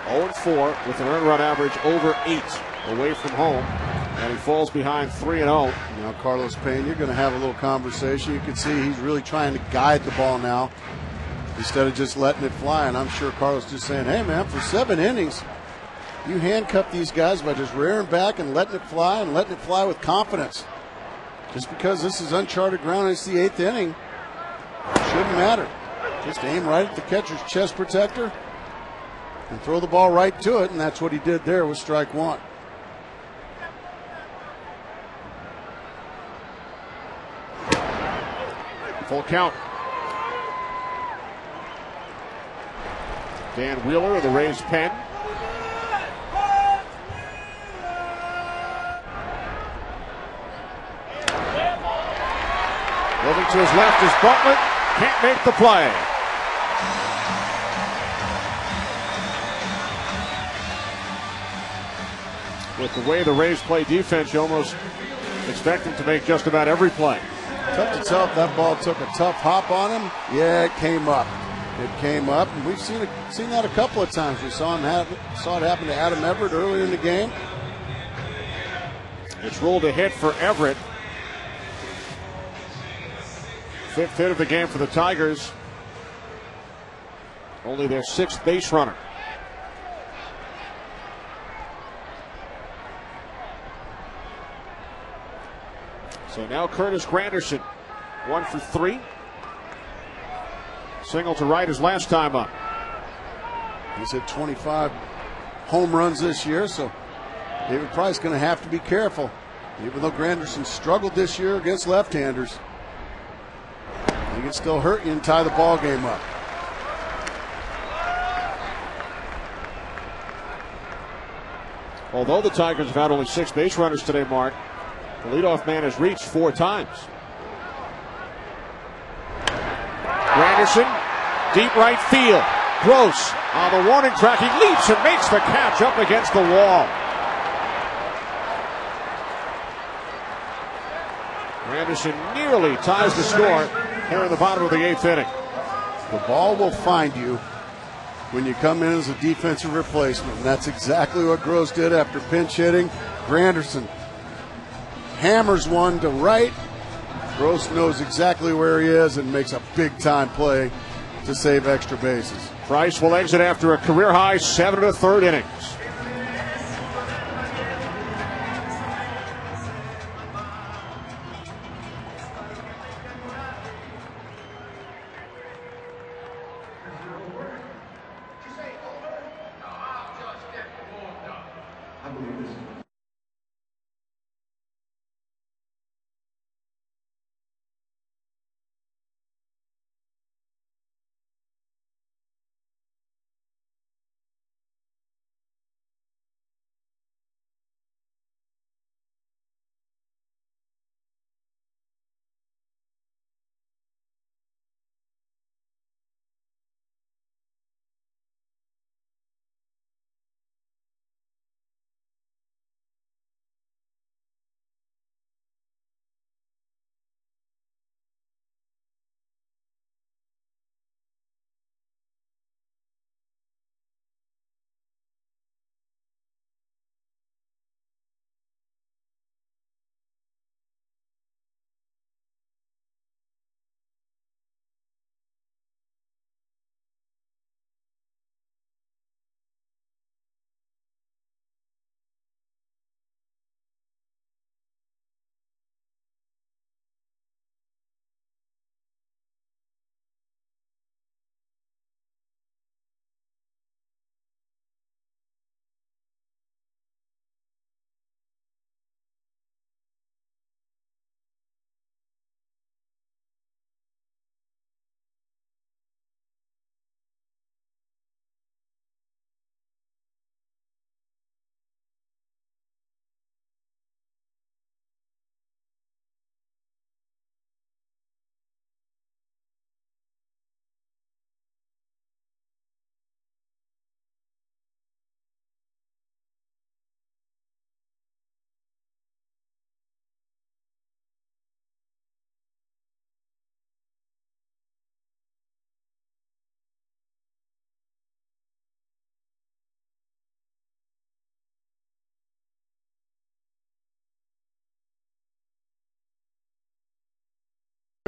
0-4 with an earned run average over 8 away from home, and he falls behind 3-0. Now, Carlos Payne, you're going to have a little conversation. You can see he's really trying to guide the ball now instead of just letting it fly. And I'm sure Carlos just saying, hey, man, for 7 innings, you handcuff these guys by just rearing back and letting it fly and letting it fly with confidence. Just because this is uncharted ground and it's the 8th inning, shouldn't matter. Just aim right at the catcher's chest protector and throw the ball right to it, and that's what he did there with strike one. Full count. Dan Wheeler of the Rays pen. Moving to his left is Butler. Can't make the play. With the way the Rays play defense, you almost expect him to make just about every play. Tough to tell if that ball took a tough hop on him. Yeah, it came up. It came up, and we've seen that a couple of times. We saw it happen to Adam Everett earlier in the game. It's ruled a hit for Everett. 5th hit of the game for the Tigers. Only their 6th base runner. So now Curtis Granderson, 1 for 3. Single to right his last time up. He's hit 25 home runs this year, so David Price going to have to be careful. Even though Granderson struggled this year against left-handers, he can still hurt you and tie the ball game up. Although the Tigers have had only 6 base runners today, Mark, the leadoff man has reached 4 times. Granderson, deep right field. Gross on the warning track. He leaps and makes the catch up against the wall. Granderson nearly ties the score here in the bottom of the 8th inning. The ball will find you when you come in as a defensive replacement. And that's exactly what Gross did after pinch hitting. Granderson hammers one to right. Gross knows exactly where he is and makes a big-time play to save extra bases. Price will exit after a career-high 7 1/3 innings.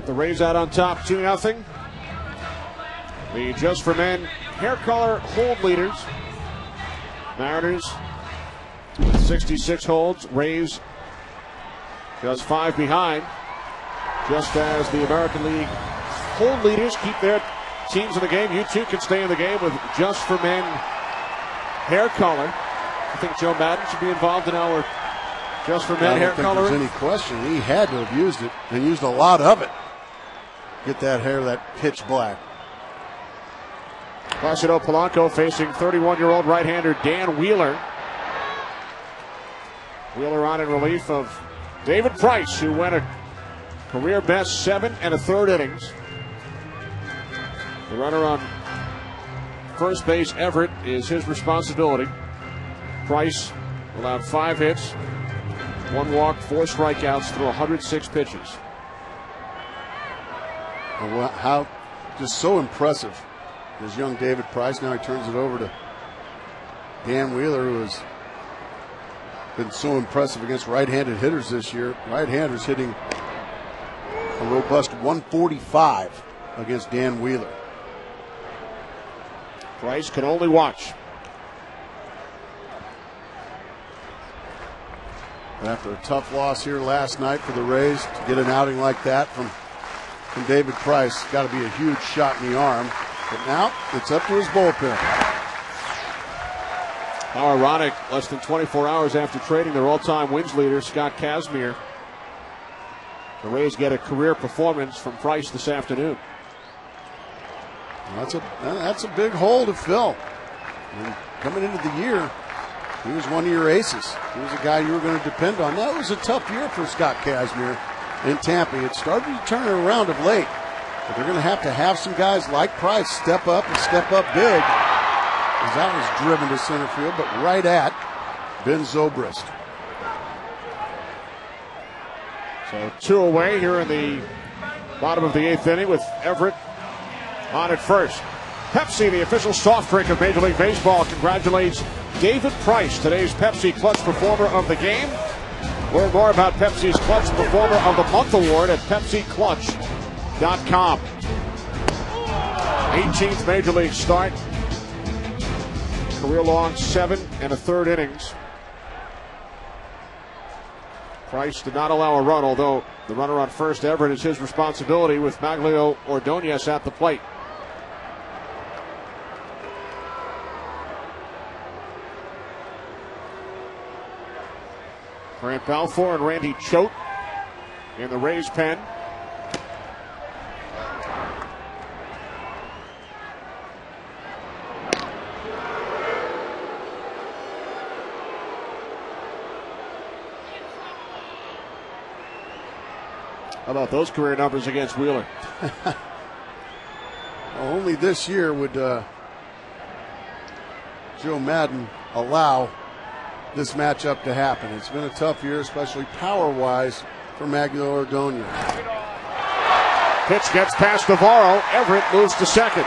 The Rays out on top 2-0. The Just for Men hair color hold leaders. Mariners with 66 holds. Rays just 5 behind. Just as the American League hold leaders keep their teams in the game, you too can stay in the game with Just for Men hair color. I think Joe Madden should be involved in our Just for Men hair color. There's any question. He had to have used it and used a lot of it. Get that hair that pitch black. Placido Polanco facing 31-year-old right-hander Dan Wheeler. Wheeler on in relief of David Price, who went a career best 7 1/3 innings. The runner on first base, Everett, is his responsibility. Price allowed 5 hits, 1 walk, 4 strikeouts through 106 pitches. How just so impressive is young David Price. Now he turns it over to Dan Wheeler, who has been so impressive against right-handed hitters this year. Right-handers hitting a robust 145 against Dan Wheeler. Price can only watch. But after a tough loss here last night for the Rays, to get an outing like that from David Price, got to be a huge shot in the arm. But now it's up to his bullpen. How ironic, less than 24 hours after trading their all-time wins leader, Scott Kazmir, the Rays get a career performance from Price this afternoon. That's a big hole to fill. And coming into the year, he was one of your aces. He was a guy you were going to depend on. That was a tough year for Scott Kazmir in Tampa. It started to turn around of late, but they're going to have some guys like Price step up and step up big, as that was driven to center field, but right at Ben Zobrist. So 2 away here in the bottom of the 8th inning with Everett on at first. Pepsi, the official soft drink of Major League Baseball, congratulates David Price, today's Pepsi Clutch Performer of the Game. Learn more about Pepsi's Clutch Performer of the Month award at PepsiClutch.com. 18th Major League start. Career-long 7 1/3 innings. Price did not allow a run, although the runner on first, Everett, is his responsibility with Maglio Ordonez at the plate. Grant Balfour and Randy Choate in the Rays pen. How about those career numbers against Wheeler? Well, only this year would Joe Madden allow this matchup to happen. It's been a tough year, especially power-wise, for Maglio Ordonez. Pitch gets past Navarro. Everett moves to second.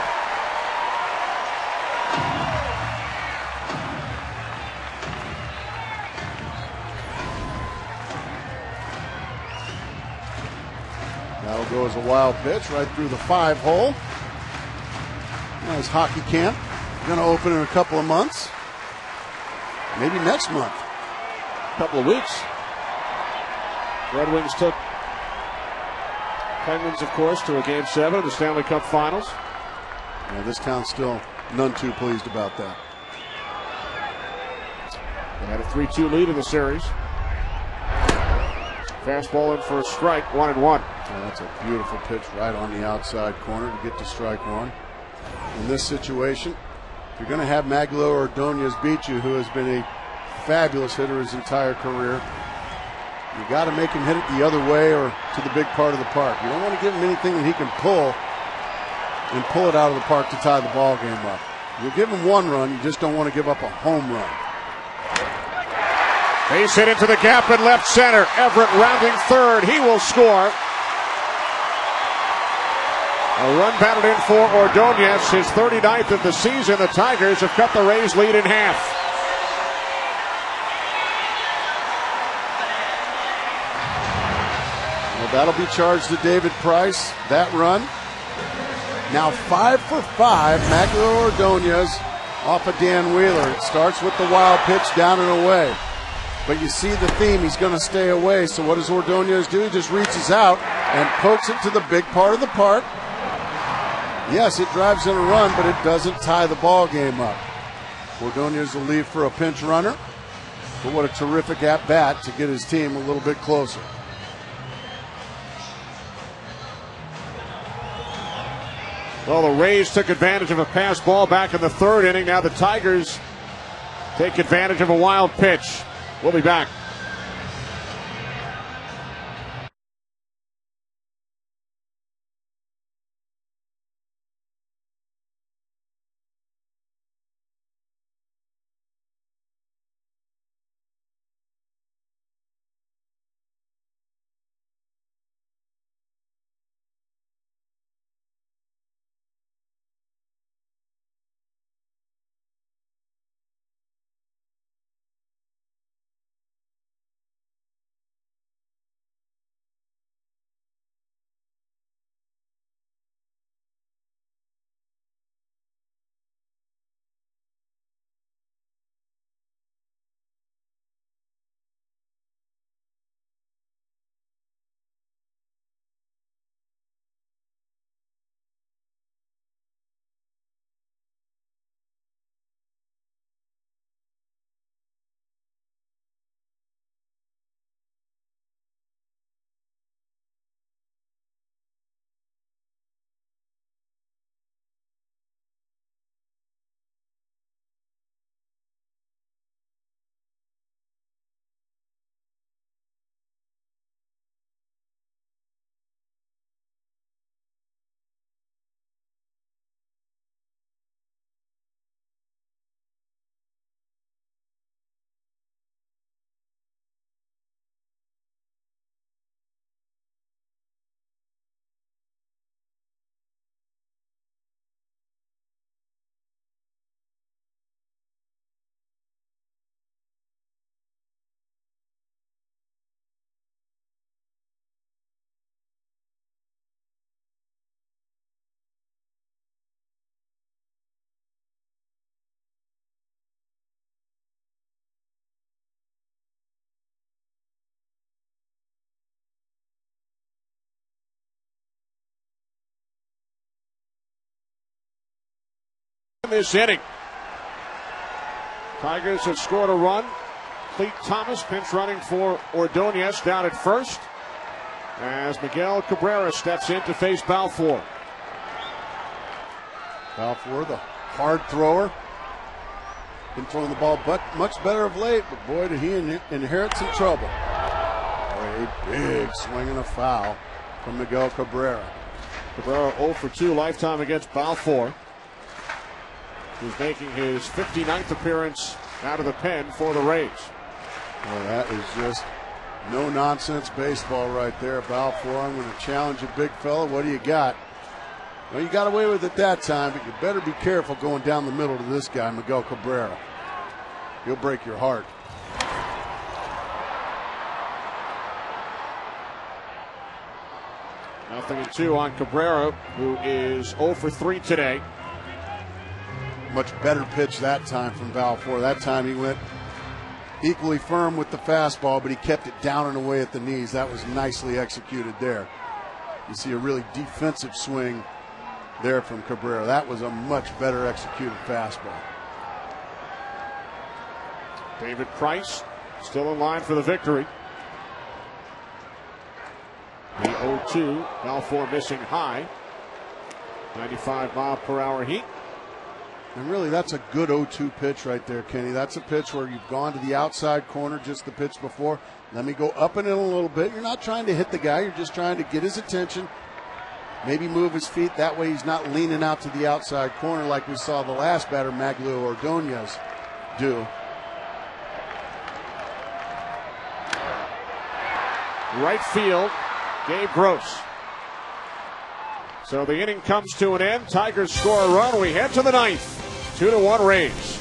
That'll go as a wild pitch right through the 5-hole. Nice hockey camp. Going to open in a couple of months. Maybe next month. A couple of weeks. Red Wings took Penguins, of course, to a Game 7 of the Stanley Cup Finals. Yeah, this town's still none too pleased about that. They had a 3-2 lead in the series. Fastball in for a strike, 1-1. Yeah, that's a beautiful pitch right on the outside corner to get to strike one. In this situation, if you're going to have Maglio Ordonez beat you, who has been a fabulous hitter his entire career, you got to make him hit it the other way or to the big part of the park. You don't want to give him anything that he can pull and pull it out of the park to tie the ball game up. You'll give him one run, you just don't want to give up a home run. Base hit into the gap in left center. Everett rounding third. He will score. A run batted in for Ordonez, his 39th of the season. The Tigers have cut the Rays' lead in half. Well, that'll be charged to David Price, that run. Now 5 for 5, Maglio Ordonez off of Dan Wheeler. It starts with the wild pitch down and away. But you see the theme, he's going to stay away. So what does Ordonez do? He just reaches out and pokes it to the big part of the park. Yes, it drives in a run, but it doesn't tie the ball game up. Ordonez will leave for a pinch runner. But what a terrific at-bat to get his team a little bit closer. Well, the Rays took advantage of a pass ball back in the third inning. Now the Tigers take advantage of a wild pitch. We'll be back. this inning. Tigers have scored a run. Cleet Thomas pinch running for Ordonez down at first as Miguel Cabrera steps in to face Balfour. Balfour, the hard thrower. Been throwing the ball but much better of late, but boy, did he inherit some trouble. A big swing and a foul from Miguel Cabrera. Cabrera 0 for 2 lifetime against Balfour, who's making his 59th appearance out of the pen for the Rays. Well, that is just no-nonsense baseball right there. Balfour, I'm going to challenge a big fella. What do you got? Well, you got away with it that time, but you better be careful going down the middle to this guy, Miguel Cabrera. He'll break your heart. Nothing in 2 on Cabrera, who is 0 for 3 today. Much better pitch that time from Balfour. That time he went equally firm with the fastball, but he kept it down and away at the knees. That was nicely executed there. You see a really defensive swing there from Cabrera. That was a much better executed fastball. David Price still in line for the victory. The 0-2, Balfour missing high. 95-mile-per-hour heat. And really, that's a good 0-2 pitch right there, Kenny. That's a pitch where you've gone to the outside corner just the pitch before. Let me go up and in a little bit. You're not trying to hit the guy. You're just trying to get his attention. Maybe move his feet. That way he's not leaning out to the outside corner like we saw the last batter, Maglio Ordonez, do. Right field, Gabe Gross. So the inning comes to an end. Tigers score a run. We head to the 9th. 2-1 Rays.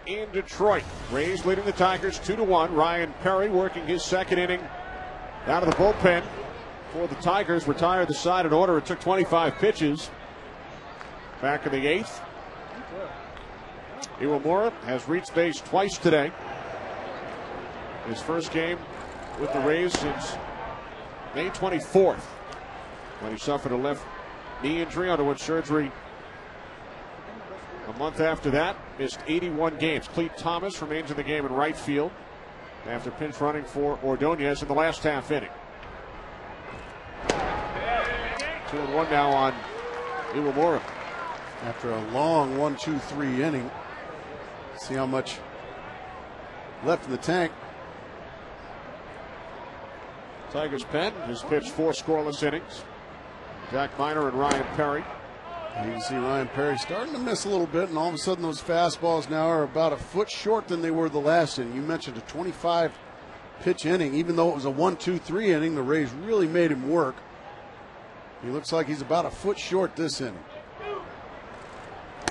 In Detroit, Rays leading the Tigers 2-1. Ryan Perry working his second inning out of the bullpen for the Tigers. Retired the side in order. It took 25 pitches. Back in the 8th. Iwamura has reached base twice today. His first game with the Rays since May 24th, when he suffered a left knee injury, underwent surgery a month after that. Missed 81 games. Cleet Thomas remains in the game in right field. after pinch running for Ordonez in the last half inning. 2-1 now on Iwamura. After a long 1-2-3 inning, see how much left in the tank. Tigers' pen has pitched 4 scoreless innings. Jack Miner and Ryan Perry. You can see Ryan Perry starting to miss a little bit, and all of a sudden those fastballs now are about a foot short than they were the last inning. You mentioned a 25-pitch inning. Even though it was a 1-2-3 inning, the Rays really made him work. He looks like he's about a foot short this inning.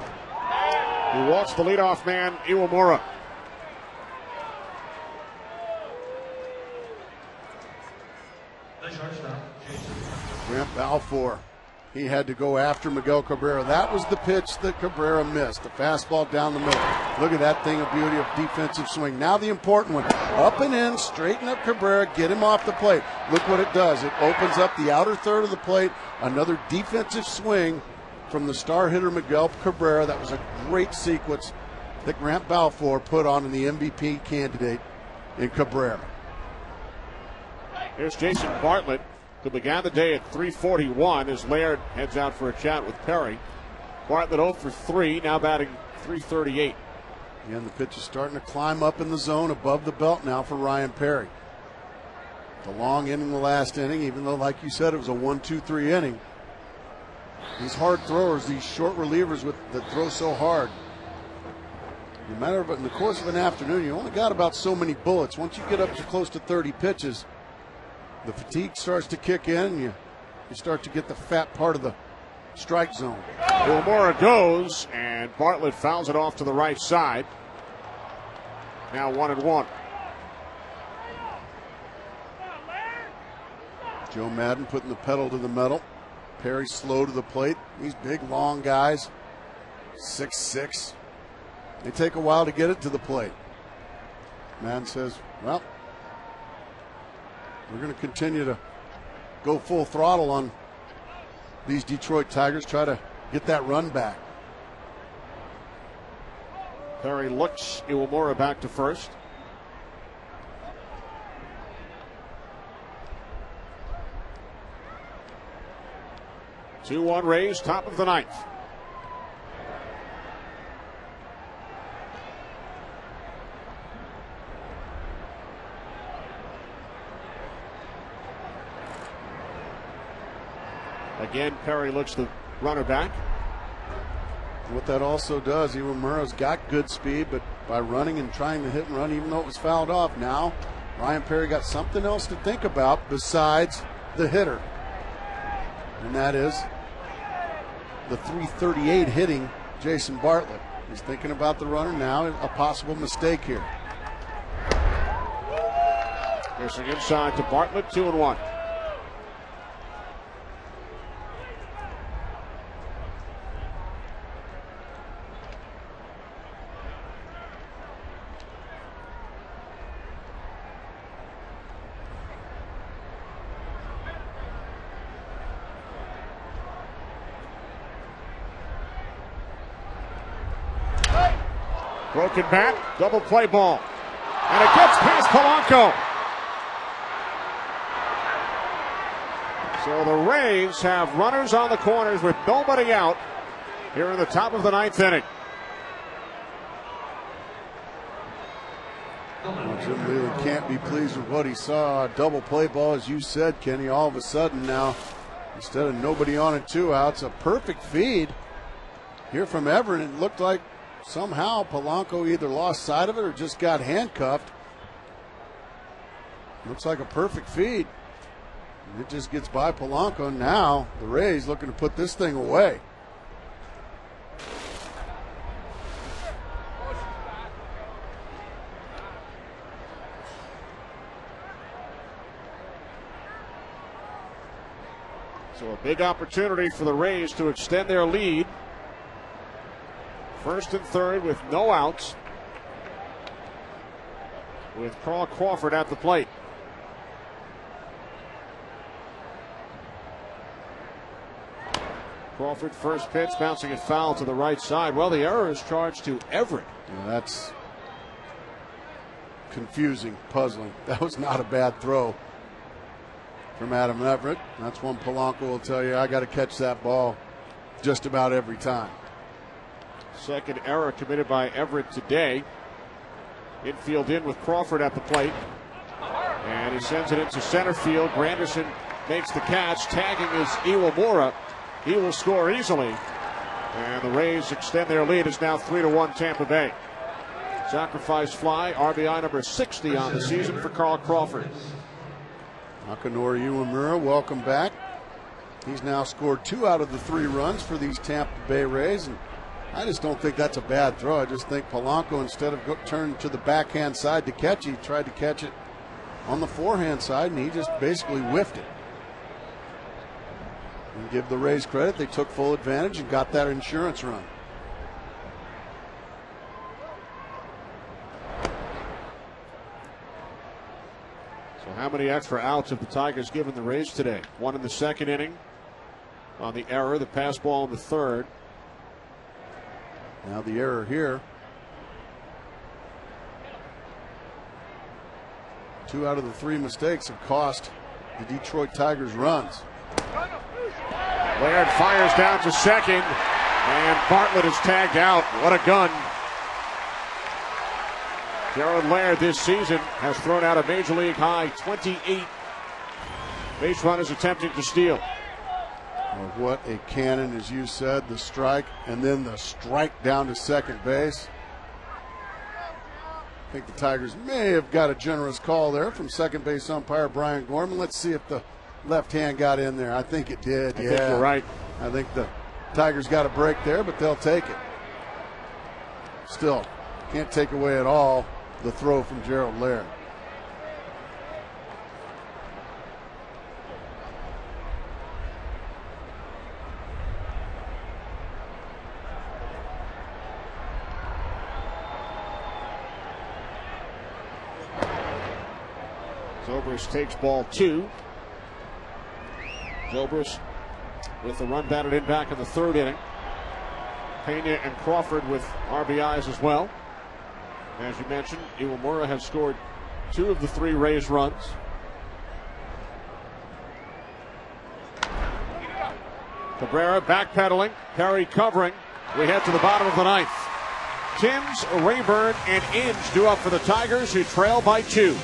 He walks the leadoff man, Iwamura. Grant Balfour, he had to go after Miguel Cabrera. That was the pitch that Cabrera missed, the fastball down the middle. Look at that thing, a beauty of defensive swing. Now the important one, up and in, straighten up Cabrera, get him off the plate. Look what it does. It opens up the outer third of the plate. Another defensive swing from the star hitter Miguel Cabrera. That was a great sequence that Grant Balfour put on in the MVP candidate in Cabrera. Here's Jason Bartlett, who began the day at 341 as Laird heads out for a chat with Perry. Bartlett 0 for 3, now batting 338. Again, the pitch is starting to climb up in the zone above the belt now for Ryan Perry. The long inning, the last inning, even though, like you said, it was a 1-2-3 inning. These hard throwers, these short relievers that throw so hard, no matter, in the course of an afternoon, you only got about so many bullets. Once you get up to close to 30 pitches, the fatigue starts to kick in, and you start to get the fat part of the strike zone. Iwamura goes, and Bartlett fouls it off to the right side. Now 1-1. Joe Madden putting the pedal to the metal. Perry slow to the plate. These big, long guys, 6'6". They take a while to get it to the plate. Madden says, well, we're going to continue to go full throttle on these Detroit Tigers, try to get that run back. Perry looks Iwamura back to first. Two-one Rays, top of the ninth. Again, Perry looks the runner back. What that also does, Iwamura's got good speed, but by running and trying to hit and run, even though it was fouled off, now Ryan Perry got something else to think about besides the hitter. And that is the 338 hitting Jason Bartlett. He's thinking about the runner now, a possible mistake here. Piercing inside to Bartlett, 2-1. Broken bat, double play ball. And it gets past Polanco. So the Rays have runners on the corners with nobody out here in the top of the ninth inning. Jim Leyland can't be pleased with what he saw. A double play ball, as you said, Kenny. All of a sudden now, instead of nobody on and 2 outs, a perfect feed here from Everett. It looked like somehow Polanco either lost sight of it or just got handcuffed. Looks like a perfect feed. And it just gets by Polanco. Now the Rays looking to put this thing away. So a big opportunity for the Rays to extend their lead. First and third with no outs, with CRAWFORD at the plate. Crawford first pitch, bouncing it foul to the right side. Well, the error is charged to Everett. Yeah, that's confusing, puzzling. That was not a bad throw from Adam Everett. That's one Polanco will tell you, I got to catch that ball just about every time. Second error committed by Everett today. Infield in with Crawford at the plate. And he sends it into center field. Granderson makes the catch. Tagging is Iwamura. He will score easily. And the Rays extend their lead. It's now 3-1 Tampa Bay. Sacrifice fly, RBI number 60 on the season for Carl Crawford. Akinori Iwamura, welcome back. He's now scored 2 out of the 3 runs for these Tampa Bay Rays. And I just don't think that's a bad throw. I just think Polanco, instead of turning to the backhand side to catch, he tried to catch it on the forehand side, and he just basically whiffed it. And give the Rays credit, they took full advantage and got that insurance run. So how many extra outs have the Tigers given the Rays today? 1 in the second inning on the error, the pass ball in the third. Now the error here. 2 out of the 3 mistakes have cost the Detroit Tigers runs. Laird fires down to second, and Bartlett is tagged out. What a gun. Gerald Laird this season has thrown out a major league high 28 base runners attempting to steal. Well, what a cannon, as you said, the strike and then the strike down to second base. I think the Tigers may have got a generous call there from second base umpire Brian Gorman. Let's see if the left hand got in there. I think it did. I think you're right. I think the Tigers got a break there, but they'll take it. Still, can't take away at all the throw from Gerald Laird. Zobrist takes ball 2. Zobrist with the run batted in back in the third inning. Pena and Crawford with RBIs as well. As you mentioned, Iwamura has scored 2 of the 3 Rays runs. Cabrera backpedaling, Perry covering. We head to the bottom of the 9th. Timms, Rayburn, and Inge due up for the Tigers, who trail by 2.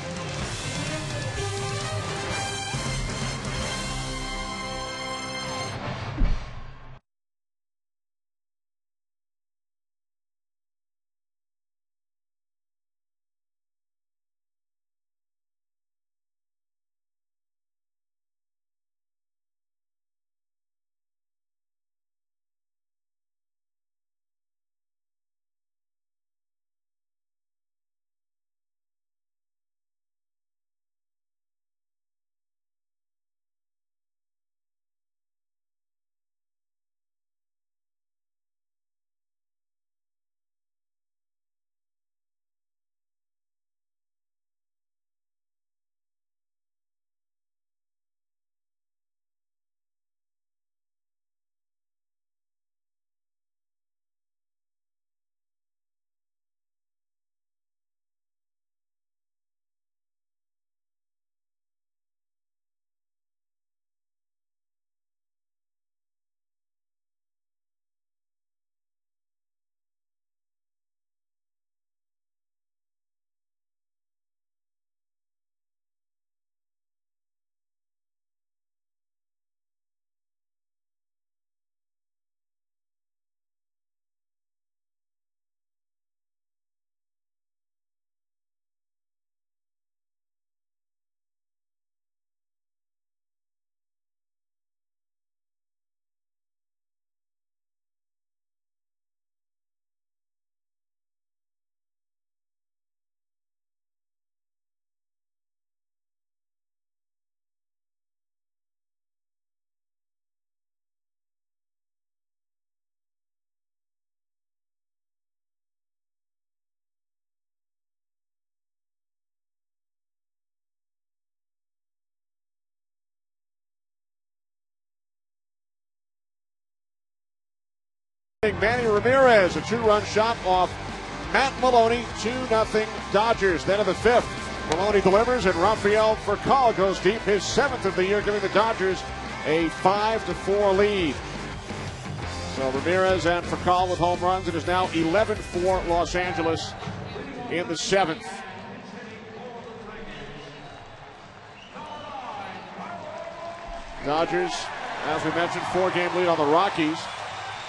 Manny Ramirez, a 2-run shot off Matt Maloney, 2-0 Dodgers. Then in the 5th, Maloney delivers and Rafael Furcal goes deep, his 7th of the year, giving the Dodgers a 5-4 lead. So Ramirez and Furcal with home runs. It is now 11-4 Los Angeles in the 7th. Dodgers, as we mentioned, 4-game lead on the Rockies.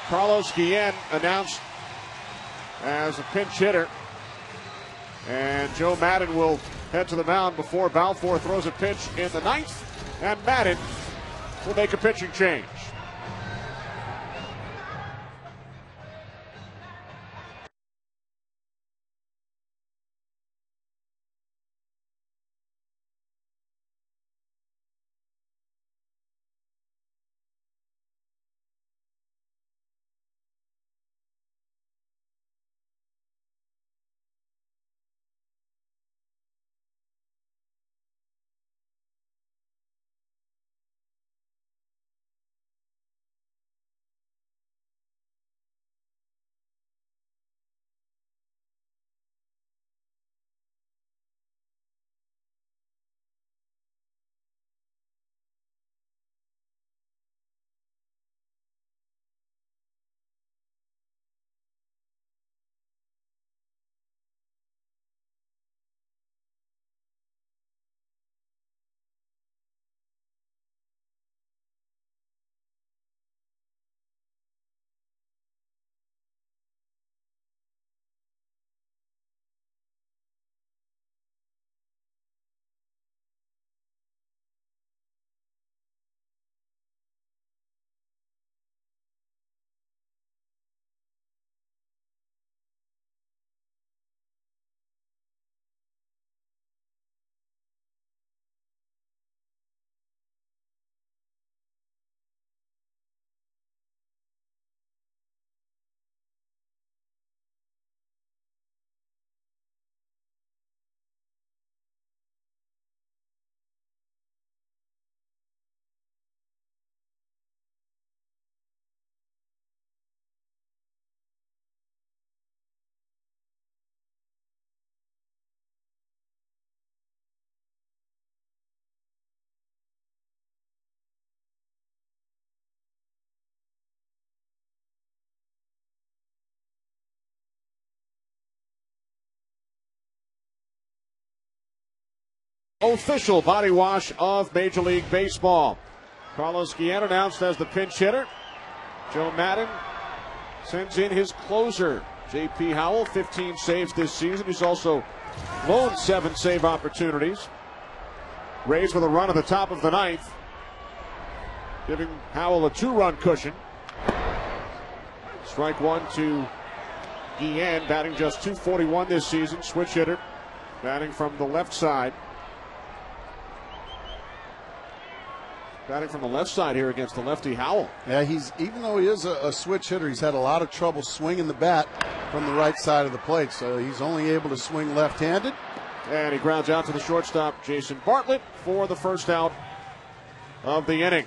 Carlos Guillen announced as a pinch hitter. And Joe Maddon will head to the mound before Balfour throws a pitch in the 9th. And Maddon will make a pitching change. Official body wash of Major League Baseball. Carlos Guillen announced as the pinch hitter. Joe Maddon sends in his closer, J.P. Howell, 15 saves this season. He's also blown 7 save opportunities. Rays with a run at the top of the 9th, giving Howell a 2-run cushion. Strike one to Guillen, batting just .241 this season. Switch hitter, batting from the left side. Batting from the left side here against the lefty Howell. Yeah, even though he is a switch hitter, he's had a lot of trouble swinging the bat from the right side of the plate. So he's only able to swing left-handed. And he grounds out to the shortstop, Jason Bartlett, for the first out of the inning.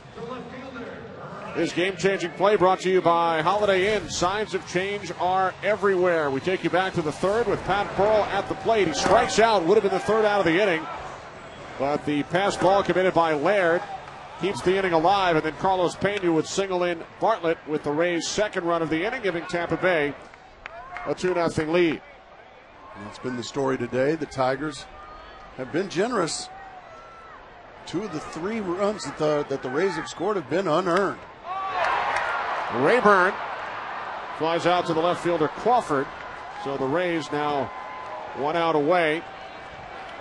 This game-changing play brought to you by Holiday Inn. Signs of change are everywhere. We take you back to the 3rd with Pat Burrell at the plate. He strikes out, would have been the 3rd out of the inning. But the pass ball committed by Laird keeps the inning alive, and then Carlos Pena would single in Bartlett with the Rays' 2nd run of the inning, giving Tampa Bay a 2-0 lead. That's been the story today. The Tigers have been generous. 2 of the 3 runs that the Rays have scored have been unearned. Rayburn flies out to the left fielder Crawford. So the Rays now 1 out away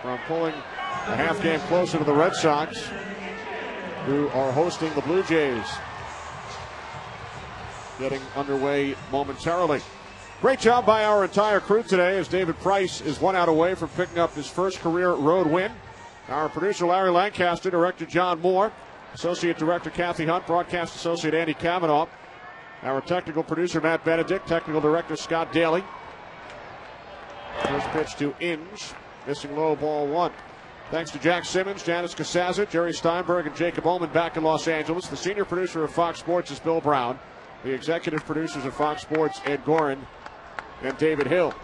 from pulling a half game closer to the Red Sox, who are hosting the Blue Jays. Getting underway momentarily. Great job by our entire crew today, as David Price is 1 out away from picking up his first career road win. Our producer Larry Lancaster, director John Moore, associate director Kathy Hunt, broadcast associate Andy Kavanaugh, our technical producer Matt Benedict, technical director Scott Daly. First pitch to Inge, missing low, ball 1. Thanks to Jack Simmons, Janice Casaza, Jerry Steinberg, and Jacob Ullman back in Los Angeles. The senior producer of Fox Sports is Bill Brown. The executive producers of Fox Sports, Ed Gorin and David Hill.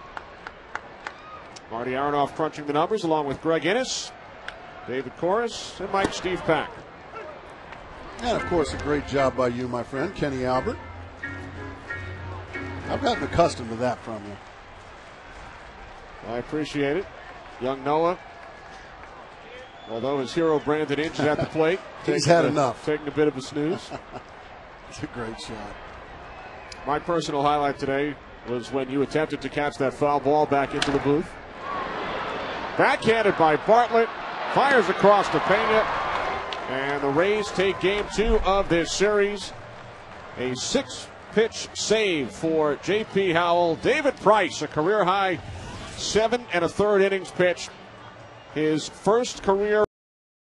Marty Aronoff crunching the numbers along with Greg Innes, David Corris, and Mike Steve Pack. And, of course, a great job by you, my friend, Kenny Albert. I've gotten accustomed to that from you. I appreciate it. Young Noah, although his hero Brandon Inge is at the plate, he's had enough. Taking a bit of a snooze. It's a great shot. My personal highlight today was when you attempted to catch that foul ball back into the booth. Backhanded by Bartlett, fires across to Pena, and the Rays take game 2 of this series. A 6-pitch save for J.P. Howell. David Price, a career high 7 1/3 innings pitched. His first career